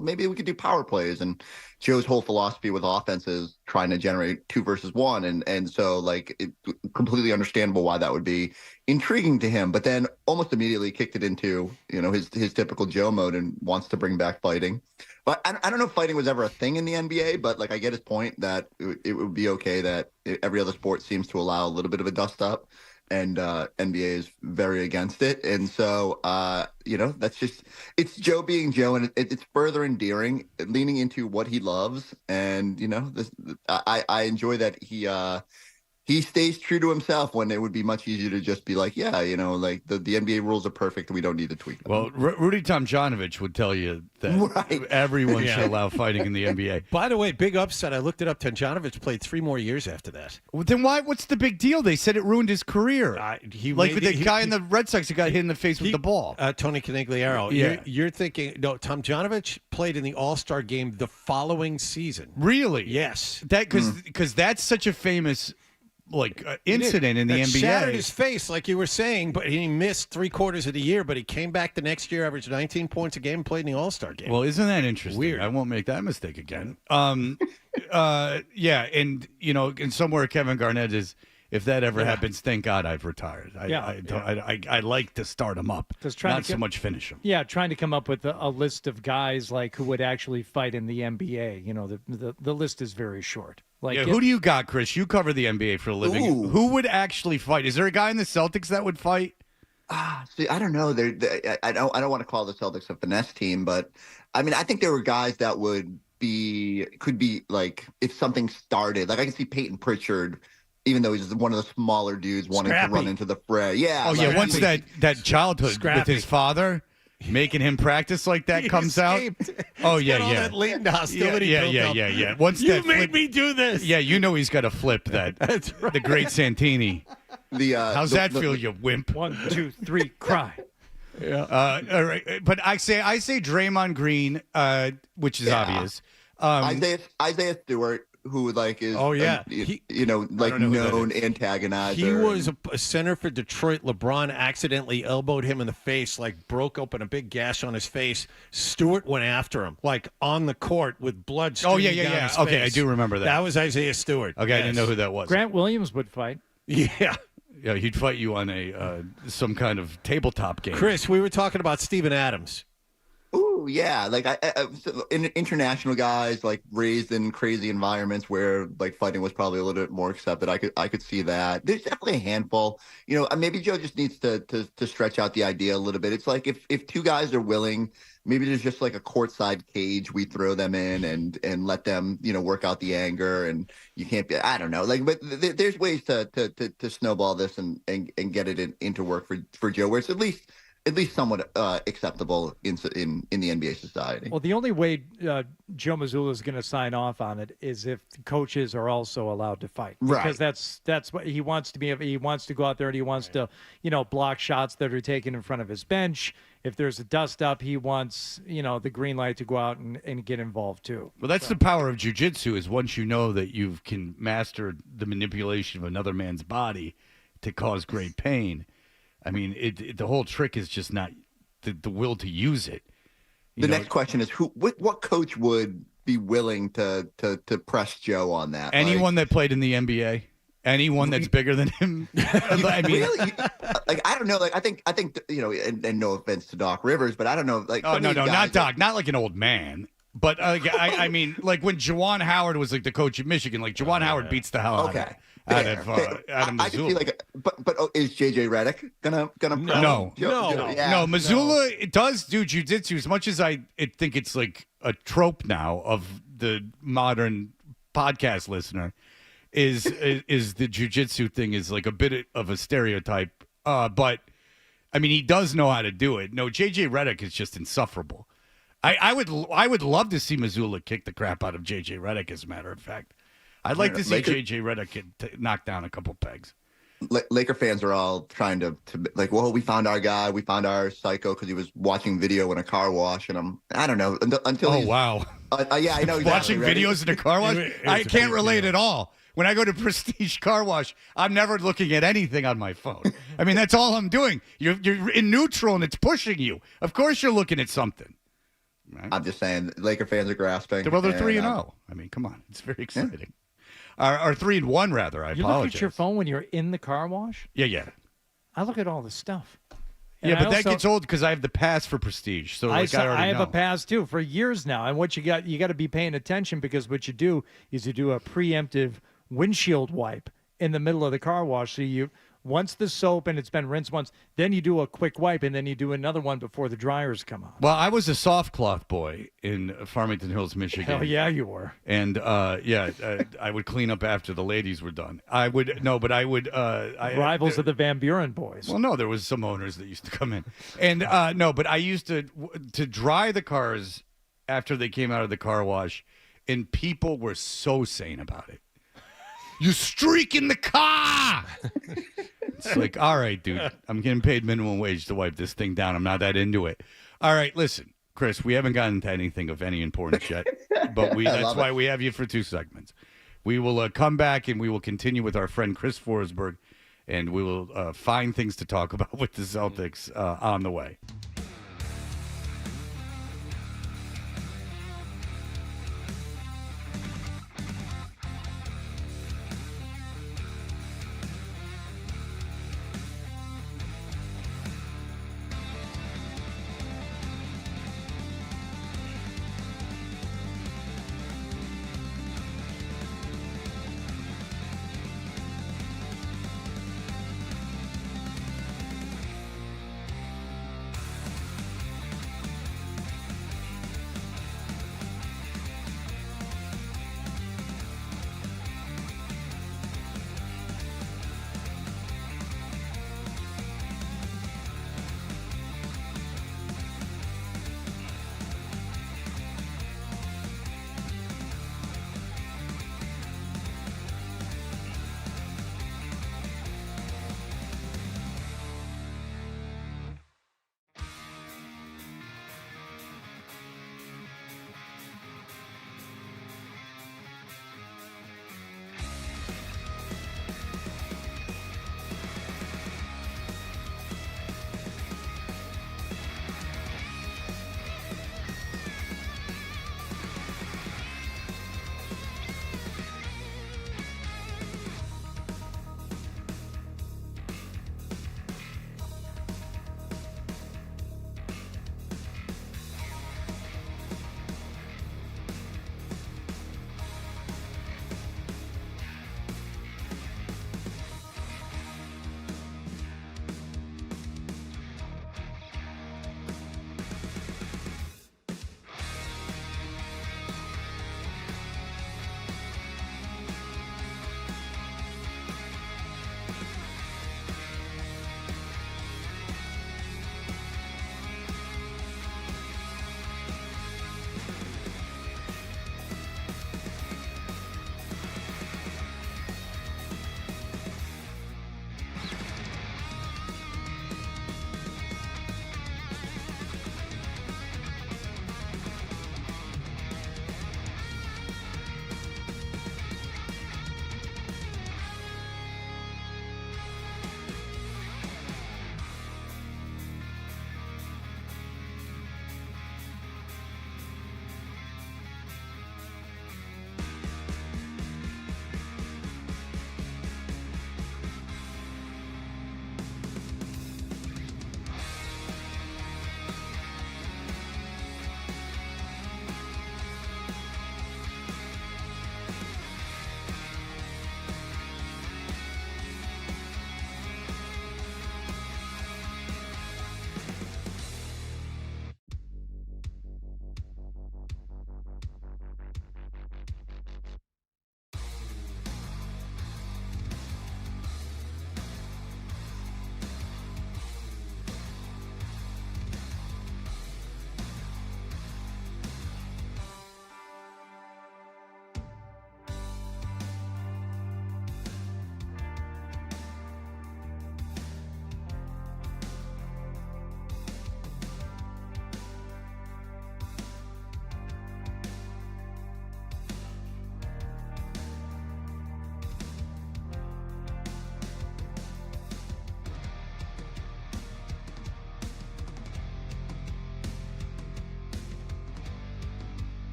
maybe we could do power plays. And Joe's whole philosophy with offense is trying to generate 2 versus 1. And so it completely understandable why that would be intriguing to him, but then almost immediately kicked it into, his typical Joe mode and wants to bring back fighting. But I don't know if fighting was ever a thing in the NBA, but I get his point that it would be okay that every other sport seems to allow a little bit of a dust up, and NBA is very against it. And so, that's it's Joe being Joe, and it's further endearing, leaning into what he loves. And, I enjoy that he stays true to himself when it would be much easier to just be like, the NBA rules are perfect. We don't need to tweak them. Well, Rudy Tomjanovich would tell you that everyone should allow fighting in the NBA. By the way, big upset. I looked it up. Tomjanovich played 3 more years after that. Well, then what's the big deal? They said it ruined his career. With the guy in the Red Sox who got hit in the face with the ball. Tony Conigliaro. Yeah. You're thinking, no, Tomjanovich played in the All-Star game the following season. Really? Yes. Because that's such a famous incident in the NBA. Shattered his face, like you were saying, but he missed 3/4 of the year, but he came back the next year, averaged 19 points a game, played in the All-Star game. Well, isn't that interesting? Weird. I won't make that mistake again. Yeah, and somewhere Kevin Garnett is, if that ever happens, thank God I've retired. I like to start him up, not so much finish him. Yeah, trying to come up with a list of guys who would actually fight in the NBA. The list is very short. Who do you got, Chris? You cover the NBA for a living. Ooh. Who would actually fight? Is there a guy in the Celtics that would fight? See, I don't know. I don't want to call the Celtics a finesse team, but I mean, I think there were guys that could be if something started. I can see Peyton Pritchard, even though he's one of the smaller dudes, wanting to run into the fray. Yeah. Oh yeah. Once that childhood with his father. Making him practice like that comes escaped. Out. Oh yeah, all that latent hostility. Yeah. Once you made me do this. Yeah, he's got to flip that. That's right. The great Santini. How's that feel, you wimp? 1, 2, 3, cry. Yeah. All right, but I say Draymond Green, which is obvious. Isaiah Stewart. Who is known antagonizer. He was a center for Detroit. LeBron accidentally elbowed him in the face, broke open a big gash on his face. Stewart went after him, on the court with blood streaming down his face. Okay, I do remember that. That was Isaiah Stewart. Okay, yes. I didn't know who that was. Grant Williams would fight. Yeah. Yeah, he'd fight you on some kind of tabletop game. Chris, we were talking about Steven Adams. Ooh, yeah. Like international guys, like raised in crazy environments where like fighting was probably a little bit more accepted. I could see that. There's definitely a handful. Maybe Joe just needs to stretch out the idea a little bit. It's like if two guys are willing, maybe there's just like a courtside cage we throw them in and let them work out the anger, and you can't be. I don't know. But there's ways to snowball this and get it into work for Joe, where it's at least somewhat acceptable in the NBA society. Well, the only way Joe Mazzulla is going to sign off on it is if the coaches are also allowed to fight, because that's what he wants to be. He wants to go out there and he wants to, block shots that are taken in front of his bench. If there's a dust up, he wants, the green light to go out and get involved too. Well, that's the power of jiu-jitsu, is once you know that you can master the manipulation of another man's body to cause great pain. I mean, the whole trick is just not the will to use it. The next question is what coach would be willing to press Joe on that? Anyone that played in the NBA, anyone that's bigger than him. I mean, really? I don't know. I think and no offense to Doc Rivers, but I don't know. Oh no, not Doc, not like an old man. But I mean, like when Juwan Howard was like the coach of Michigan, like Juwan Howard beats the hell out of Adam I can see but is JJ Redick gonna no Yeah. Mazzulla it does do jiu-jitsu as much as I think it's like a trope now of the modern podcast listener is the jiu-jitsu thing is like a bit of a stereotype, but I mean he does know how to do it. No, JJ Redick is just insufferable. I would love to see Mazzulla kick the crap out of JJ Redick, as a matter of fact. I'd like to see JJ Redick knock down a couple pegs. Laker fans are all trying to like, well, we found our guy, we found our psycho because he was watching video in a car wash, and I don't know until. Oh wow! Yeah, I know. Exactly, watching videos in a car wash, I can't relate at all. When I go to Prestige Car Wash, I'm never looking at anything on my phone. I mean, that's all I'm doing. You're in neutral and it's pushing you. Of course, you're looking at something. Right? I'm just saying, Laker fans are grasping. Well, they're 3-0. I mean, come on, it's very exciting. Or 3-1 rather. I apologize. You look at your phone when you're in the car wash? Yeah. I look at all the stuff. Yeah, but that gets old because I have the pass for Prestige. So I have a pass too for years now. And what you got to be paying attention, because what you do is you do a preemptive windshield wipe in the middle of the car wash. So once the soap and it's been rinsed once, then you do a quick wipe, and then you do another one before the dryers come on. Well, I was a soft cloth boy in Farmington Hills, Michigan. Hell yeah, you were. And I would clean up after the ladies were done. Rivals of the Van Buren boys. Well, no, there was some owners that used to come in, and but I used to dry the cars after they came out of the car wash, and people were so sane about it. You streak in the car. It's like, all right, dude, I'm getting paid minimum wage to wipe this thing down. I'm not that into it. All right, listen, Chris, we haven't gotten to anything of any importance yet, but that's why we have you for 2 segments. We will come back and we will continue with our friend Chris Forsberg, and we will find things to talk about with the Celtics on the way.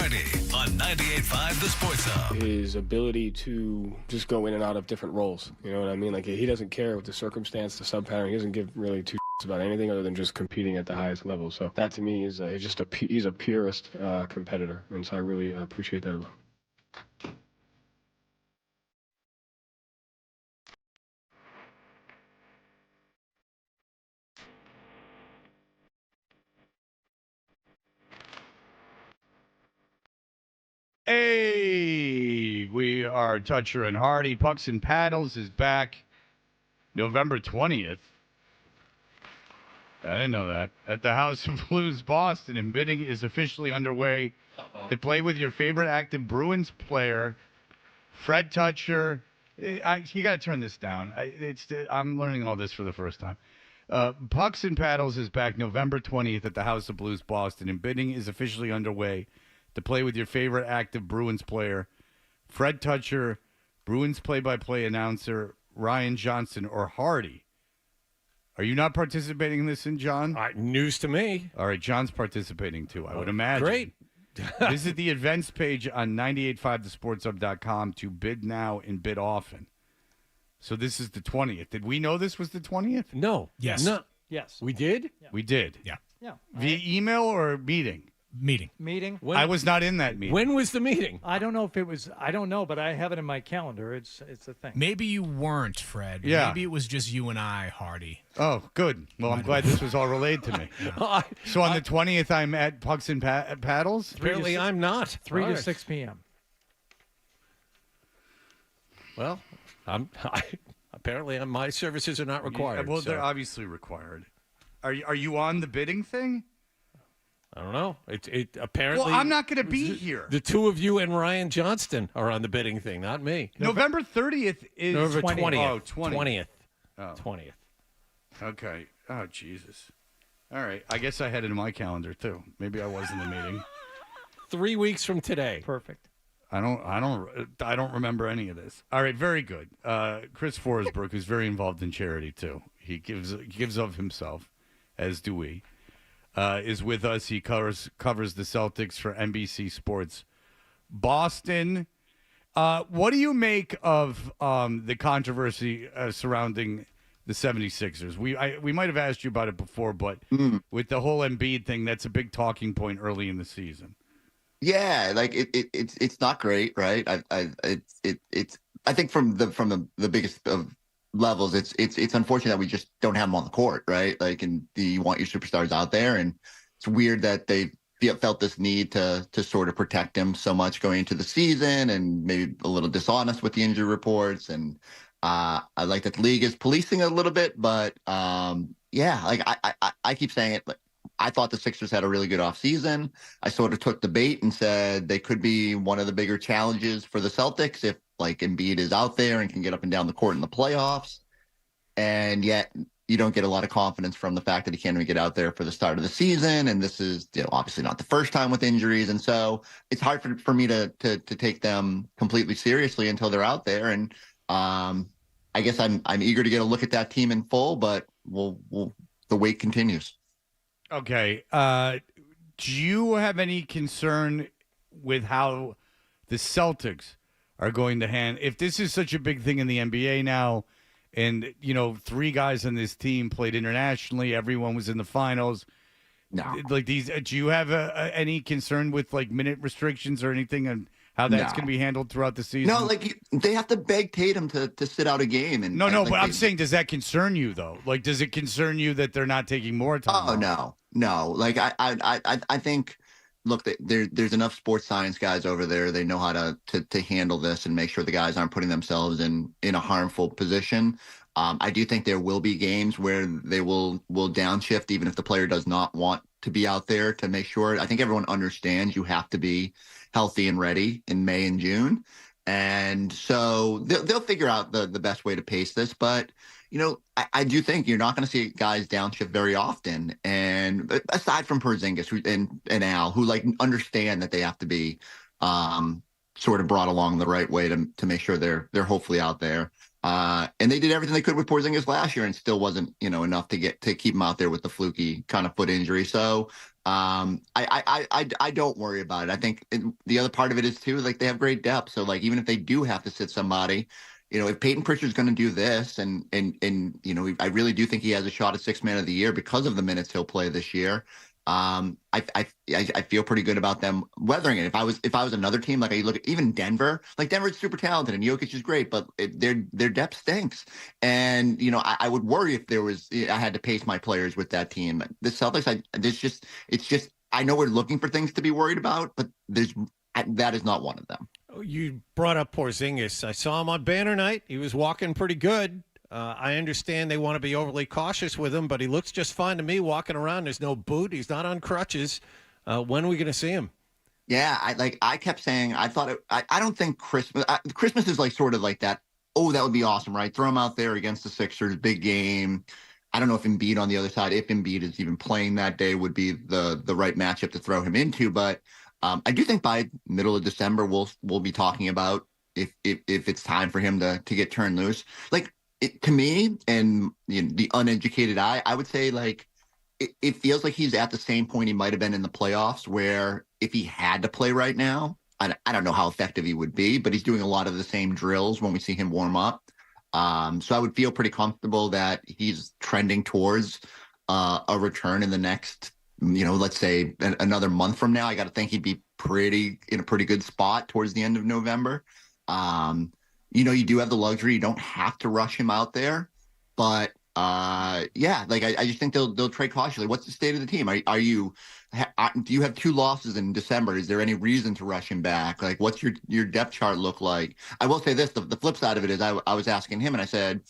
Hardy on 98.5 The Sports Hub. His ability to just go in and out of different roles. You know what I mean? Like, he doesn't care what the circumstance, the sub-pattern. He doesn't give really two about anything other than just competing at the highest level. So that to me is he's a purist competitor. And so I really appreciate that about him. Hey, we are Toucher and Hardy. Pucks and Paddles is back November 20th. I didn't know that. At the House of Blues, Boston, and bidding is officially underway to play with your favorite active Bruins player, Fred Toucher. You got to turn this down. I'm learning all this for the first time. Pucks and Paddles is back November 20th at the House of Blues, Boston, and bidding is officially underway to play with your favorite active Bruins player, Fred Toucher, Bruins play-by-play announcer Ryan Johnson, or Hardy. Are you not participating in this, John? News to me. All right, John's participating too, I would imagine. Great. Visit the events page on 985thesportshub.com to bid now and bid often. So this is the 20th. Did we know this was the 20th? No. Yes. No. Yes. We did? Yeah. We did. Yeah. Yeah. Via email or meeting? Meeting. I was not in that meeting. When was the meeting? I don't know if it was. I don't know, but I have it in my calendar. It's a thing. Maybe you weren't, Fred. Yeah. Maybe it was just you and I, Hardy. Oh, good. Well, I'm glad this was all relayed to me. So on the 20th, I'm at Pucks and Paddles? Apparently I'm not. 3 All to right. 6 p.m. Well, apparently my services are not required. Yeah, well, so. they're obviously required. Are you on the bidding thing? I don't know. It apparently. Well, I'm not going to be here. The two of you and Ryan Johnston are on the bidding thing, not me. November 30th is November 20th. Oh, 20th. Oh. 20th. Okay. Oh, Jesus. All right. I guess I had it in my calendar too. Maybe I was in the meeting. 3 weeks from today. Perfect. I don't remember any of this. All right, very good. Chris Forsbrook, who's very involved in charity too. He gives of himself, as do we. Is with us. He covers the Celtics for NBC Sports Boston. What do you make of the controversy surrounding the 76ers? We might have asked you about it before, but with the whole Embiid thing, that's a big talking point early in the season. Yeah, like it's not great, right? I think from the biggest of levels, it's unfortunate that we just don't have them on the court, right? Like, and you want your superstars out there, and it's weird that they felt this need to sort of protect him so much going into the season, and maybe a little dishonest with the injury reports. And I like that the league is policing it a little bit, but yeah, like I keep saying it. Like, I thought the Sixers had a really good offseason. I sort of took the bait and said they could be one of the bigger challenges for the Celtics if, like, Embiid is out there and can get up and down the court in the playoffs. And yet you don't get a lot of confidence from the fact that he can't even get out there for the start of the season. And this is, obviously not the first time with injuries. And so it's hard for me to take them completely seriously until they're out there. And I guess I'm eager to get a look at that team in full, but the wait continues. Okay. Do you have any concern with how the Celtics are going to handle, if this is such a big thing in the NBA now, and, 3 guys on this team played internationally, everyone was in the finals. No. Like these, do you have any concern with, like, minute restrictions or anything, and how that's going to be handled throughout the season? No, like, they have to beg Tatum to sit out a game. And No, but I'm saying, does that concern you, though? Like, does it concern you that they're not taking more time? Oh, no. Like, I think, look, there's enough sports science guys over there. They know how to handle this and make sure the guys aren't putting themselves in a harmful position. I do think there will be games where they will downshift, even if the player does not want to be out there, to make sure. I think everyone understands you have to be healthy and ready in May and June. And so they'll figure out the best way to pace this. But, I do think you're not going to see guys downshift very often. And aside from Porzingis and Al, who, like, understand that they have to be sort of brought along the right way to make sure they're hopefully out there. And they did everything they could with Porzingis last year and still wasn't, enough to keep him out there with the fluky kind of foot injury. So I don't worry about it. I think the other part of it is too, like, they have great depth. So like, even if they do have to sit somebody, if Peyton Pritchard's going to do this and I really do think he has a shot at Sixth Man of the Year because of the minutes he'll play this year. I feel pretty good about them weathering it. If I was another team, like I look at even Denver, like Denver's super talented and Jokic is great, but their depth stinks. And I would worry if I had to pace my players with that team. The Celtics, it's just I know we're looking for things to be worried about, but that is not one of them. You brought up Porzingis. I saw him on banner night. He was walking pretty good. I understand they want to be overly cautious with him, but he looks just fine to me walking around. There's no boot. He's not on crutches. When are we going to see him? Yeah, I kept saying, I thought I don't think Christmas is like sort of like that. Oh, that would be awesome, right? Throw him out there against the Sixers, big game. I don't know if Embiid on the other side, if Embiid is even playing that day, would be the right matchup to throw him into. But I do think by middle of December we'll be talking about if it's time for him to get turned loose. Like, to me, and the uneducated eye, I would say, like, it feels like he's at the same point he might have been in the playoffs, where if he had to play right now, I don't know how effective he would be, but he's doing a lot of the same drills when we see him warm up. So I would feel pretty comfortable that he's trending towards a return in the next, let's say another month from now. I got to think he'd be in a pretty good spot towards the end of November. You do have the luxury. You don't have to rush him out there, but I just think they'll trade cautiously. What's the state of the team? Do you have 2 losses in December? Is there any reason to rush him back? Like, what's your depth chart look like? I will say this: the flip side of it is, I was asking him, and I said,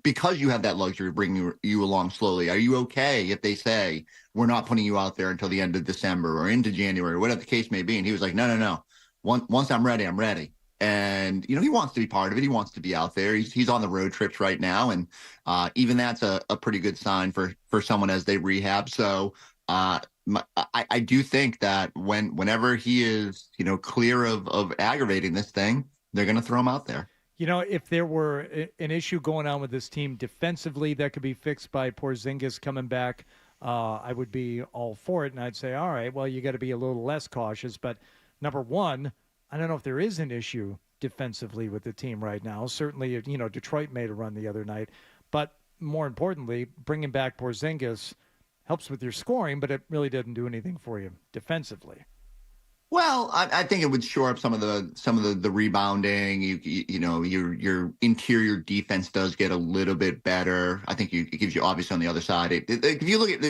because you have that luxury of bringing you along slowly, are you okay if they say we're not putting you out there until the end of December or into January, or whatever the case may be? And he was like, no. Once I'm ready, I'm ready. And, he wants to be part of it. He wants to be out there. He's on the road trips right now. And even that's a pretty good sign for someone as they rehab. So I do think that whenever he is, clear of aggravating this thing, they're going to throw him out there. If there were an issue going on with this team defensively that could be fixed by Porzingis coming back, I would be all for it. And I'd say, all right, well, you got to be a little less cautious. But number one, I don't know if there is an issue defensively with the team right now. Certainly, Detroit made a run the other night. But more importantly, bringing back Porzingis helps with your scoring, but it really doesn't do anything for you defensively. Well, I think it would shore up some of the rebounding. Your interior defense does get a little bit better. I think it gives you, obviously, on the other side. If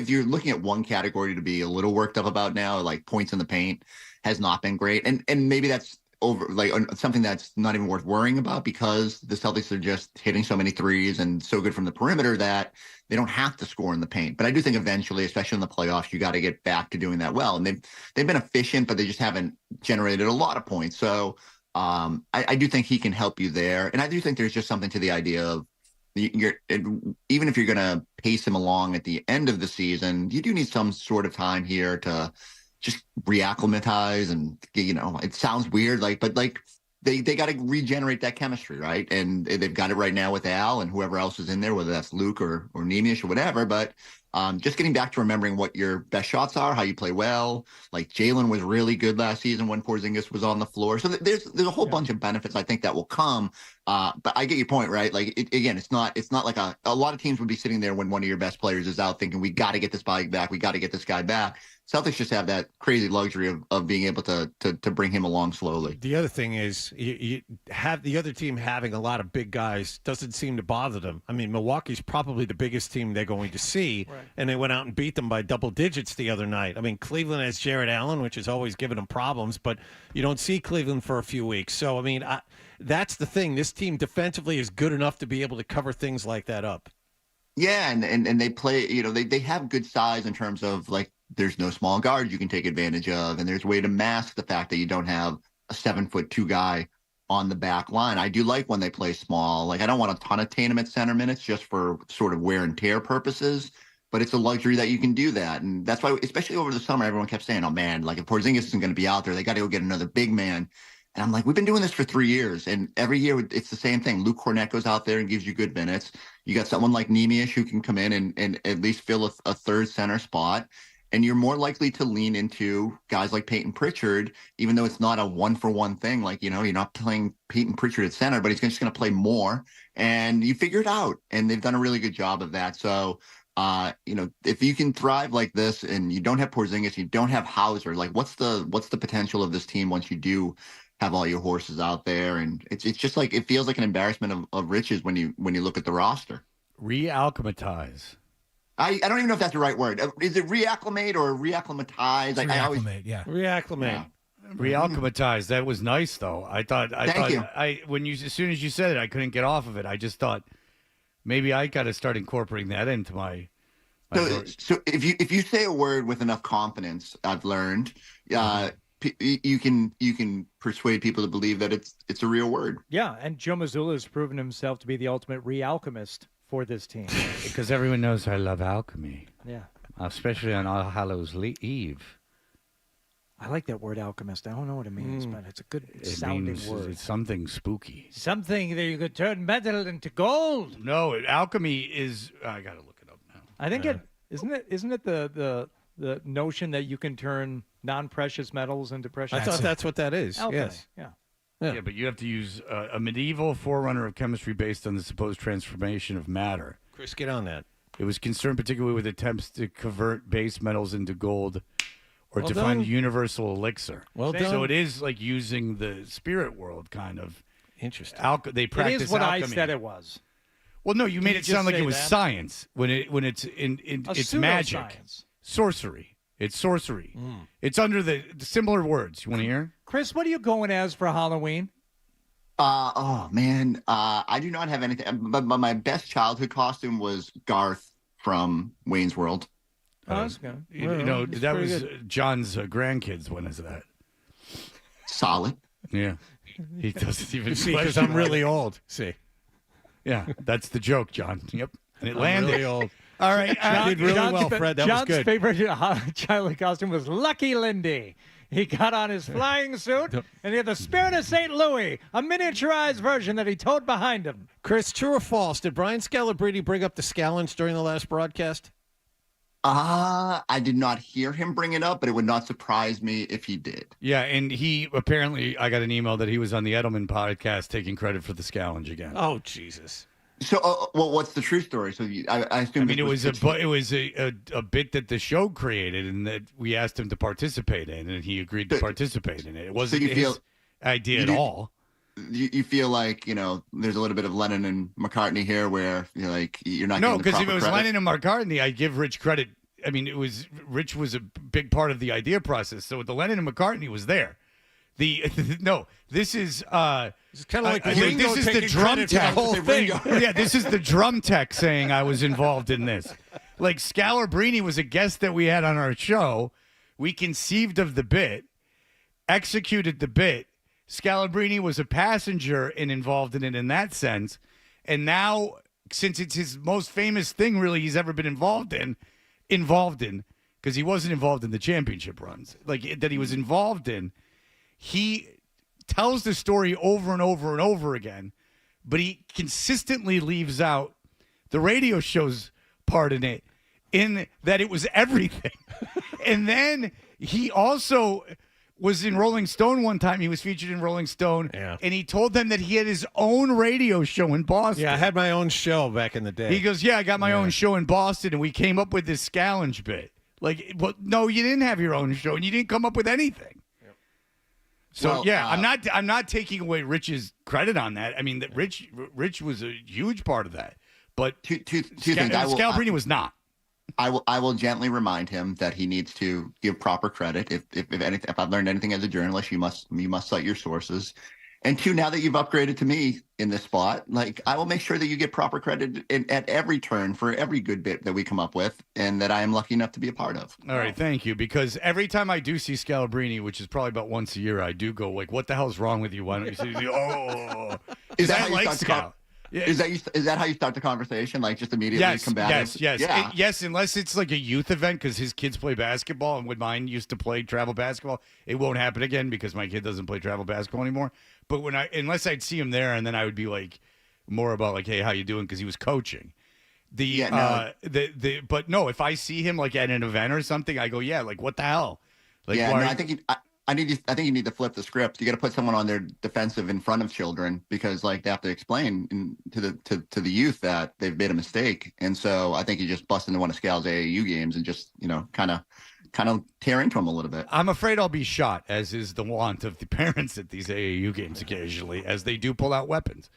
you're looking at one category to be a little worked up about now, like points in the paint has not been great, and maybe that's over, like, something that's not even worth worrying about, because the Celtics are just hitting so many threes and so good from the perimeter that they don't have to score in the paint. But I do think eventually, especially in the playoffs, you got to get back to doing that well. And they've been efficient, but they just haven't generated a lot of points. So I do think he can help you there. And I do think there's just something to the idea of even if you're going to pace him along at the end of the season, you do need some sort of time here to just reacclimatize. And, it sounds weird, but they got to regenerate that chemistry, right? And they've got it right now with Al and whoever else is in there, whether that's Luke or Nemish or whatever. But just getting back to remembering what your best shots are, how you play well. Like, Jalen was really good last season when Porzingis was on the floor. So there's a whole bunch of benefits I think that will come. But I get your point, right? Like, it's not like a lot of teams would be sitting there when one of your best players is out thinking, we got to get this guy back. We got to get this guy back. Celtics just have that crazy luxury of being able to bring him along slowly. The other thing is, you have the other team having a lot of big guys doesn't seem to bother them. I mean, Milwaukee's probably the biggest team they're going to see, right, and they went out and beat them by double digits the other night. I mean, Cleveland has Jared Allen, which is always giving them problems, but you don't see Cleveland for a few weeks. So, I mean, that's the thing. This team defensively is good enough to be able to cover things like that up. Yeah, and they play, they have good size in terms of, like, there's no small guard you can take advantage of, and there's a way to mask the fact that you don't have a 7'2" guy on the back line. I do like when they play small. Like, I don't want a ton of Tatum at center minutes just for sort of wear and tear purposes, but it's a luxury that you can do that. And that's why, especially over the summer, everyone kept saying, oh man, like, if Porzingis isn't going to be out there, they got to go get another big man. And I'm like, we've been doing this for 3 years, and every year it's the same thing. Luke Cornett goes out there and gives you good minutes. You got someone like Nemius who can come in and at least fill a third center spot. And you're more likely to lean into guys like Peyton Pritchard, even though it's not a one-for-one thing. Like, you're not playing Peyton Pritchard at center, but he's just going to play more. And you figure it out. And they've done a really good job of that. So, if you can thrive like this and you don't have Porzingis, you don't have Hauser, like what's the potential of this team once you do have all your horses out there? And it's just like, it feels like an embarrassment of riches when you look at the roster. Reacclimatize. I don't even know if that's the right word. Is it reacclimate or reacclimatize? Reacclimate, yeah. Reacclimate. Yeah. Reacclimatize. That was nice, though. As soon as you said it, I couldn't get off of it. I just thought maybe I got to start incorporating that into my. So if you say a word with enough confidence, I've learned, you can persuade people to believe that it's a real word. Yeah, and Joe Mazzulla has proven himself to be the ultimate re-alchemist for this team. Because everyone knows I love alchemy. Yeah. Especially on All Hallows Eve. I like that word alchemist. I don't know what it means, but it's a good sounding word. It's something spooky. Something that you could turn metal into gold. No, alchemy is. I gotta look it up now. I think isn't it the notion that you can turn non-precious metals into precious. I thought that's what that is. Alchemy. Yes. Yeah, but you have to use a medieval forerunner of chemistry based on the supposed transformation of matter. Chris, get on that. It was concerned particularly with attempts to convert base metals into gold or Well to done. find universal elixir. Well So done. it is like using the spirit world kind of. Interesting. They practice It is what alchemy. I said it was. Well, no, you Can made you it sound just like it say was that? science when it's it's magic, pseudoscience. sorcery. It's sorcery. It's under the similar words. You want to hear? Chris, what are you going as for Halloween? Oh man, I do not have anything. But my best childhood costume was Garth from Wayne's World. Oh, that's good. That was John's grandkids. When is that? Solid. Yeah, he doesn't even See, because question I'm really it. old. See. Yeah, that's the joke, John. Yep, and it I'm landed. really old. All right, You did really well, Fred. That was John's good. favorite childhood costume was Lucky Lindy. He got on his flying suit, and he had the Spirit of St. Louis, a miniaturized version that he towed behind him. Chris, true or false? Did Brian Scalabrine bring up the Scallons during the last broadcast? I did not hear him bring it up, but it would not surprise me if he did. Yeah, and he apparently, I got an email that he was on the Edelman podcast taking credit for the Scallenge again. Oh, Jesus. So, well, what's the true story? So, I assume. I mean, it was a bit that the show created, and that we asked him to participate in, and he agreed to participate in it. It wasn't his idea at all. You feel like there's a little bit of Lennon and McCartney here, where you're not. No, because if it was Lennon and McCartney, I give Rich credit. I mean, Rich was a big part of the idea process. So the Lennon and McCartney was there. This is It's kind of like this is the drum tech. whole thing. Yeah, this is the drum tech saying I was involved in this. Like Scalabrine was a guest that we had on our show. We conceived of the bit, executed the bit. Scalabrine was a passenger and involved in it in that sense. And now, since it's his most famous thing really he's ever been involved in, because he wasn't involved in the championship runs, like that he was involved in, he tells the story over and over and over again, but he consistently leaves out the radio show's part in it, in that it was everything. And then he also was in Rolling Stone one time. He was featured in Rolling Stone, and he told them that he had his own radio show in Boston. Yeah, I had my own show back in the day. He goes, I got my own show in Boston, and we came up with this Scallenge bit. Like, well, no, you didn't have your own show, and you didn't come up with anything. So I'm not taking away Rich's credit on that. I mean, that Rich was a huge part of that, but two things. Scalabrine was not. I will gently remind him that he needs to give proper credit. If I've learned anything as a journalist, you must cite your sources. And two, now that you've upgraded to me in this spot, I will make sure that you get proper credit at every turn for every good bit that we come up with, and that I am lucky enough to be a part of. All right, thank you. Because every time I do see Scalabrine, which is probably about once a year, I do go like, "What the hell's wrong with you? Why don't you see?" Oh, Is that I like Scal. Is that how you start the conversation? Like just immediately combative? Yes. Yes, unless it's like a youth event because his kids play basketball, and when mine used to play travel basketball, it won't happen again because my kid doesn't play travel basketball anymore. But unless I'd see him there, and then I would be like more about like, hey, how you doing? Because he was coaching. But no, if I see him like at an event or something, I go, yeah, like what the hell? Like, I think you need to flip the script. You got to put someone on their defensive in front of children because like they have to explain to the youth that they've made a mistake. And so I think you just bust into one of Scal's AAU games and just kind of tear into them a little bit. I'm afraid I'll be shot, as is the wont of the parents at these AAU games occasionally, as they do pull out weapons.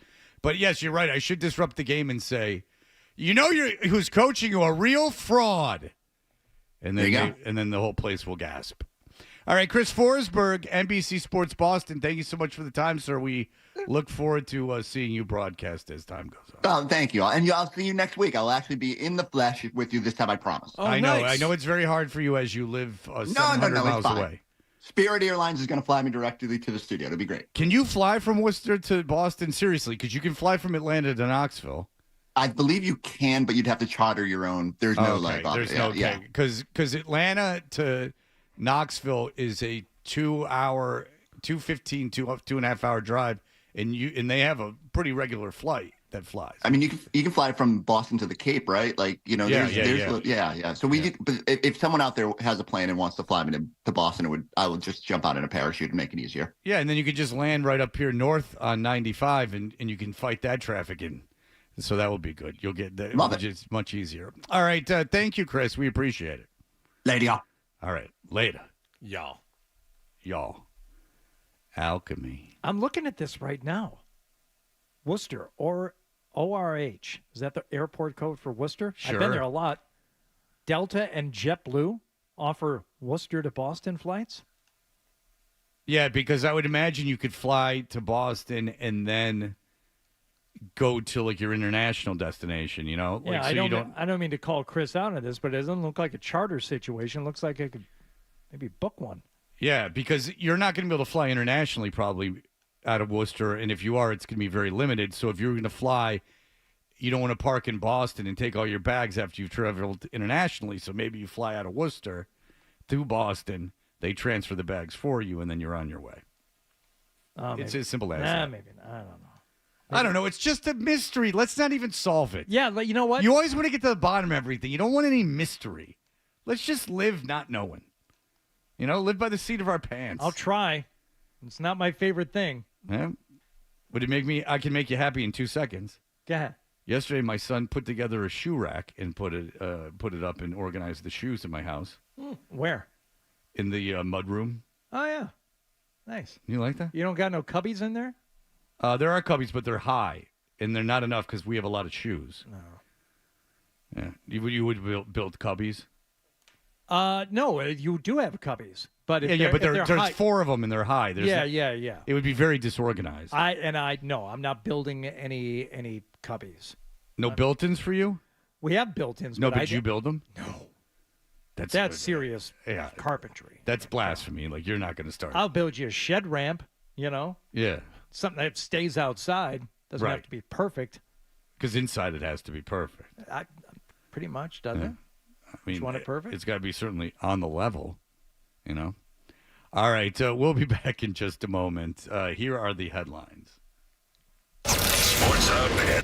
But yes, you're right. I should disrupt the game and say, who's coaching you a real fraud, and then and then the whole place will gasp. All right, Chris Forsberg, NBC Sports Boston. Thank you so much for the time, sir. We look forward to seeing you broadcast as time goes on. Oh, thank you. And I'll see you next week. I'll actually be in the flesh with you this time, I promise. Oh, I know it's very hard for you as you live 700 miles away. Spirit Airlines is going to fly me directly to the studio. It'll be great. Can you fly from Worcester to Boston? Seriously, because you can fly from Atlanta to Knoxville. I believe you can, but you'd have to charter your own. There's no because Atlanta to Knoxville is a 2 hour, 2:15, 2.5 hour drive, and they have a pretty regular flight that flies. I mean, you can fly from Boston to the Cape, right? Like there's So but if someone out there has a plane and wants to fly me to Boston, I would just jump out in a parachute and make it easier. Yeah, and then you could just land right up here north on 95, and you can fight that traffic in. So that will be good. You'll get that. It's much easier. All right. Thank you, Chris. We appreciate it. Later, y'all. All right. Later. Y'all. Alchemy. I'm looking at this right now. Worcester or ORH. Is that the airport code for Worcester? Sure. I've been there a lot. Delta and JetBlue offer Worcester to Boston flights? Yeah, because I would imagine you could fly to Boston and then go to like your international destination, Like, yeah, so I don't mean to call Chris out on this, but it doesn't look like a charter situation. It looks like I could maybe book one. Yeah, because you're not going to be able to fly internationally probably out of Worcester, and if you are, it's going to be very limited. So if you're going to fly, you don't want to park in Boston and take all your bags after you've traveled internationally. So maybe you fly out of Worcester to Boston, they transfer the bags for you, and then you're on your way. It's as simple as that. Maybe not. I don't know. I don't know. It's just a mystery. Let's not even solve it. Yeah, you know what? You always want to get to the bottom of everything. You don't want any mystery. Let's just live not knowing. Live by the seat of our pants. I'll try. It's not my favorite thing. Yeah. Would it make me? I can make you happy in 2 seconds. Go ahead. Yesterday, my son put together a shoe rack and put it up and organized the shoes in my house. Where? In the mud room. Oh yeah, nice. You like that? You don't got no cubbies in there? There are cubbies, but they're high, and they're not enough because we have a lot of shoes. No. Yeah, you would build cubbies. No, you do have cubbies, but but there's high, 4 of them and they're high. Yeah. It would be very disorganized. I'm not building any cubbies. No built-ins for you? We have built-ins. No, but you build them? No. That's serious carpentry. That's blasphemy. Like, you're not going to start. I'll build you a shed ramp, Yeah. Something that stays outside. Doesn't have to be perfect. Because inside it has to be perfect. Pretty much, doesn't it? I mean, you want it perfect? It's got to be certainly on the level, All right, we'll be back in just a moment. Here are the headlines. Sports Hub.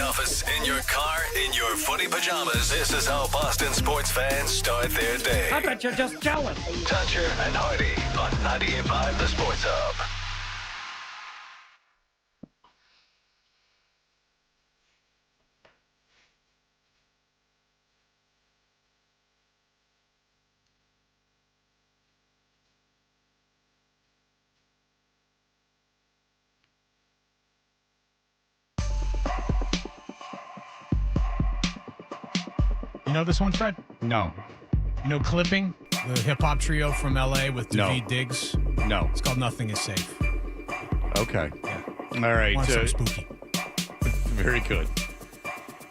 office, in your car, in your footy pajamas. This is how Boston sports fans start their day. I bet you're just jealous. Toucher and Hardy on 98.5 The Sports Hub. You know this one, Fred? No. You know Clipping, the hip-hop trio from L.A. with Daveed Diggs? No. It's called Nothing Is Safe. Okay. All right. Want some spooky. Very good.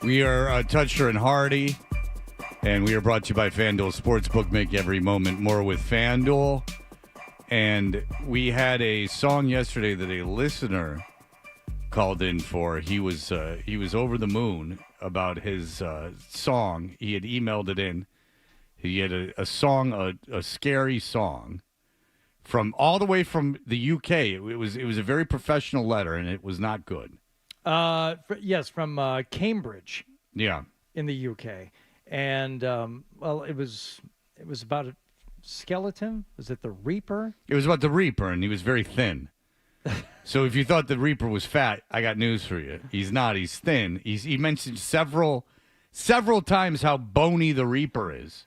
We are Toucher and Hardy, and we are brought to you by FanDuel Sportsbook. Make every moment more with FanDuel. And we had a song yesterday that a listener called in for. He was over the moon about his song. He had emailed it in. He had a song, a scary song, from all the way from the UK. It was a very professional letter, and it was not good. Yes, from Cambridge. Yeah, in the UK, and it was about a skeleton. Was it the Reaper? It was about the Reaper, and he was very thin. So if you thought the Reaper was fat, I got news for you. He's not. He's thin. He mentioned several times how bony the Reaper is.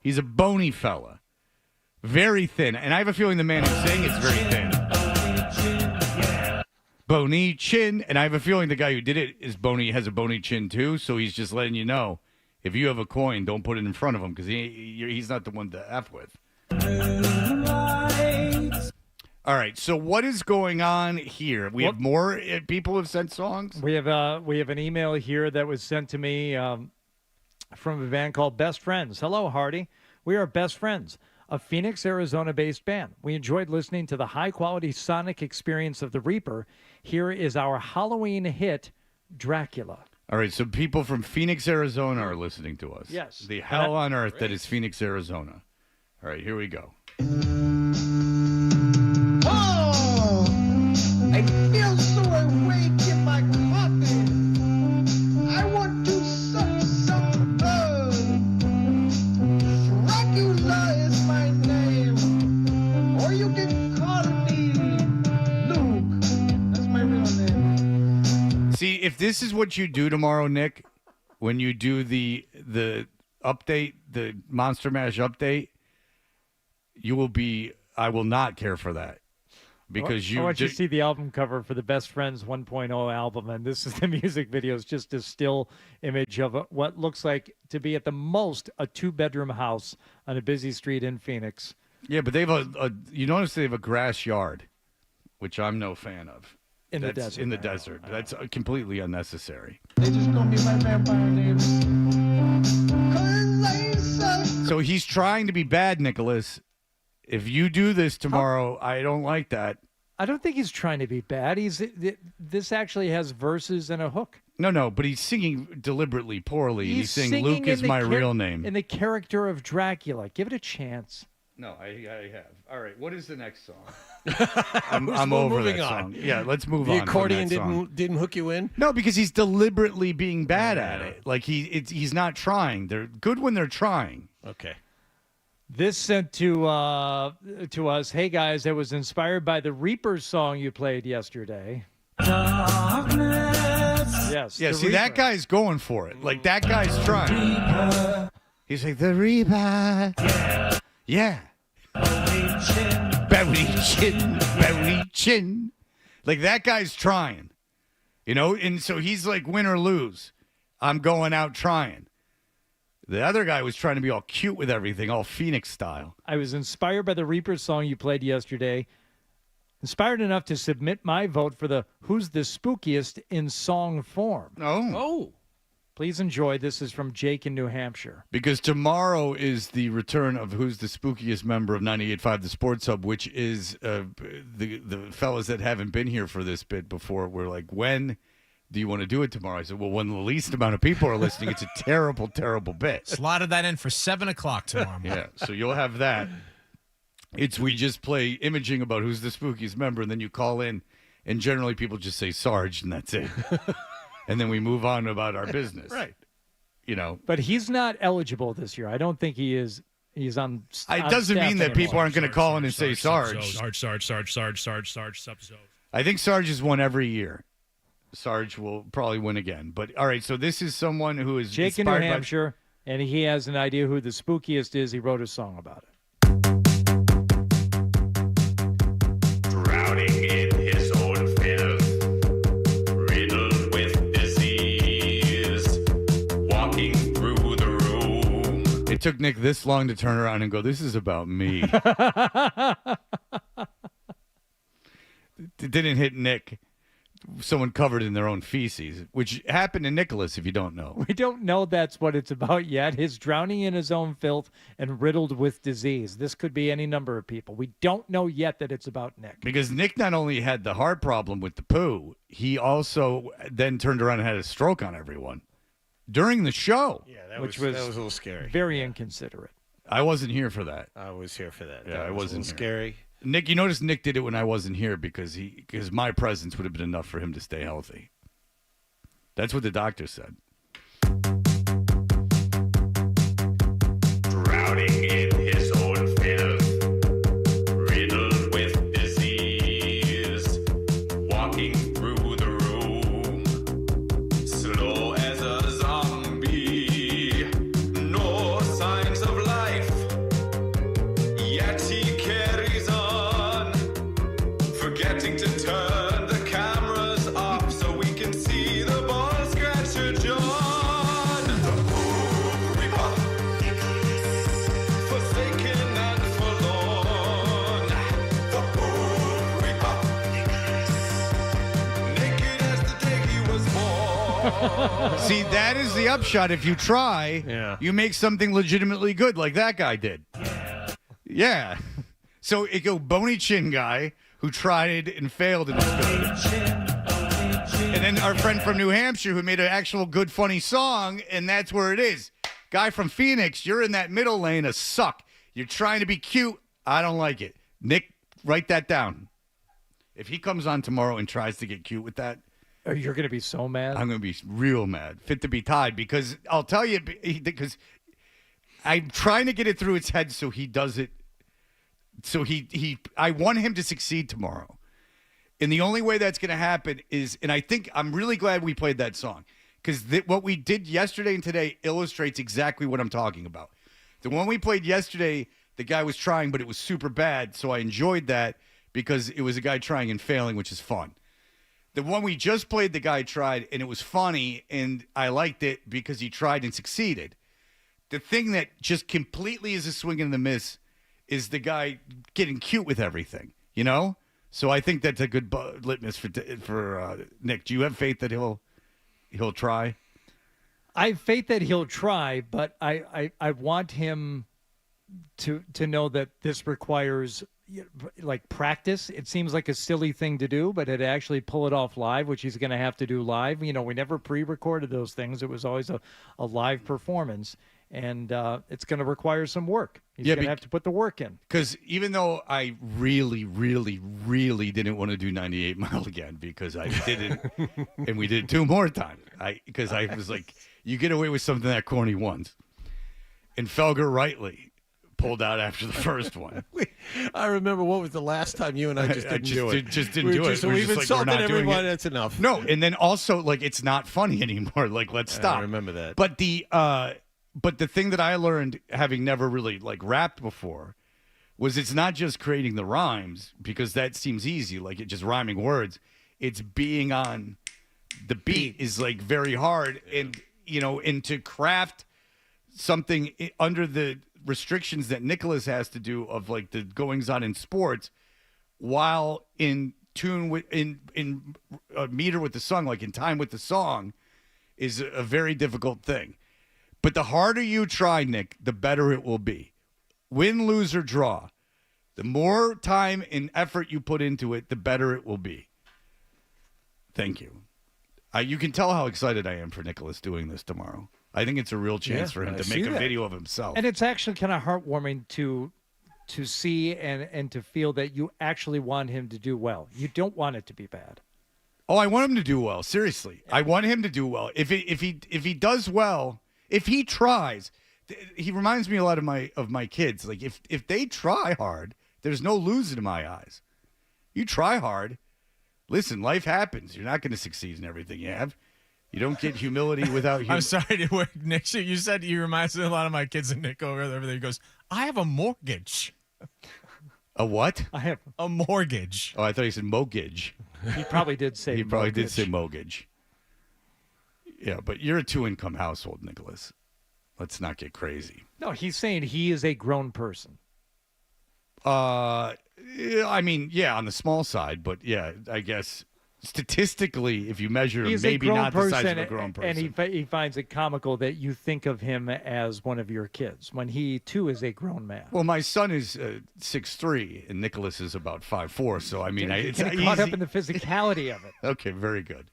He's a bony fella. Very thin. And I have a feeling the man who's saying it's very thin. Bony chin. And I have a feeling the guy who did it has a bony chin too. So he's just letting you know, if you have a coin, don't put it in front of him because he's not the one to F with. All right, so what is going on here? We have more people have sent songs? We have an email here that was sent to me from a band called Best Friends. Hello, Hardy. We are Best Friends, a Phoenix, Arizona-based band. We enjoyed listening to the high-quality sonic experience of the Reaper. Here is our Halloween hit, Dracula. All right, so people from Phoenix, Arizona are listening to us. Yes. The hell on earth that is Phoenix, Arizona. All right, here we go. I feel so awake in my coffin. I want to suck some blood. Dracula is my name, or you can call me Luke. That's my real name. See, if this is what you do tomorrow, Nick, when you do the update, the Monster Mash update, I will not care for that. Because I want you to see the album cover for the Best Friends 1.0 album, and this is the music video. It's just a still image of what looks like to be at the most a 2-bedroom house on a busy street in Phoenix. Yeah, but they have you notice they have a grass yard, which I'm no fan of. In the desert. In the desert. That's completely unnecessary. They just call me my vampire names. So he's trying to be bad, Nicholas. If you do this tomorrow, I don't like that. I don't think he's trying to be bad. This actually has verses and a hook. No, but he's singing deliberately poorly. He's saying Luke is my real name. In the character of Dracula. Give it a chance. No, I have. All right, what is the next song? I'm over that song. Yeah, let's move on. The accordion didn't hook you in? No, because he's deliberately being bad at it. Like he's not trying. They're good when they're trying. Okay. This sent to us. Hey guys, it was inspired by the Reaper song you played yesterday. Yes. Yeah. See, that guy's going for it. Like that guy's trying. He's like the Reaper. Yeah. Berry chin. Like that guy's trying. And so he's like win or lose. I'm going out trying. The other guy was trying to be all cute with everything, all Phoenix style. I was inspired by the Reaper song you played yesterday. Inspired enough to submit my vote for the Who's the Spookiest in song form. Oh. Please enjoy. This is from Jake in New Hampshire. Because tomorrow is the return of Who's the Spookiest member of 98.5 The Sports Hub, which is the fellas that haven't been here for this bit before. We're like, when do you want to do it tomorrow? I said, well, when the least amount of people are listening, it's a terrible, terrible bit. Slotted that in for 7 o'clock tomorrow morning. Yeah, so you'll have that. We just play imaging about who's the spookiest member, and then you call in, and generally people just say Sarge, and that's it. and then we move on about our business. Right. You know. But he's not eligible this year. I don't think he is. He's on. It doesn't mean that people aren't going to call in and say Sarge. Sarge. I think Sarge has won every year. Sarge will probably win again. But all right, so this is someone who is Jake in New inspired by- Hampshire, and he has an idea who the spookiest is. He wrote a song about it. Drowning in his own filth, riddled with disease, walking through the room. It took Nick this long to turn around and go, this is about me. It didn't hit Nick. Someone covered in their own feces, which happened to Nicholas, if you don't know. We don't know that's what it's about yet. His drowning in his own filth and riddled with disease. This could be any number of people. We don't know yet that it's about Nick. Because Nick not only had the heart problem with the poo, he also then turned around and had a stroke on everyone during the show. Yeah, that Which was was a little scary. Very inconsiderate. I wasn't here for that. I was here for that. Yeah, That I was a wasn't little here. scary. Nick, you notice Nick did it when I wasn't here because my presence would have been enough for him to stay healthy. That's what the doctor said. Drowning in his own filth, riddled with disease, walking through the room, slow as a zombie, no signs of life, yet he carries on, forgetting to turn the cameras off so we can see the ball scratcher John. The Boom Reaper, forsaken and forlorn. The Boom Reaper, naked as the day he was born. See, that is the upshot. If you try, you make something legitimately good like that guy did. Yeah. So it go bony chin guy who tried and failed and was good. And then our friend from New Hampshire who made an actual good, funny song, and that's where it is. Guy from Phoenix, you're in that middle lane of suck. You're trying to be cute. I don't like it. Nick, write that down. If he comes on tomorrow and tries to get cute with that, Oh, you're going to be so mad. I'm going to be real mad. Fit to be tied, because I'll tell you, because I'm trying to get it through its head so he does it. So I want him to succeed tomorrow. And the only way that's going to happen is, and I think I'm really glad we played that song, because what we did yesterday and today illustrates exactly what I'm talking about. The one we played yesterday, the guy was trying, but it was super bad. So I enjoyed that because it was a guy trying and failing, which is fun. The one we just played, the guy tried, and it was funny, and I liked it because he tried and succeeded. The thing that just completely is a swing and a miss is the guy getting cute with everything, you know? So I think that's a good litmus for Nick. Do you have faith that he'll try? I have faith that he'll try, but I want him to know that this requires like practice. It seems like a silly thing to do, but to actually pull it off live, which he's going to have to do live. You know, we never pre-recorded those things. It was always a live performance, and it's going to require some work. He's going to have to put the work in. Because even though I really, really, really didn't want to do 98 Mile again, because I did it, and we did it 2 more times, because I was like, you get away with something that corny once. And Felger rightly pulled out after the first one. I remember what was the last time you and I just didn't do it. Just didn't do it. So we've insulted everyone. That's enough. No, and then also, like, it's not funny anymore. Like, let's stop. I remember that. But the thing that I learned, having never really like rapped before, was it's not just creating the rhymes, because that seems easy, like it just rhyming words. It's being on the beat is like very hard, and and to craft something under the restrictions that Nicholas has to do of like the goings on in sports, while in tune with in a meter with the song, like in time with the song, is a very difficult thing. But the harder you try, Nick, the better it will be. Win, lose, or draw. The more time and effort you put into it, the better it will be. Thank you. You can tell how excited I am for Nicholas doing this tomorrow. I think it's a real chance for him to make a video of himself. And it's actually kind of heartwarming to see and to feel that you actually want him to do well. You don't want it to be bad. Oh, I want him to do well. Seriously, I want him to do well. If he does well, if he tries, he reminds me a lot of my kids. Like if they try hard, there's no losing in my eyes. You try hard. Listen, life happens. You're not going to succeed in everything you have. You don't get humility without humility. I'm sorry to work, Nick. You said you remind me a lot of my kids, and Nick over there he goes, I have a mortgage. A what? I have a mortgage. Oh, I thought he said mortgage. He probably did say He probably did mortgage. say mortgage. Yeah, but you're a 2-income household, Nicholas. Let's not get crazy. No, he's saying he is a grown person. I mean, yeah, on the small side, but yeah, I guess statistically, if you measure him, He's maybe a grown not the size person, of a grown person. and he finds it comical that you think of him as one of your kids when he too is a grown man. Well, my son is 6'3", and Nicholas is about 5'4", so I mean, it's Get caught up in the physicality of it. Okay, very good.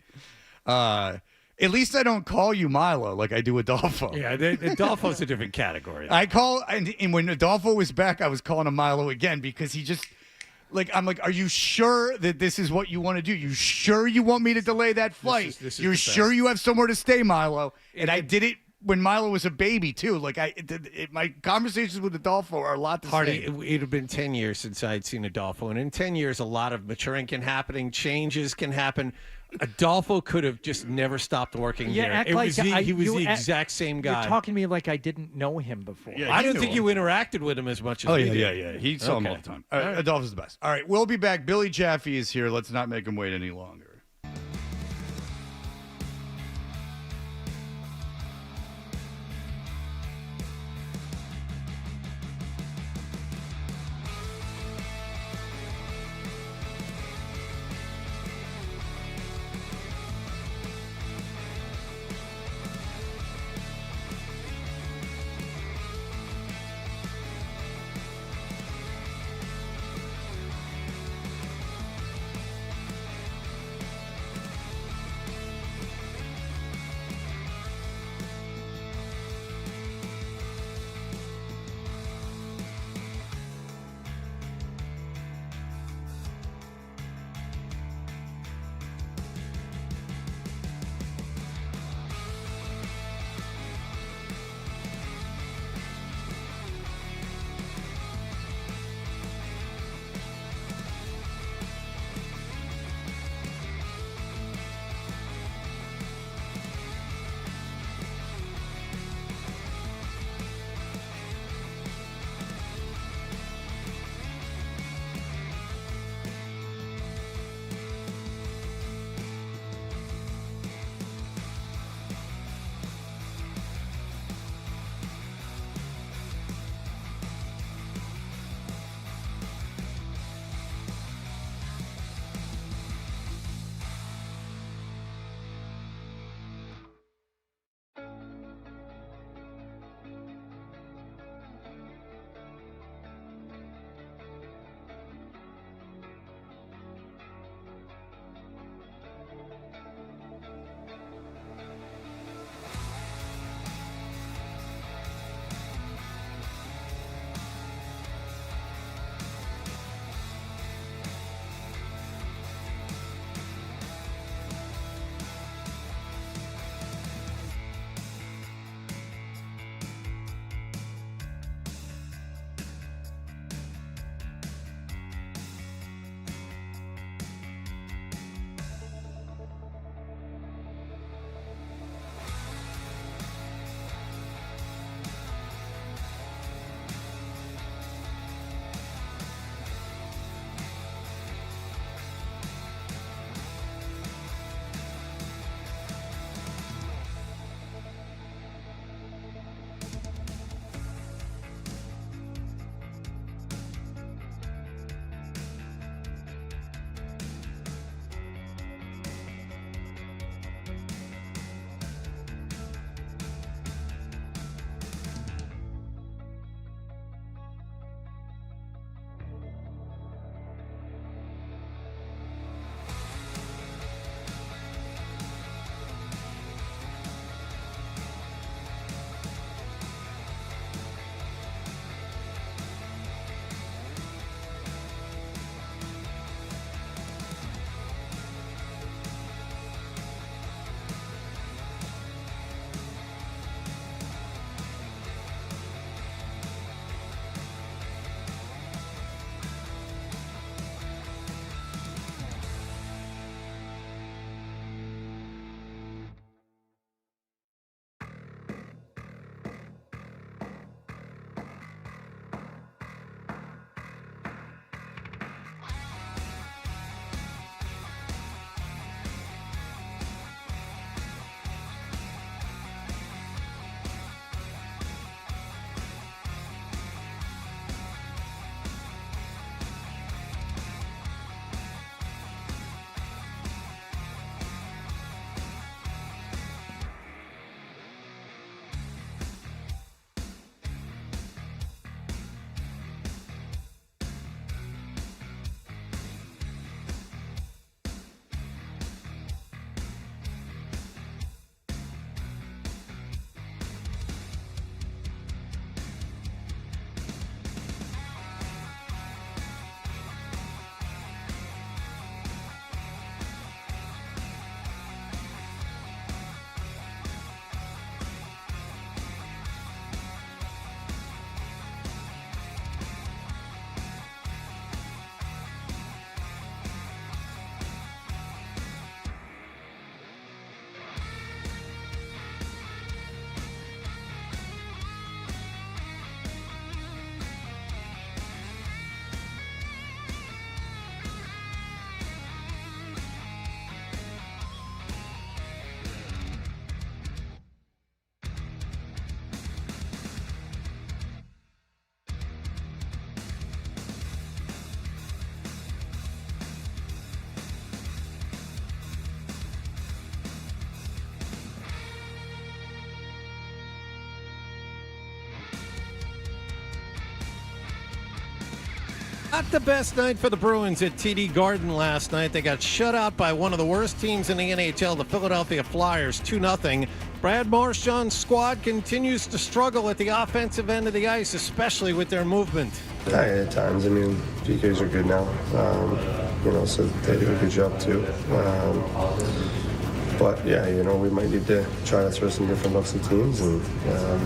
At least I don't call you Milo like I do Adolfo. Yeah, Adolfo's a different category. I call, and when Adolfo was back, I was calling him Milo again because he just, I'm like, are you sure that this is what you want to do? You sure you want me to delay that flight? This is You're the sure best. you have somewhere to stay, Milo? And I did it when Milo was a baby, too. My conversations with Adolfo are a lot the Hardy, same. it had been 10 years since I'd seen Adolfo, and in 10 years, a lot of maturing can happen, changes can happen. Adolfo could have just never stopped working here. Act He like was the exact same guy. You're talking to me like I didn't know him before. Yeah, I you don't knew think him. you interacted with him as much as Oh, we yeah, did. yeah. He saw him all the time. All right, Adolfo's the best. All right, we'll be back. Billy Jaffe is here. Let's not make him wait any longer. Not the best night for the Bruins at TD Garden last night. They got shut out by one of the worst teams in the NHL, the Philadelphia Flyers, 2-0. Brad Marchand's squad continues to struggle at the offensive end of the ice, especially with their movement. At times, I mean, PKs are good now, so they do a good job too. But yeah, we might need to try to throw some different looks at teams and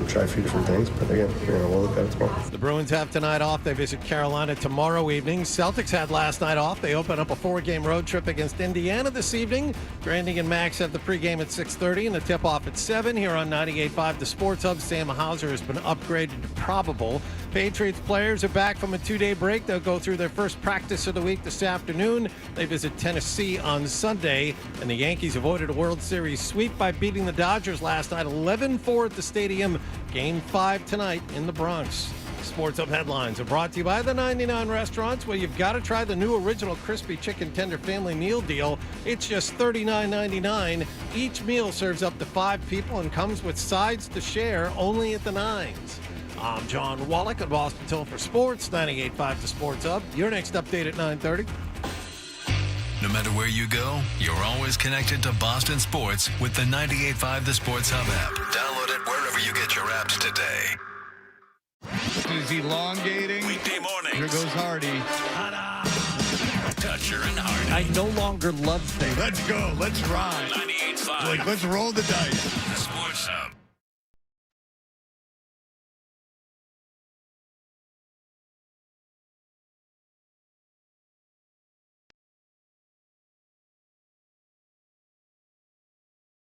try a few different things. But again, we'll look at it tomorrow. The Bruins have tonight off. They visit Carolina tomorrow evening. Celtics had last night off. They open up a 4-game road trip against Indiana this evening. Granding and Max have the pregame at 6:30 and the tip-off at 7 here on 98.5 The Sports Hub. Sam Hauser has been upgraded to probable. Patriots players are back from a 2-day break. They'll go through their first practice of the week this afternoon. They visit Tennessee on Sunday, and the Yankees avoided a World Series sweep by beating the Dodgers last night 11-4 at the stadium. Game 5 tonight in the Bronx. Sports Hub headlines are brought to you by the 99 Restaurants, where you've got to try the new original crispy chicken tender family meal deal. It's just $39.99. Each meal serves up to 5 people and comes with sides to share only at the Nines. I'm John Wallach at Boston Till for Sports, 98.5 The Sports Hub. Your next update at 9:30. No matter where you go, you're always connected to Boston sports with the 98.5 The Sports Hub app. Download it wherever you get your apps today. Is elongating. Weekday morning. Here goes Hardy. Dutcher and Hardy. I no longer love things. Let's go. Let's ride. 98.5. Let's roll the dice. The Sports Hub.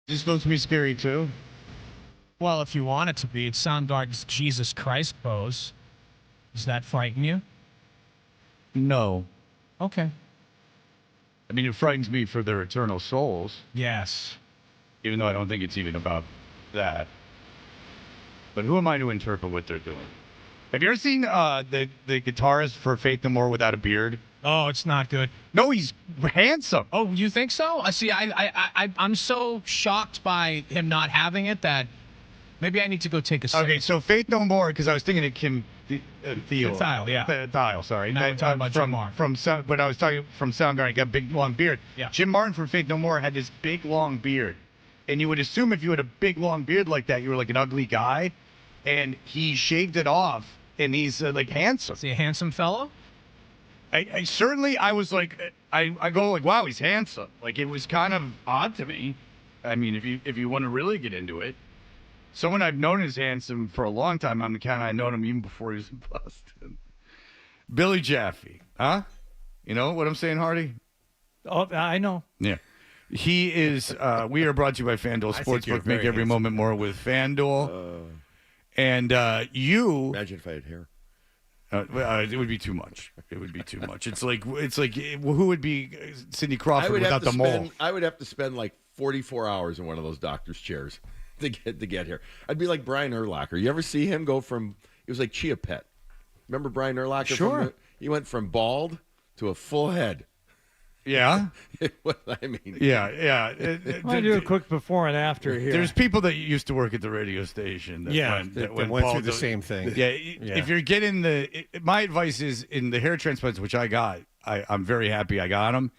Is this supposed to be scary too? Well, if you want it to be, it's Soundgarden's Jesus Christ pose. Does that frighten you? No. Okay. I mean, it frightens me for their eternal souls. Yes. Even though I don't think it's even about that. But who am I to interpret what they're doing? Have you ever seen the guitarist for Faith No More without a beard? Oh, it's not good. No, he's handsome. Oh, you think so? I see. I'm so shocked by him not having it that maybe I need to go take a. Okay, so Faith No More, because I was thinking of Kim Thiel. Thiel, yeah. Thiel, sorry. Now we're talking about Jim Martin. But I was talking from Soundgarden, he got a big long beard. Yeah. Jim Martin from Faith No More had this big long beard, and you would assume if you had a big long beard like that, you were like an ugly guy, and he shaved it off, and he's like handsome. Is he a handsome fellow? I certainly, I was like, I go like, wow, he's handsome. Like, it was kind of odd to me. I mean, if you want to really get into it, someone I've known as handsome for a long time, on the count I've known him even before he was in Boston. Billy Jaffe, huh? You know what I'm saying, Hardy? Oh, I know. Yeah. He is, we are brought to you by FanDuel Sportsbook. Make every moment more with FanDuel. And you... Imagine if I had hair. It would be too much. It would be too much. It's like who would be Sidney Crawford without the mole? I would have to spend like 44 hours in one of those doctor's chairs to get here. I'd be like Brian Urlacher. You ever see him go from? He was like Chia Pet. Remember Brian Urlacher? Sure. He went from bald to a full head. Yeah. I mean. Yeah. I'll do a quick before and after here. There's people that used to work at the radio station that went through the same thing. Yeah. If you're getting my advice is in the hair transplants, which I got, I'm very happy I got them.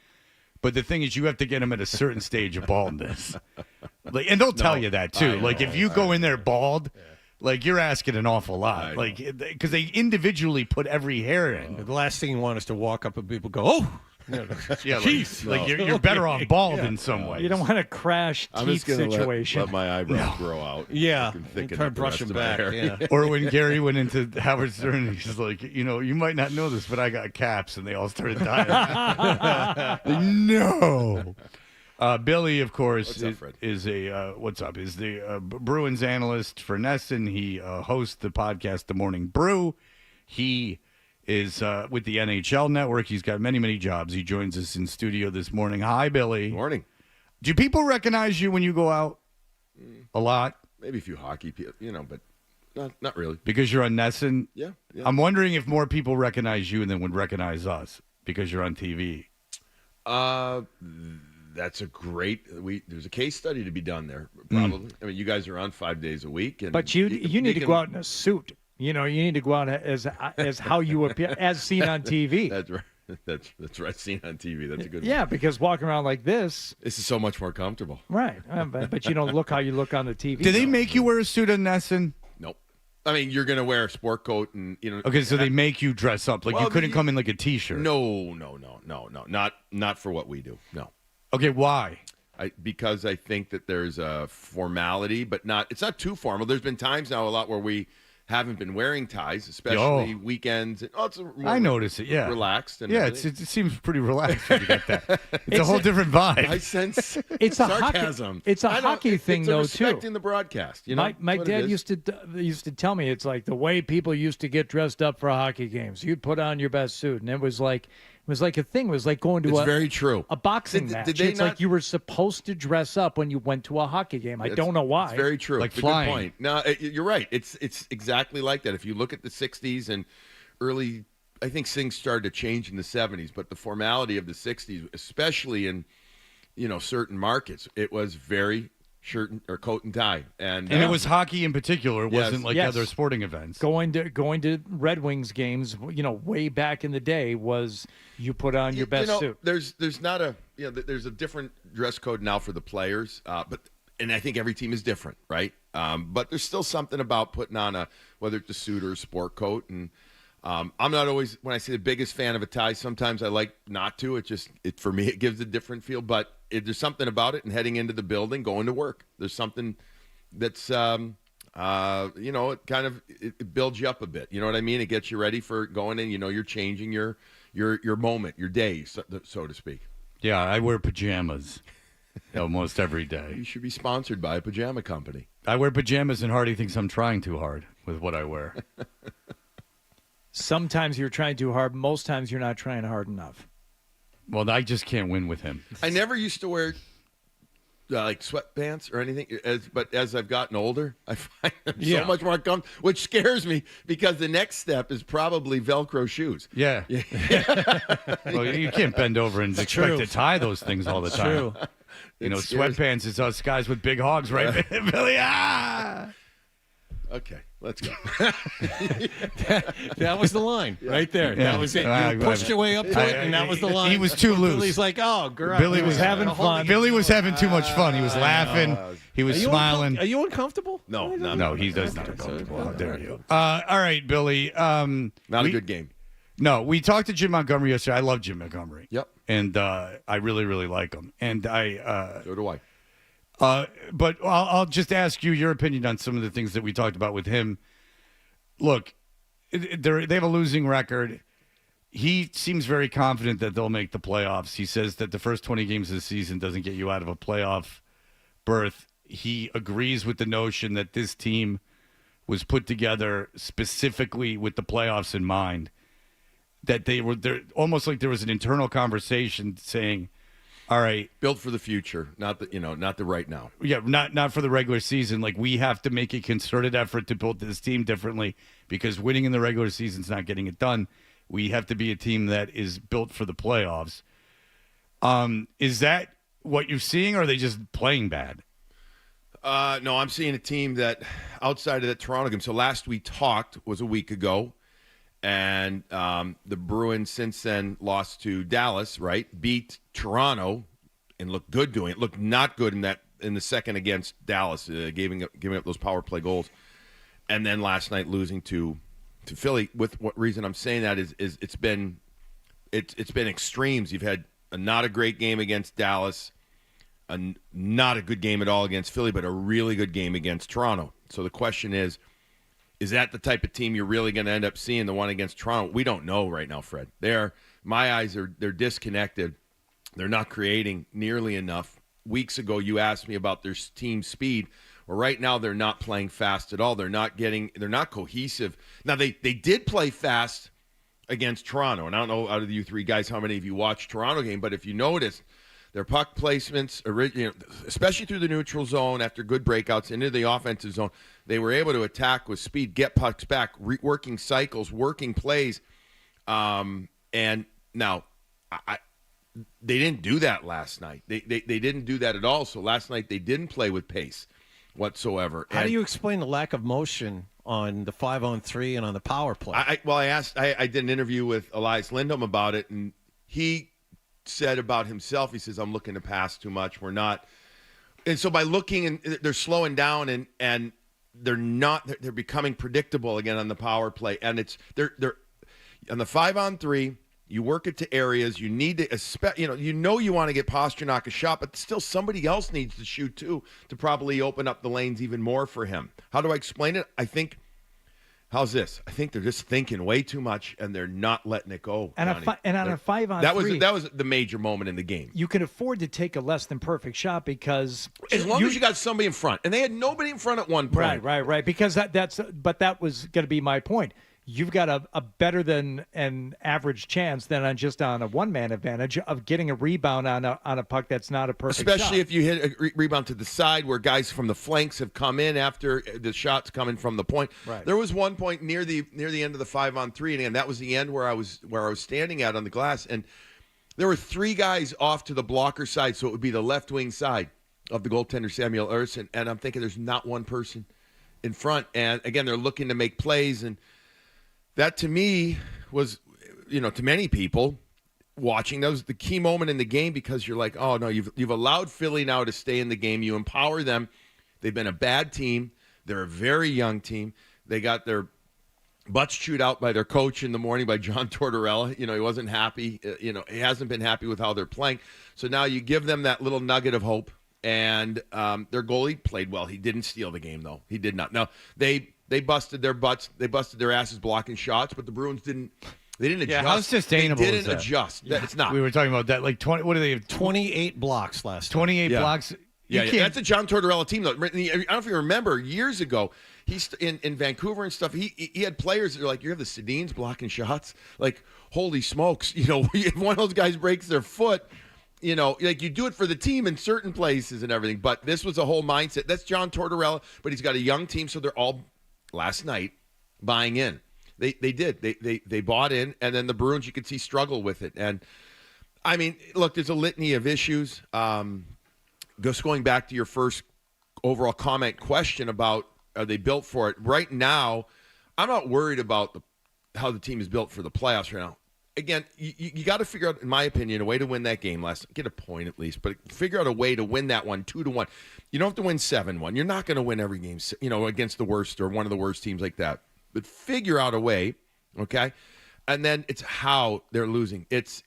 But the thing is, you have to get them at a certain stage of baldness. And they'll tell you that too. Like if you go in there bald. Like, you're asking an awful lot. Like, because they individually put every hair in. The last thing you want is to walk up and people go, oh! Yeah, like you're better off bald in some way. You don't want a crash teeth situation. Let my eyebrows grow out. Yeah, try to brush them back. Yeah. Or when Gary went into Howard Stern, he's like, you might not know this, but I got caps, and they all started dying. No. Billy, of course, is the Bruins analyst for Nesson. He hosts the podcast The Morning Brew. He is with the NHL Network. He's got many, many jobs. He joins us in studio this morning. Hi, Billy. Morning. Do people recognize you when you go out? A lot? Maybe a few hockey people, but not really. Because you're on Nesson? Yeah. I'm wondering if more people recognize you than would recognize us because you're on TV. That's a great. There's a case study to be done there. Probably. I mean, you guys are on 5 days a week, but you need to go out in a suit. You need to go out as how you appear, as seen on TV. That's right. That's right. Seen on TV. That's a good one. Yeah, because walking around like this is so much more comfortable. Right. But you don't look how you look on the TV. Do they make you wear a suit on Nesson? Nope. I mean, you're going to wear a sport coat and, Okay, so they make you dress up. Like, you couldn't come in like a T-shirt. No. Not for what we do. No. Okay, why? Because I think that there's a formality, but it's not too formal. There's been times now a lot where we haven't been wearing ties, especially weekends. I notice it, yeah. Relaxed. And it seems pretty relaxed when you get that. It's a whole different vibe. I sense it's sarcasm. It's a hockey thing, though, too. Respecting the broadcast. My dad used to tell me it's like the way people used to get dressed up for hockey games. You'd put on your best suit, and it was like a thing. It was like going to very true. A boxing match. It's like you were supposed to dress up when you went to a hockey game. I don't know why. It's very true. Like it's flying. A good point. No, you're right. It's exactly like that. If you look at the 60s and early, I think things started to change in the 70s, but the formality of the 60s, especially in certain markets, it was very shirt or coat and tie, and it was hockey in particular. It wasn't like other sporting events. Going to Red Wings games, way back in the day, was you put on your best suit. There's not a there's a different dress code now for the players, and I think every team is different, right? But there's still something about putting on whether it's a suit or a sport coat, and I'm not always, when I say the biggest fan of a tie, sometimes I like not to. For me, it gives a different feel, but there's something about it, and heading into the building, going to work, there's something that's, it builds you up a bit. You know what I mean? It gets you ready for going in, you're changing your moment, your day, so to speak. Yeah, I wear pajamas almost every day. You should be sponsored by a pajama company. I wear pajamas, and Hardy thinks I'm trying too hard with what I wear. Sometimes you're trying too hard. Most times you're not trying hard enough. Well, I just can't win with him. I never used to wear like sweatpants or anything, but as I've gotten older, I find them so much more comfortable, which scares me because the next step is probably Velcro shoes. Yeah. Well, you can't bend over and expect to tie those things all the time. True. Sweatpants is us guys with big hogs, right, Billy? Okay, let's go. that was the line right there. Yeah. That was it. You pushed your way up to it, and that was the line. He was too loose. Billy's like, oh, girl. Billy was having fun. Billy was having too much fun. He was laughing. He was smiling. Are you uncomfortable? No, he does not uncomfortable. How dare you? All right, Billy. Not a good game. No, we talked to Jim Montgomery yesterday. I love Jim Montgomery. Yep. And I really, really like him. And so do I. But I'll just ask you your opinion on some of the things that we talked about with him. Look, they have a losing record. He seems very confident that they'll make the playoffs. He says that the first 20 games of the season doesn't get you out of a playoff berth. He agrees with the notion that this team was put together specifically with the playoffs in mind. That they were there, almost like there was an internal conversation saying, all right, built for the future, not the right now. Yeah, not for the regular season. Like, we have to make a concerted effort to build this team differently because winning in the regular season is not getting it done. We have to be a team that is built for the playoffs. Is that what you're seeing, or are they just playing bad? No, I'm seeing a team that outside of that Toronto game. So last we talked was a week ago. And the Bruins since then lost to Dallas, right? Beat Toronto and looked good doing it. Looked not good in the second against Dallas, giving up those power play goals. And then last night losing to Philly. With what reason I'm saying that is it's been extremes. You've had not a great game against Dallas, not a good game at all against Philly, but a really good game against Toronto. So the question is that the type of team you're really going to end up seeing, the one against Toronto? We don't know right now, Fred. My eyes are disconnected. They're not creating nearly enough. Weeks ago, you asked me about their team speed. Well, right now, they're not playing fast at all. They're not cohesive. Now, they did play fast against Toronto, and I don't know out of you three guys how many of you watched Toronto game, but if you notice, their puck placements, especially through the neutral zone after good breakouts into the offensive zone, they were able to attack with speed, get pucks back, working cycles, working plays. And now, they didn't do that last night. They didn't do that at all. So last night they didn't play with pace whatsoever. How do you explain the lack of motion on the 5-on-3 and on the power play. I did an interview with Elias Lindholm about it, and he said about himself, he says, I'm looking to pass too much. We're not. And so by looking, and they're slowing down, and they're becoming predictable again on the power play. And they're on the 5-on-3, you work it to areas. You need to, you want to get Pastrnak a shot, but still somebody else needs to shoot too to probably open up the lanes even more for him. How do I explain it? I think they're just thinking way too much, and they're not letting it go. And on a 5-on-3, that was the major moment in the game. You can afford to take a less than perfect shot because as long as you got somebody in front, and they had nobody in front at one point. Right. Because that was going to be my point. You've got a better than an average chance than on a one-man advantage of getting a rebound on a puck that's not a perfect shot. Especially if you hit a rebound to the side where guys from the flanks have come in after the shots coming from the point. Right. There was one point near the end of the 5-on-3, and again, that was the end where I was standing at on the glass, and there were three guys off to the blocker side, so it would be the left wing side of the goaltender Samuel Ersson, and I'm thinking there's not one person in front, and again, they're looking to make plays, and that, to me, was, to many people watching, that was the key moment in the game because you're like, oh, no, you've allowed Philly now to stay in the game. You empower them. They've been a bad team. They're a very young team. They got their butts chewed out by their coach in the morning, by John Tortorella. He wasn't happy. He hasn't been happy with how they're playing. So now you give them that little nugget of hope, and their goalie played well. He didn't steal the game, though. He did not. Now, They busted their butts. They busted their asses blocking shots, but the Bruins didn't. They didn't adjust. Yeah, how sustainable They is didn't that? adjust. It's not. We were talking about that. Like 20. What do they have? 28 blocks last time. 28 blocks. Yeah, that's a John Tortorella team. Though. I don't know if you remember years ago. He's in Vancouver and stuff. He had players that are like, you have the Sedins blocking shots. Like, holy smokes! If one of those guys breaks their foot. Like you do it for the team in certain places and everything. But this was a whole mindset. That's John Tortorella, but he's got a young team, so they're all last night buying in. They did. They bought in, and then the Bruins, you could see, struggle with it. And I mean, look, there's a litany of issues. Just going back to your first overall comment question about are they built for it? Right now, I'm not worried about how the team is built for the playoffs right now. Again, you got to figure out, in my opinion, a way to win that game get a point at least, but figure out a way to win that one 2-1. You don't have to win 7-1. You're not going to win every game, against the worst or one of the worst teams like that. But figure out a way, okay? And then it's how they're losing. It's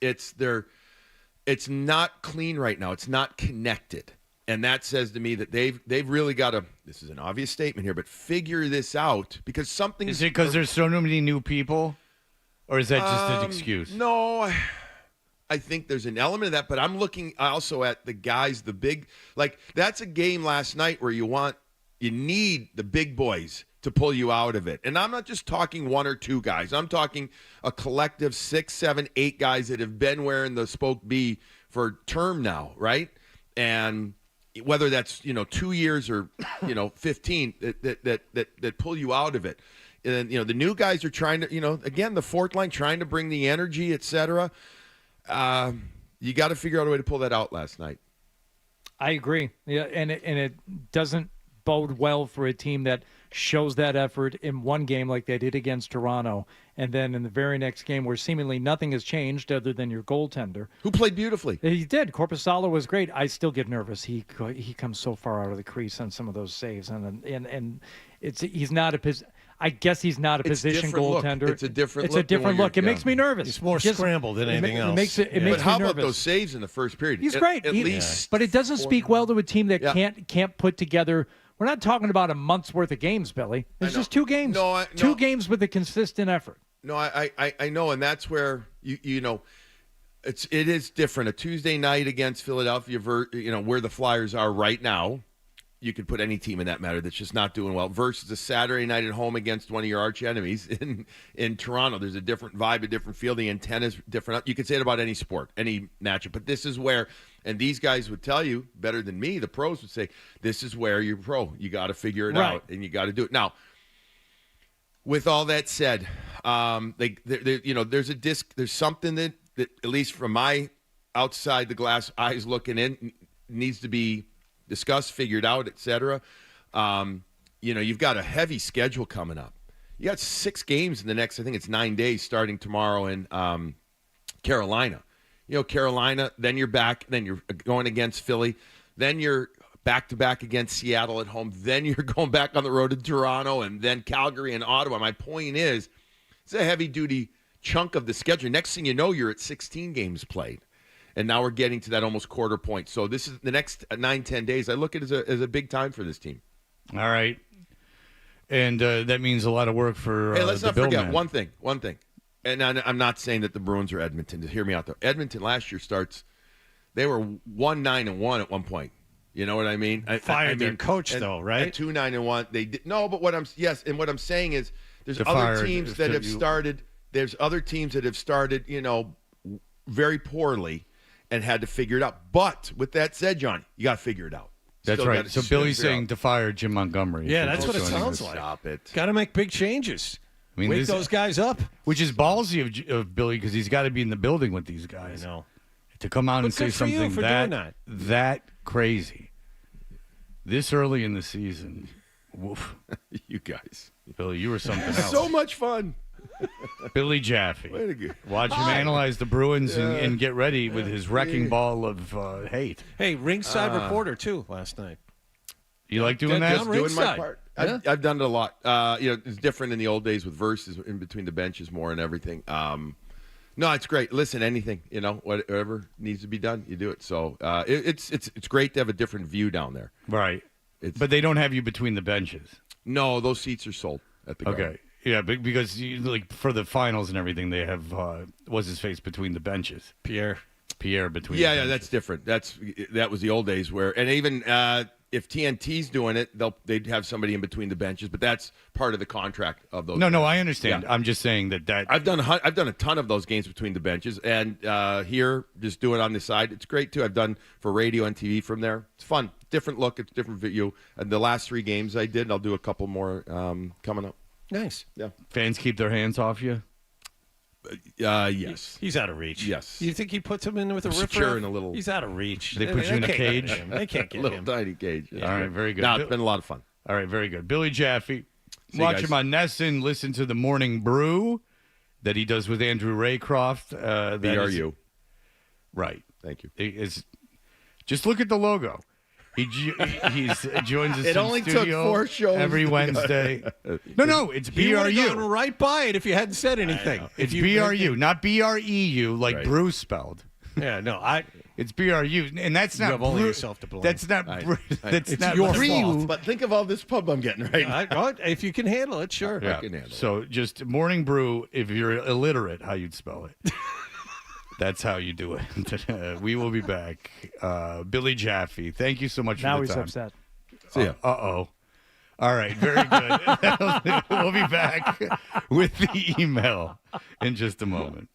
not clean right now. It's not connected. And that says to me that they've really got to, this is an obvious statement here, but figure this out because something. Is it because there's so many new people? Or is that just an excuse? No, I think there's an element of that, but I'm looking also at the guys, the big, like that's a game last night where you need the big boys to pull you out of it. And I'm not just talking one or two guys. I'm talking a collective 6, 7, 8 guys that have been wearing the spoke B for a term now, right? And whether that's 2 years or 15 that pull you out of it. And the new guys are trying to again the fourth line trying to bring the energy, etc. You got to figure out a way to pull that out last night. I agree. Yeah, and it doesn't bode well for a team that shows that effort in one game like they did against Toronto, and then in the very next game where seemingly nothing has changed other than your goaltender, who played beautifully. He did. Korpisalo was great. I still get nervous. He comes so far out of the crease on some of those saves, and he's not I guess he's not a position goaltender. It's a different look. It's a different look. It makes me nervous. It's more scrambled than anything else. It makes me nervous. But how about those saves in the first period? He's great. At least. But it doesn't speak well to a team that can't put together. We're not talking about a month's worth of games, Billy. It's just 2 games. Two games with a consistent effort. No, I know, and that's where it is different. A Tuesday night against Philadelphia, where the Flyers are right now. You could put any team in that matter that's just not doing well versus a Saturday night at home against one of your arch enemies in Toronto. There's a different vibe, a different feel. The antenna's different. You could say it about any sport, any matchup. But this is where, and these guys would tell you better than me, the pros would say, this is where you're pro. You got to figure it out, and you got to do it. Now, with all that said, there's a disc. There's something that at least from my outside the glass eyes looking in needs to be discussed, figured out, etc. you've got a heavy schedule coming up. You got 6 games in the next, I think it's 9 days, starting tomorrow in Carolina. Carolina, then you're back, then you're going against Philly, then you're back-to-back against Seattle at home, then you're going back on the road to Toronto, and then Calgary and Ottawa. My point is, it's a heavy-duty chunk of the schedule. Next thing you know, you're at 16 games played, and now we're getting to that almost quarter point. So this is the next 9-10 days. I look at it as a big time for this team. All right. And that means a lot of work for hey, let's the not Bill forget man. one thing. And I'm not saying that the Bruins are Edmonton. Just hear me out, though. Edmonton last year they were 1-9-1 at one point. You know what I mean? Fired their coach, though, right? At 2-9-1, they did no. But what I'm saying is, there's To other fire teams if that you- have started. There's other teams that have started, very poorly, and had to figure it out. But with that said, John, you got to figure it out. That's Still right. gotta- So still Billy's figure it saying out. to fire Jim Montgomery. Yeah, for that's what it joining sounds us. like. Stop it. Got to make big changes. I mean, Wake this- those guys up. Which is ballsy of Billy because he's got to be in the building with these guys. I know. To come out But and say good for you something for doing that crazy this early in the season. Woof. You guys. Billy, you were something else. So much fun. Billy Jaffe. Way to go. Watch him Hi. analyze the Bruins and get ready with his wrecking ball of hate. Hey, ringside reporter, too, last night. You like doing that? down Doing my ringside. part. Yeah. I've done it a lot. It's different in the old days with verses in between the benches more and everything. No, it's great. Listen, anything, whatever needs to be done, you do it. So it's great to have a different view down there. Right. But they don't have you between the benches. No, those seats are sold at the Garden. Okay. Yeah, because for the finals and everything, they have what's his face between the benches. Pierre between. Yeah, the yeah, that's different. That was the old days where, and even if TNT's doing it, they'd have somebody in between the benches, but that's part of the contract of those. No, I understand. Yeah. I'm just saying that I've done a ton of those games between the benches, and here just do it on the side. It's great too. I've done for radio and TV from there. It's fun, different look, it's different view. And the last 3 games I did, I'll do a couple more coming up. Nice. Yeah. fans keep their hands off you. Yes. He's out of reach. Yes. You think he puts him in with a ripper? Secure in a little. He's out of reach. They put you in a can't cage? get him. They can't get little him. tiny cage. All right, very good. No, it's been a lot of fun. All right, very good. Billy Jaffe. See you Watch guys. him on Nesson. Listen to the Morning Brew that he does with Andrew Raycroft. That BRU. is- Right. Thank you. Just look at the logo. He joins us It in only took studio 4 shows. every Wednesday. No, it's He would have gone BRU. right by it if you hadn't said anything. It's BRU, not BREU like Right. Bruce spelled. Yeah, no, It's BRU, and that's not. have only Bru- yourself to blame. That's not. That's It's not your Brew. fault. But think of all this pub I'm getting right now. If you can handle it, sure. Yeah. can handle it. So just Morning Brew. If you're illiterate, how you'd spell it. That's how you do it. We will be back. Billy Jaffe, thank you so much Now for the he's time. upset. See ya. Uh-oh. All right, very good. We'll be back with the email in just a moment.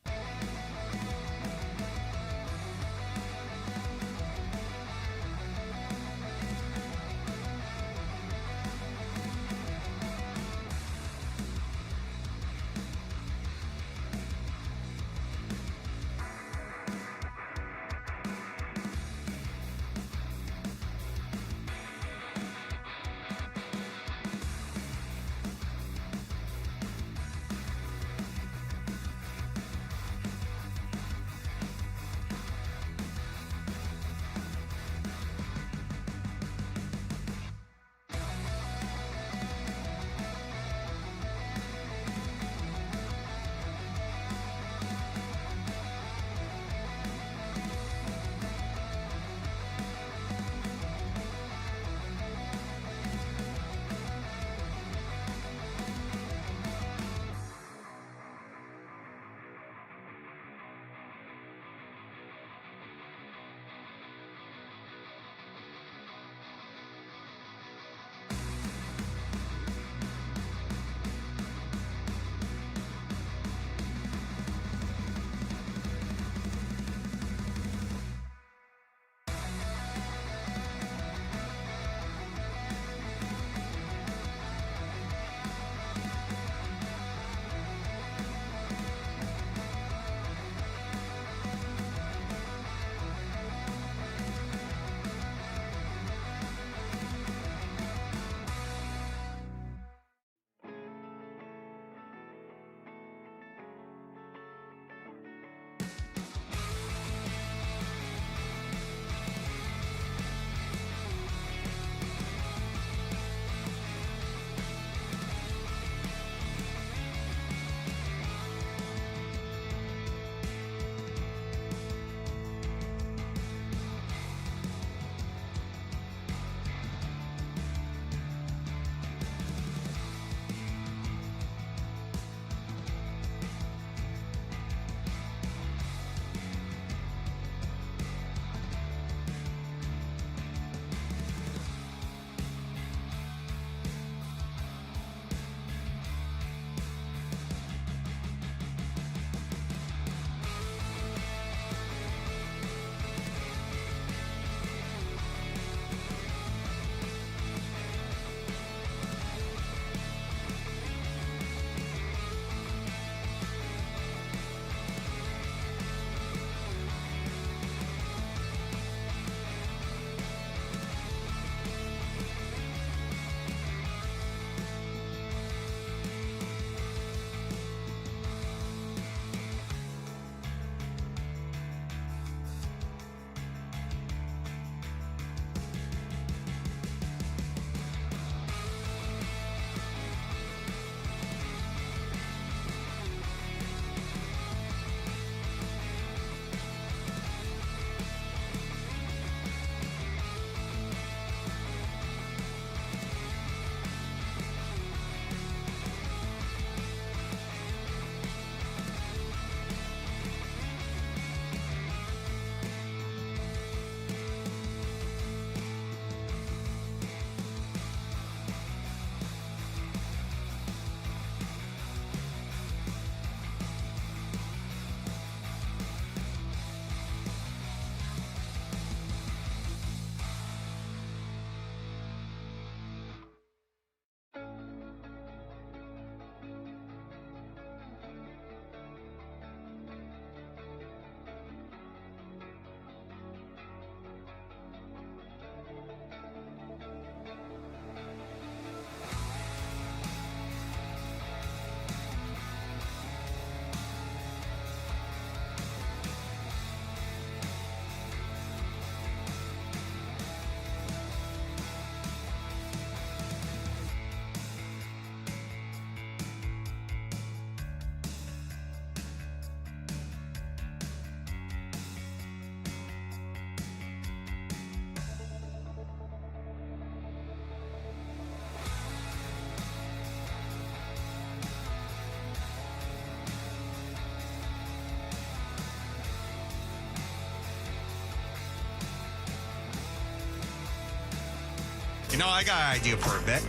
You know, I got an idea for a bit.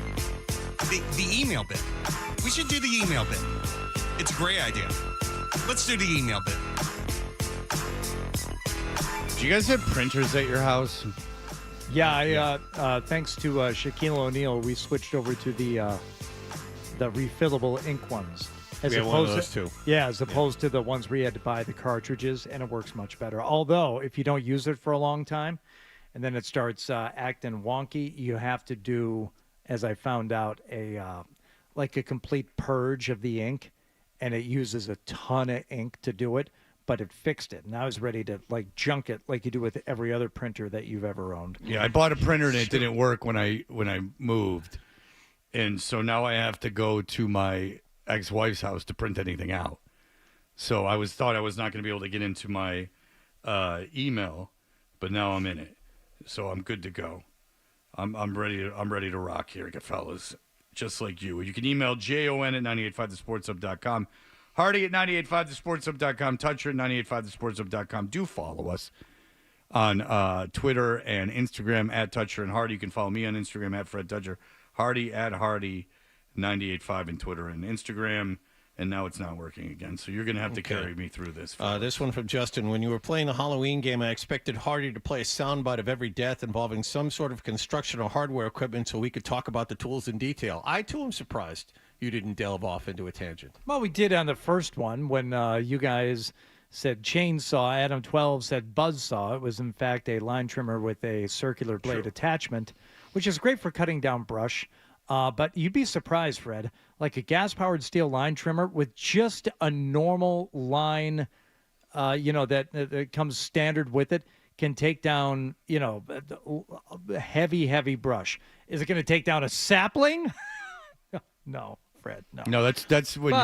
The email bit. We should do the email bit. It's a great idea. Let's do the email bit. Do you guys have printers at your house? Yeah, thanks to Shaquille O'Neal, we switched over to the refillable ink ones. We have one of those too. Yeah, as opposed to the ones where you had to buy the cartridges, and it works much better. Although, if you don't use it for a long time, and then it starts acting wonky, you have to do, as I found out, a complete purge of the ink, and it uses a ton of ink to do it. But it fixed it, and I was ready to junk it like you do with every other printer that you've ever owned. Yeah, I bought a printer and it didn't work when I moved, and so now I have to go to my ex-wife's house to print anything out. So I thought I was not going to be able to get into my email, but now I'm in it, so I'm good to go. I'm ready to rock here, fellas, just like you. You can email jon@985thesportshub.com. Hardy at 985thesportshub.com, Toucher at 985thesportshub.com. Do follow us on Twitter and Instagram at Toucher and Hardy. You can follow me on Instagram at Fred Toucher, Hardy at Hardy985 in Twitter and Instagram. And now it's not working again, so you're going to have to carry me through this. This one from Justin. When you were playing the Halloween game, I expected Hardy to play a soundbite of every death involving some sort of construction or hardware equipment so we could talk about the tools in detail. I, too, am surprised you didn't delve off into a tangent. Well, we did on the first one when you guys said chainsaw. Adam 12 said buzzsaw. It was, in fact, a line trimmer with a circular blade attachment, which is great for cutting down brush. But you'd be surprised, Fred, like a gas-powered steel line trimmer with just a normal line, that comes standard with it, can take down, heavy brush. Is it going to take down a sapling? No. Fred, no. No, that's when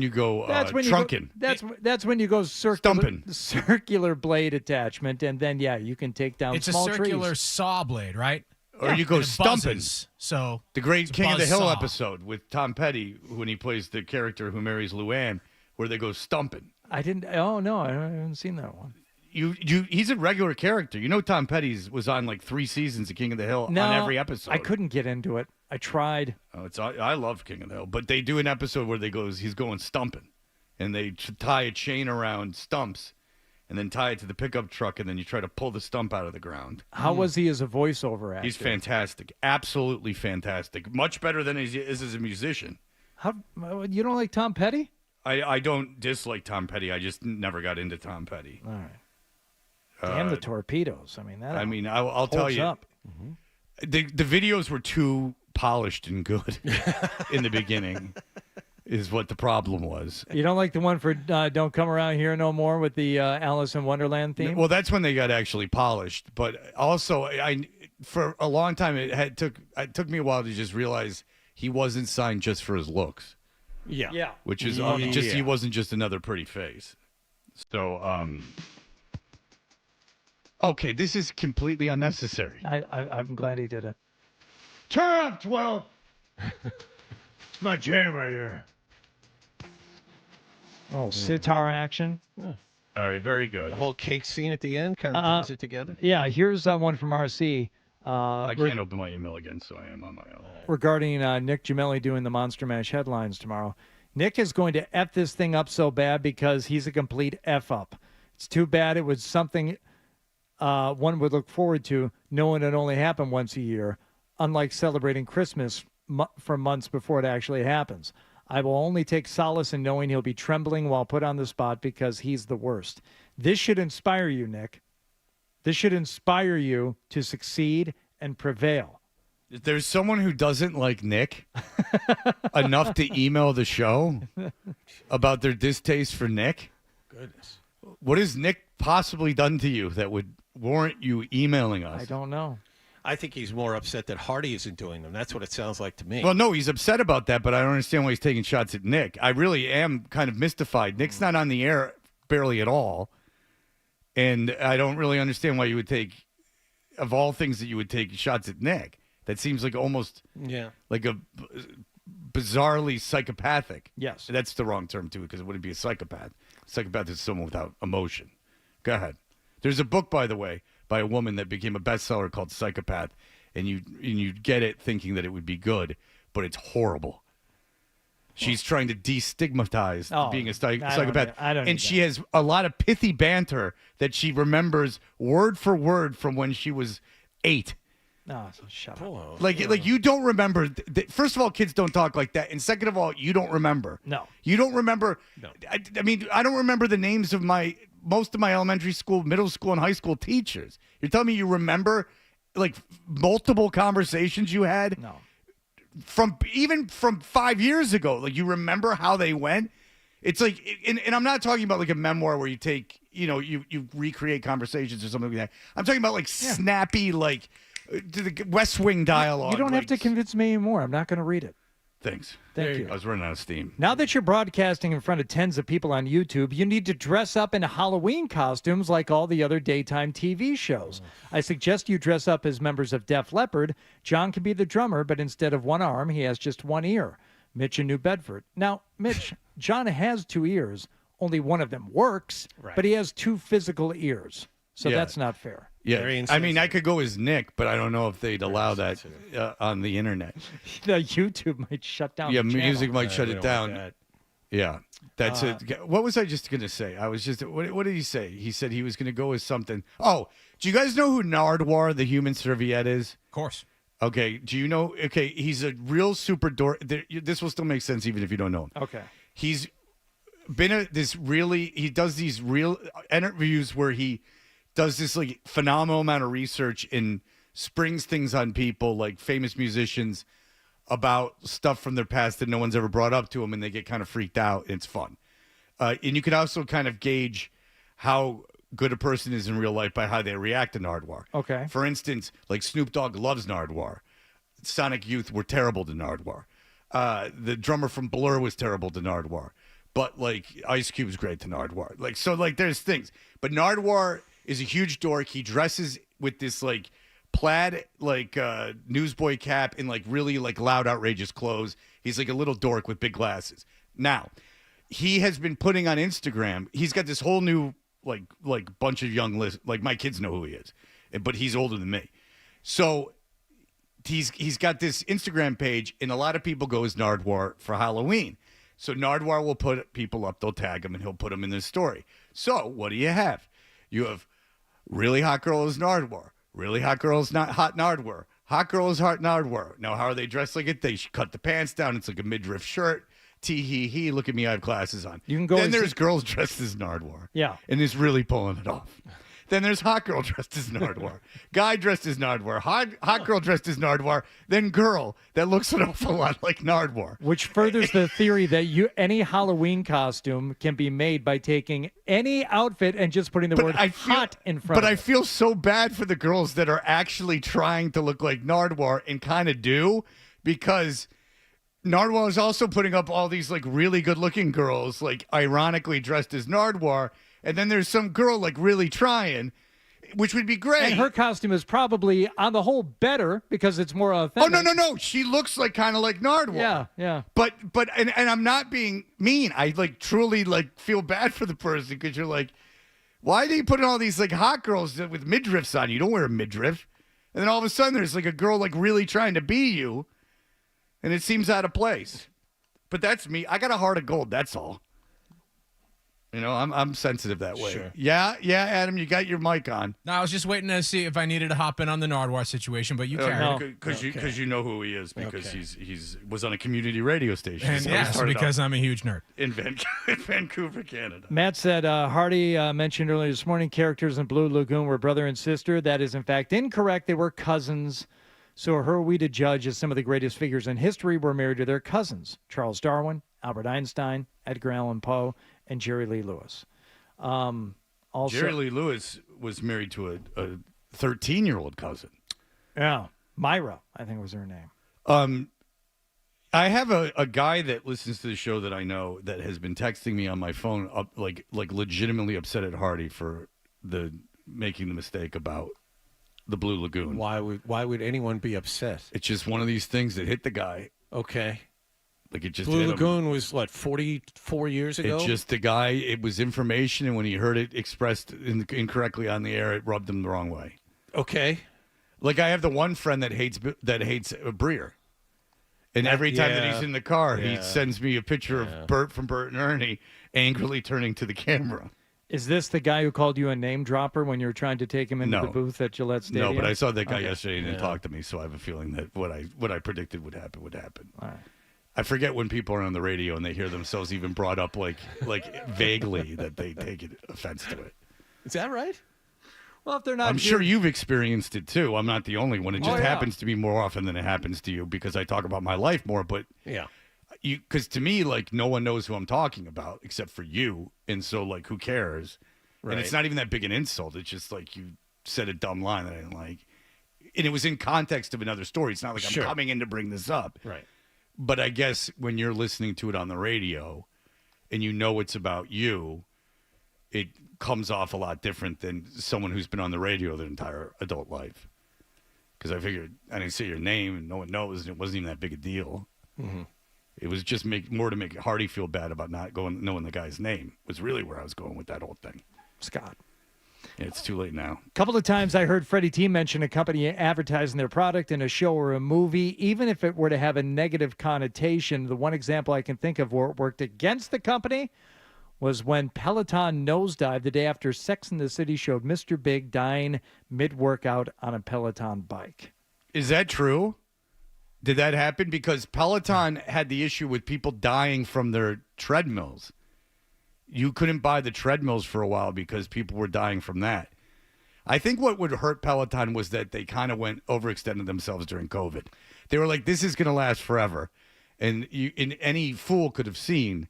you go trunking. That's when you go circular blade attachment, and then you can take down small trees. It's a circular saw blade, right? Or you go stumping. So the great King of the Hill saw. episode with Tom Petty when he plays the character who marries Luann, where they go stumping. I didn't. Oh no, I haven't seen that one. He's a regular character. You know, Tom Petty was on like 3 seasons of King of the Hill on every episode. I couldn't get into it. I tried. Oh, I love King of the Hill, but they do an episode where he's going stumping, and they tie a chain around stumps, and then tie it to the pickup truck, and then you try to pull the stump out of the ground. How was he as a voiceover actor? He's fantastic, absolutely fantastic, much better than he is as a musician. How you don't like Tom Petty? I don't dislike Tom Petty. I just never got into Tom Petty. All right. Damn the torpedoes. I'll tell you. Up. The videos were too polished and good in the beginning is what the problem was. You don't like the one for Don't Come Around Here No More with the Alice in Wonderland theme? Well, that's when they got actually polished. But also, for a long time, it took me a while to just realize he wasn't signed just for his looks. Yeah. Which is he wasn't just another pretty face. So, okay, this is completely unnecessary. I'm glad he did it. Turn up, 12. It's my jam right here. Oh, sitar action. Yeah. All right, very good. The whole cake scene at the end kind of puts it together. Yeah, here's one from RC. I can't open my email again, so I am on my own. Regarding Nick Gimelli doing the Monster Mash headlines tomorrow. Nick is going to F this thing up so bad because he's a complete F up. It's too bad. It was something one would look forward to, knowing it only happened once a year, unlike celebrating Christmas for months before it actually happens. I will only take solace in knowing he'll be trembling while put on the spot because he's the worst. This should inspire you, Nick. This should inspire you to succeed and prevail. There's someone who doesn't like Nick enough to email the show about their distaste for Nick. Goodness. What has Nick possibly done to you that would warrant you emailing us? I don't know. I think he's more upset that Hardy isn't doing them. That's what it sounds like to me. Well, no, he's upset about that, but I don't understand why he's taking shots at Nick. I really am kind of mystified. Nick's not on the air barely at all, and I don't really understand why you would take, of all things that you would take shots at Nick. That seems like almost like a bizarrely psychopathic. Yes. That's the wrong term, too, because it wouldn't be a psychopath. Psychopath is someone without emotion. Go ahead. There's a book, by the way, by a woman that became a bestseller called Psychopath, and you get it thinking that it would be good, but it's horrible. She's trying to destigmatize being a psychopath. And she has a lot of pithy banter that she remembers word for word from when she was 8. No, so shut up. Like you don't remember. First of all, kids don't talk like that. And second of all, you don't remember. No. You don't remember. No. I mean, I don't remember the names of most of my elementary school, middle school, and high school teachers. You're telling me you remember like multiple conversations you had? No. From 5 years ago, like you remember how they went. It's like, and I'm not talking about like a memoir where you take, you recreate conversations or something like that. I'm talking about like snappy, like the West Wing dialogue. You don't have to convince me anymore. I'm not going to read it. Thanks. Thank you. I was running out of steam. Now that you're broadcasting in front of tens of people on YouTube, you need to dress up in Halloween costumes like all the other daytime TV shows. I suggest you dress up as members of Def Leppard. John can be the drummer, but instead of one arm, he has just one ear. Mitch in New Bedford. Now, Mitch, John has 2 ears. Only one of them works, but he has 2 physical ears. So that's not fair. Yeah, I mean, I could go as Nick, but I don't know if they'd allow that on the internet. The YouTube might shut down. Yeah, the channel. music might shut it down. Yeah, that's it. What was I just going to say? I was just, what did he say? He said he was going to go as something. Oh, do you guys know who Nardwuar, the human serviette, is? Of course. Okay, do you know? Okay, he's a real super dork. This will still make sense even if you don't know him. Okay. He's been he does these real interviews where he does this like phenomenal amount of research and springs things on people like famous musicians about stuff from their past that no one's ever brought up to them, and they get kind of freaked out. And it's fun. And you can also kind of gauge how good a person is in real life by how they react to Nardwuar. Okay. For instance, like Snoop Dogg loves Nardwuar. Sonic Youth were terrible to Nardwuar. The drummer from Blur was terrible to Nardwuar. But like Ice Cube's great to Nardwuar. Like, so like there's things. But Nardwuar is a huge dork. He dresses with this like plaid like newsboy cap and like really like loud outrageous clothes. He's like a little dork with big glasses. Now, he has been putting on Instagram. He's got this whole new like bunch of young like my kids know who he is, but he's older than me. So he's got this Instagram page, and a lot of people go as Nardwuar for Halloween. So Nardwuar will put people up, they'll tag him, and he'll put them in their story. So what do you have? You have really hot girl is Nardwuar, really hot girl is not hot Nardwuar, hot girl is hot Nardwuar. Now how are they dressed like it? They cut the pants down. It's like a midriff shirt. Tee-hee-hee, look at me, I have glasses on. You can go. Then there's girls dressed as Nardwuar. Yeah. And is really pulling it off. Then there's hot girl dressed as Nardwuar. Guy dressed as Nardwuar. Hot girl dressed as Nardwuar. Then girl that looks an awful lot like Nardwuar. Which furthers the theory that any Halloween costume can be made by taking any outfit and just putting the word hot in front But of I it. feel so bad for the girls that are actually trying to look like Nardwuar and kind of do, because Nardwuar is also putting up all these like really good looking girls, like ironically dressed as Nardwuar. And then there's some girl like really trying, which would be great. And her costume is probably on the whole better because it's more authentic. Oh, no. She looks like kind of like Nardwuar. Yeah. But I'm not being mean. I like truly like feel bad for the person, because you're like, why do you put all these like hot girls with midriffs on? You don't wear a midriff. And then all of a sudden there's like a girl like really trying to be you. And it seems out of place. But that's me. I got a heart of gold. That's all. You know, I'm sensitive that way. Sure. Yeah, Adam, you got your mic on. No, I was just waiting to see if I needed to hop in on the Nardwuar situation, but you carried Because you know who he is, because he's was on a community radio station. And So yes, because I'm a huge nerd. In Vancouver, Canada. Matt said, Hardy mentioned earlier this morning characters in Blue Lagoon were brother and sister. That is, in fact, incorrect. They were cousins. So who are we to judge as some of the greatest figures in history were married to their cousins? Charles Darwin, Albert Einstein, Edgar Allan Poe, and Jerry Lee Lewis. Also, Jerry Lee Lewis was married to a 13-year-old cousin. Yeah, Myra, I think was her name. I have a guy that listens to the show that I know that has been texting me on my phone, like legitimately upset at Hardy for making the mistake about the Blue Lagoon. Why would anyone be upset? It's just one of these things that hit the guy. Okay. Like it just Blue hit him. Lagoon was what, 44 years ago? It was information, and when he heard it expressed incorrectly on the air, it rubbed him the wrong way. Okay. Like I have the one friend that hates Breer. And every time that he's in the car, he sends me a picture of Bert from Bert and Ernie angrily turning to the camera. Is this the guy who called you a name dropper when you were trying to take him into the booth at Gillette Stadium? No, but I saw that guy yesterday and he talked to me, so I have a feeling that what I predicted would happen. All right. I forget when people are on the radio and they hear themselves even brought up like vaguely that they take offense to it. Is that right? Well, if they're not, I'm sure you've experienced it too. I'm not the only one. It just happens to me more often than it happens to you because I talk about my life more. But because to me, like no one knows who I'm talking about except for you, and so like who cares? Right. And it's not even that big an insult. It's just like you said a dumb line that I didn't like, and it was in context of another story. It's not like I'm coming in to bring this up. Right. But I guess when you're listening to it on the radio, and you know it's about you, it comes off a lot different than someone who's been on the radio their entire adult life. Because I figured I didn't say your name and no one knows, and it wasn't even that big a deal. Mm-hmm. It was just more to make Hardy feel bad about not knowing the guy's name was really where I was going with that whole thing. Scott. Yeah, it's too late now. A couple of times I heard Freddie T mention a company advertising their product in a show or a movie, even if it were to have a negative connotation. The one example I can think of where it worked against the company was when Peloton nosedived the day after Sex and the City showed Mr. Big dying mid-workout on a Peloton bike. Is that true? Did that happen? Because Peloton had the issue with people dying from their treadmills. You couldn't buy the treadmills for a while because people were dying from that. I think what would hurt Peloton was that they kind of overextended themselves during COVID. They were like, this is going to last forever. And any fool could have seen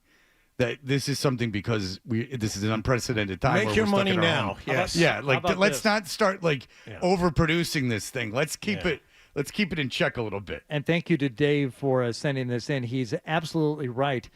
that this is something because this is an unprecedented time. Make your money now. Yes. Yeah. Like let's not start overproducing this thing. Let's keep it. Let's keep it in check a little bit. And thank you to Dave for sending this in. He's absolutely right.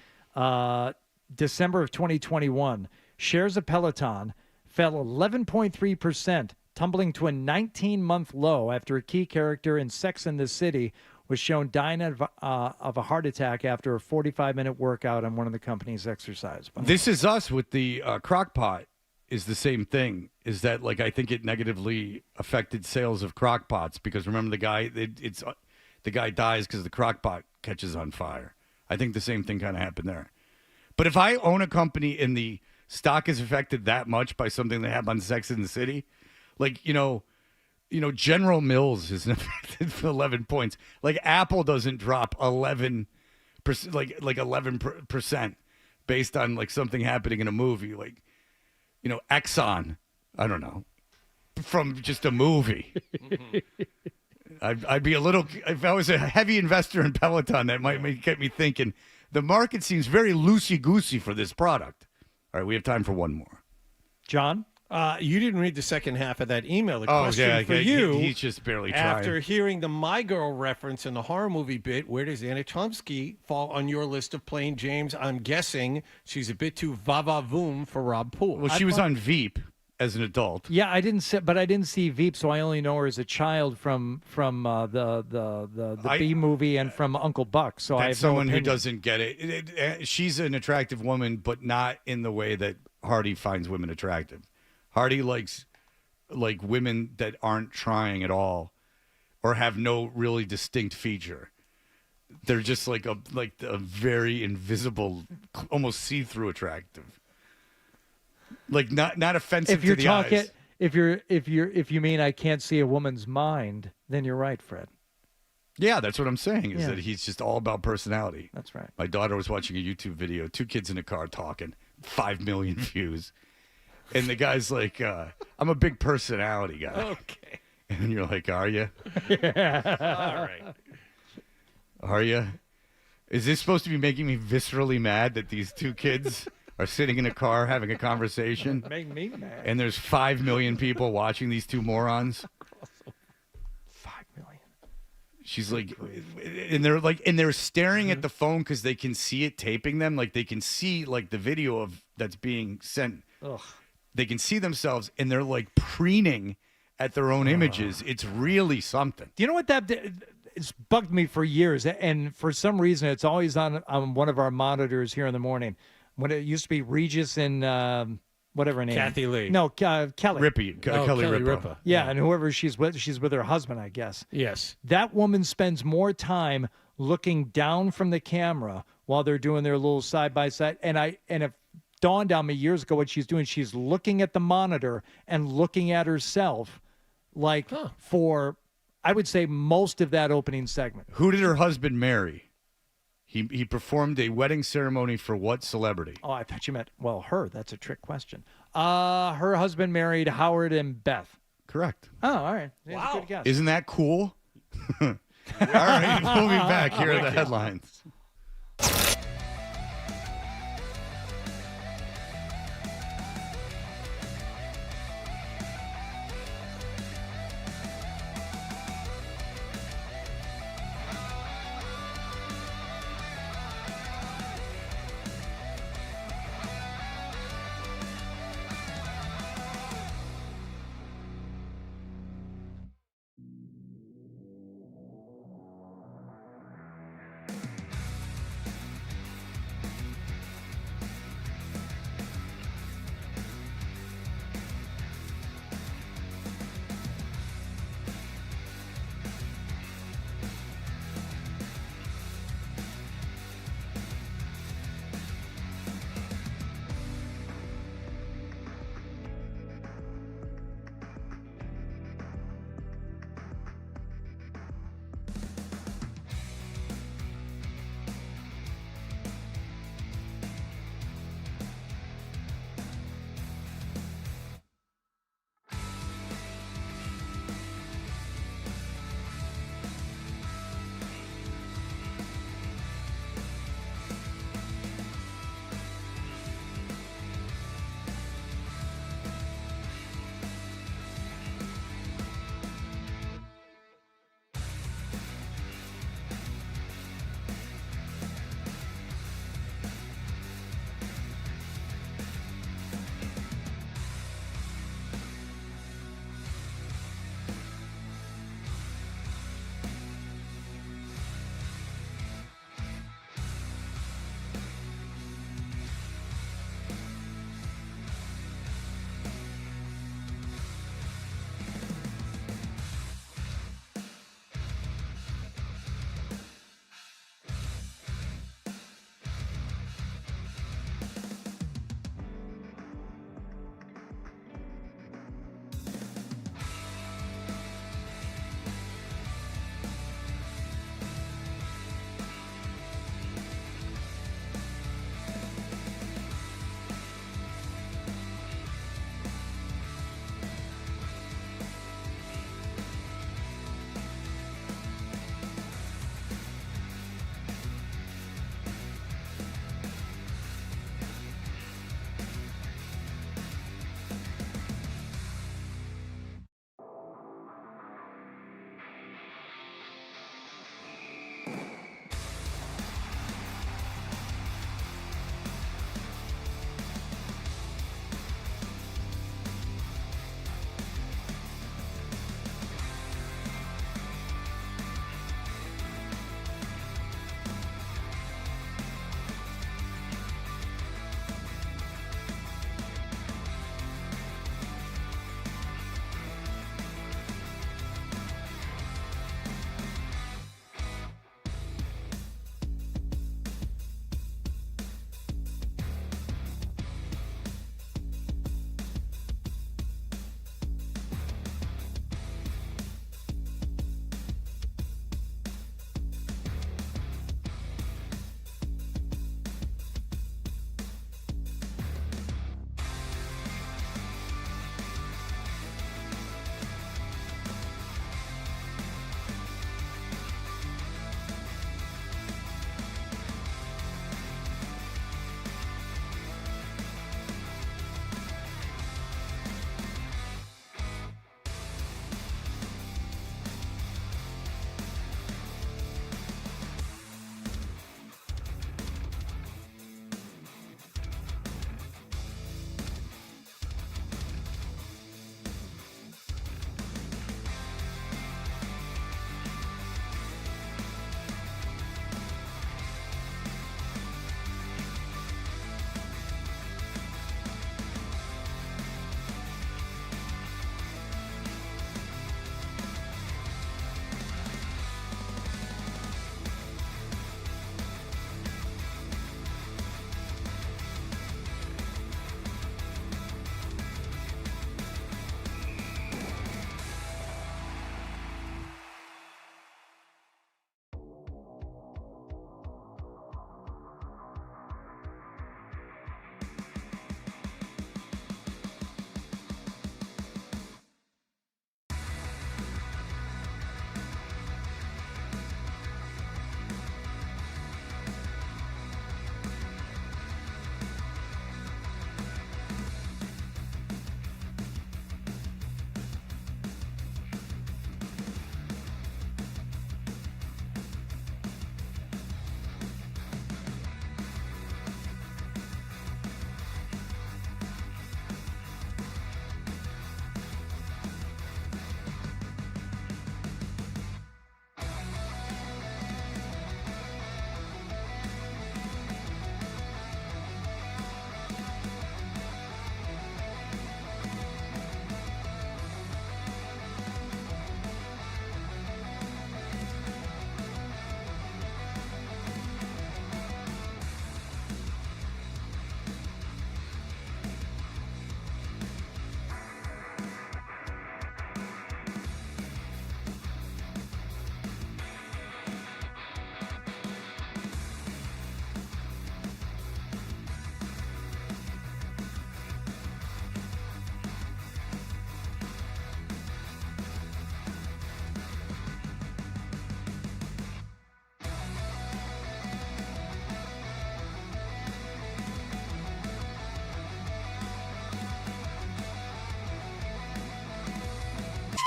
December of 2021, shares of Peloton fell 11.3%, tumbling to a 19-month low after a key character in Sex and the City was shown dying of a heart attack after a 45-minute workout on one of the company's exercise bikes. This Is Us with the crock pot is the same thing. Is that I think it negatively affected sales of crock pots because remember the guy the guy dies because the crock pot catches on fire. I think the same thing kind of happened there. But if I own a company and the stock is affected that much by something that happened on Sex and the City, General Mills isn't affected for 11 points. Like Apple doesn't drop 11%, like 11% based on something happening in a movie. Exxon, I don't know, from just a movie. I'd be a little, if I was a heavy investor in Peloton, that might get me thinking. The market seems very loosey-goosey for this product. All right, we have time for one more. John? You didn't read the second half of that email. The question for you. He's just barely trying. After hearing the My Girl reference in the horror movie bit, where does Anna Chomsky fall on your list of playing James? I'm guessing she's a bit too va-va-voom for Rob Poole. Well, she was on Veep as an adult. Yeah, I didn't see Veep, so I only know her as a child from the B movie and from Uncle Buck. So I have someone no who opinion. doesn't get it. She's an attractive woman, but not in the way that Hardy finds women attractive. Hardy likes women that aren't trying at all or have no really distinct feature. They're just like a very invisible, almost see-through attractive. Not offensive to the eyes. If you mean I can't see a woman's mind, then you're right, Fred. Yeah, that's what I'm saying, is that he's just all about personality. That's right. My daughter was watching a YouTube video, 2 kids in a car talking, 5 million views. And the guy's like, I'm a big personality guy. Okay. And you're like, are you? Yeah. All right. Are you? Is this supposed to be making me viscerally mad that these 2 kids are sitting in a car having a conversation? Make me mad. And there's 5 million people watching these 2 morons? 5 million. She's like, and they're staring at the phone because they can see it taping them. Like they can see the video that's being sent. Ugh. They can see themselves, and they're preening at their own images. It's really something. Do you know what it's bugged me for years, and for some reason it's always on one of our monitors here in the morning. When it used to be Regis and whatever her name. Kathy Lee. No, Kelly. Kelly Ripa. Yeah, and whoever she's with her husband, I guess. Yes. That woman spends more time looking down from the camera while they're doing their little side by side. And it dawned on me years ago what she's doing. She's looking at the monitor and looking at herself, for, I would say, most of that opening segment. Who did her husband marry? He performed a wedding ceremony for what celebrity? Oh, I thought you meant, her. That's a trick question. Her husband married Howard and Beth. Correct. Oh, all right. Wow. Good guess. Isn't that cool? All right, we'll be back. Here are the headlines.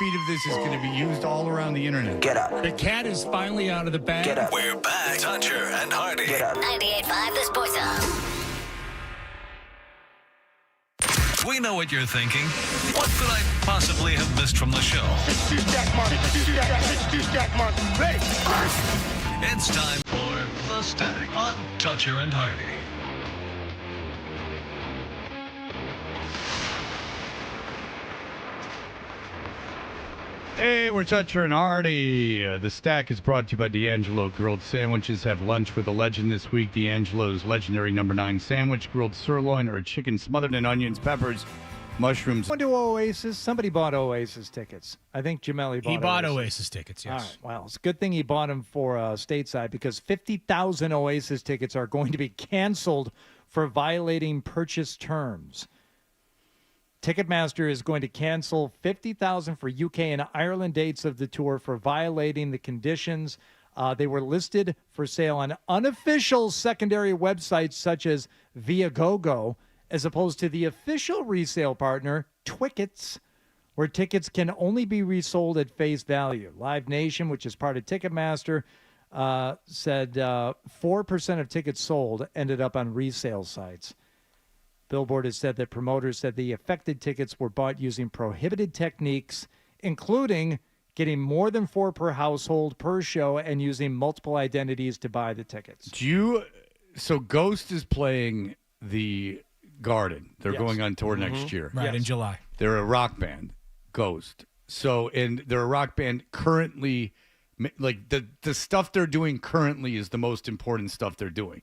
feed of this is going to be used all around the internet. Get up. The cat is finally out of the bag. Get up. We're back. Toucher and Hardy. Get up. 98.5 The Sports Hub. We know what you're thinking. What could I possibly have missed from the show? It's time for The Stack on Toucher and Hardy. Hey, we're Toucher and Hardy. The Stack is brought to you by D'Angelo Grilled Sandwiches. Have lunch with a legend this week. D'Angelo's legendary number 9 sandwich, grilled sirloin or chicken smothered in onions, peppers, mushrooms. Went to Oasis. Somebody bought Oasis tickets. I think Jamelli bought. He bought Oasis tickets. Yes. All right. Well, it's a good thing he bought them for stateside because 50,000 Oasis tickets are going to be canceled for violating purchase terms. Ticketmaster is going to cancel 50,000 for UK and Ireland dates of the tour for violating the conditions. They were listed for sale on unofficial secondary websites such as Viagogo, as opposed to the official resale partner, Twickets, where tickets can only be resold at face value. Live Nation, which is part of Ticketmaster, said 4% of tickets sold ended up on resale sites. Billboard has said that promoters said the affected tickets were bought using prohibited techniques, including getting more than 4 per household per show and using multiple identities to buy the tickets. So Ghost is playing the Garden. They're going on tour next year. Right, in July. They're a rock band, Ghost. And they're a rock band currently, like the stuff they're doing currently is the most important stuff they're doing.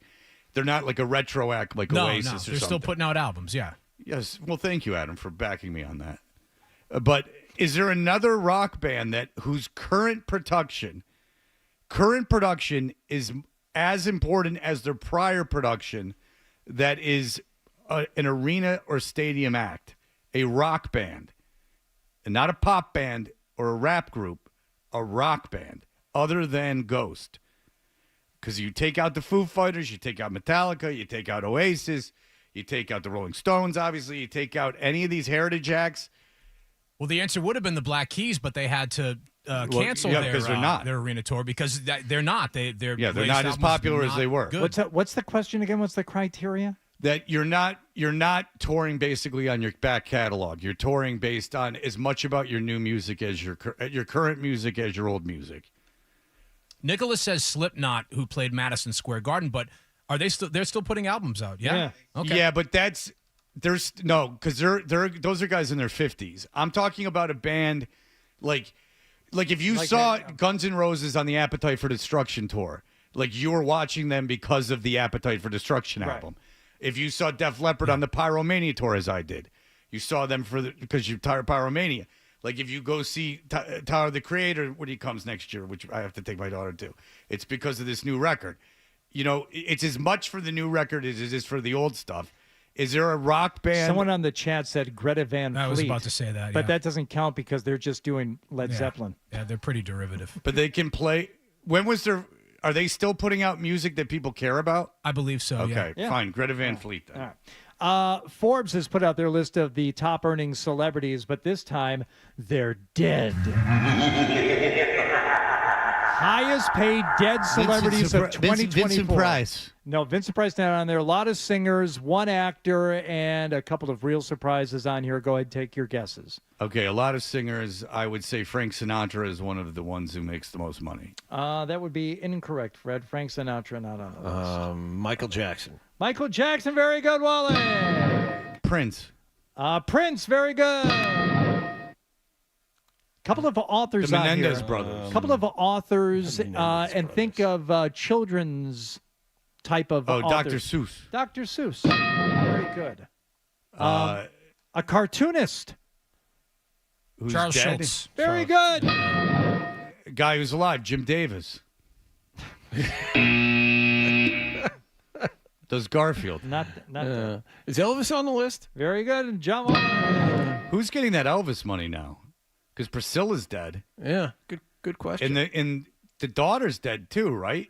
They're not like a retro act like Oasis or something. They're still putting out albums, yeah. Yes. Well, thank you, Adam, for backing me on that. But is there another rock band whose current production is as important as their prior production that is an arena or stadium act, a rock band, and not a pop band or a rap group, a rock band, other than Ghost? Because you take out the Foo Fighters, you take out Metallica, you take out Oasis, you take out the Rolling Stones, obviously, you take out any of these heritage acts. Well, the answer would have been the Black Keys, but they had to cancel their arena tour because they're not. They're not as popular as they were. What's the question again? What's the criteria? That you're not touring basically on your back catalog. You're touring based on as much about your new music as your current music as your old music. Nicholas says Slipknot, who played Madison Square Garden, but are they still? They're still putting albums out. Yeah. Okay. Yeah, but because those are guys in their 50s. I'm talking about a band like if you saw Guns N' Roses on the Appetite for Destruction tour, like you were watching them because of the Appetite for Destruction album. If you saw Def Leppard on the Pyromania tour, as I did, you saw them because you're tired of Pyromania. Like if you go see Tyler the Creator when he comes next year, which I have to take my daughter to, it's because of this new record. You know, it's as much for the new record as it is for the old stuff. Is there a rock band? Someone on the chat said Greta Van Fleet. I was about to say that, but that doesn't count because they're just doing Led Zeppelin. Yeah, they're pretty derivative. But they can play. Are they still putting out music that people care about? I believe so. Okay, yeah. Fine. Greta Van Fleet then. All right. Forbes has put out their list of the top earning celebrities, but this time they're dead. Highest paid dead celebrities of 2024. Vincent Price. No, Vincent Price not on there. A lot of singers, one actor, and a couple of real surprises on here. Go ahead and take your guesses. Okay, a lot of singers. I would say Frank Sinatra is one of the ones who makes the most money. That would be incorrect, Fred. Frank Sinatra not on the list. Michael Jackson. Michael Jackson, very good, Wally. Prince. Prince, very good. Couple of authors the on Menendez here. brothers. Couple of authors, and think of children's type of authors. Dr. Seuss. Dr. Seuss. Very good. A cartoonist. Who's Charles dead? Schultz. Very good. A guy who's alive, Jim Davis. Does Garfield. Not is Elvis on the list? Very good. John. Who's getting that Elvis money now? Because Priscilla's dead. Yeah, good question. And the daughter's dead too, right?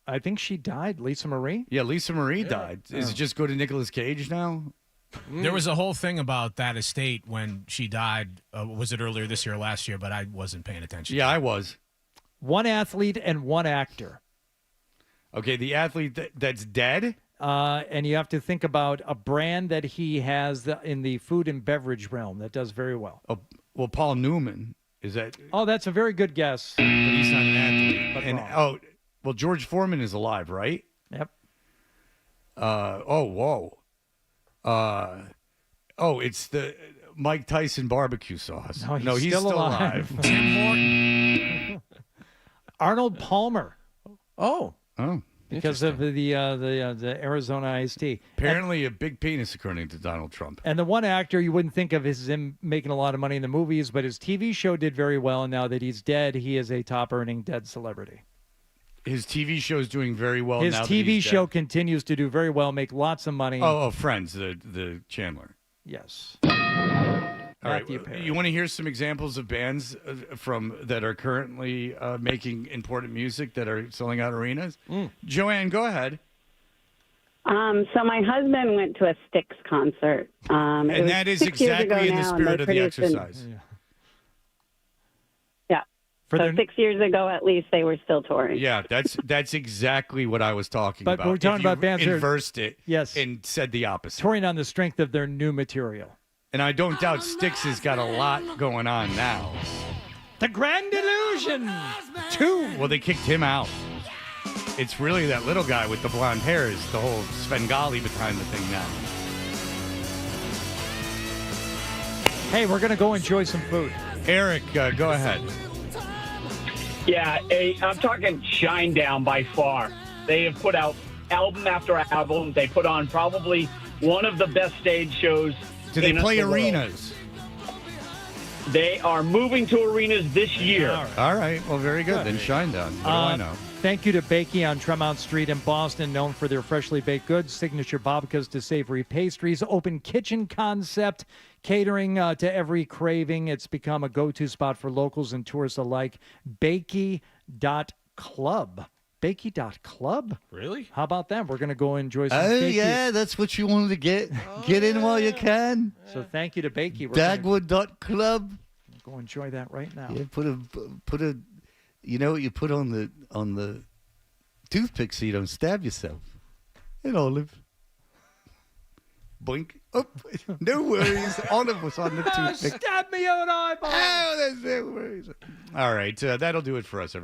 I think she died. Lisa Marie? Yeah, Lisa Marie died. Does it just go to Nicolas Cage now? There was a whole thing about that estate when she died. Was it earlier this year or last year? But I wasn't paying attention. Yeah, I was. One athlete and one actor. Okay, the athlete that's dead? And you have to think about a brand that he has in the food and beverage realm that does very well. Oh, well, Paul Newman. Is that? Oh, that's a very good guess. But he's not an athlete. But And wrong. well, George Foreman is alive, right? Yep. Whoa. It's the Mike Tyson barbecue sauce. No, he's still alive. Tim Horton. Arnold Palmer. Oh. Because of the Arizona iced tea. Apparently a big penis, according to Donald Trump. And the one actor you wouldn't think of as him making a lot of money in the movies, but his TV show did very well. And now that he's dead, he is a top-earning dead celebrity. His TV show is doing very well His now that TV he's show dead. continues to do very well, make lots of money. Oh, Friends, the Chandler. Yes. All right. Matthew Perry. You want to hear some examples of bands that are currently making important music that are selling out arenas? Joanne, go ahead. So my husband went to a Styx concert. And that is exactly in the spirit of the exercise. Yeah. So 6 years ago, at least, they were still touring. Yeah, that's exactly what I was talking But about. we're talking If you about bands that are- inversed it Yes. and said the opposite. Touring on the strength of their new material. And I don't doubt Styx has got a lot going on now. The Grand Illusion 2. Well, they kicked him out. It's really that little guy with the blonde hair is the whole Svengali behind the thing now. Hey, we're going to go enjoy some food. Eric, go ahead. Yeah, I'm talking Shinedown by far. They have put out album after album. They put on probably one of the best stage shows. Do they in play the world. arenas? They are moving to arenas this year. All right. Well, very good. Then Shinedown. What do I know? Thank you to Bakey on Tremont Street in Boston, known for their freshly baked goods, signature babkas to savory pastries, open kitchen concept, catering to every craving. It's become a go-to spot for locals and tourists alike. Bakey.club. Bakey.club? Really? How about that? We're going to go enjoy some Oh, Bakey. yeah, that's what you wanted to get. Get in while you can. So thank you to Bakey. We're gonna Dagwood.club. go enjoy that right now. Yeah, put a you know what you put on the toothpick so you don't stab yourself. An olive. Boink. Oh, no worries. Olive was on the toothpick. Stab me on an eyeball. Oh, that's no worries. All right, that'll do it for us, everyone.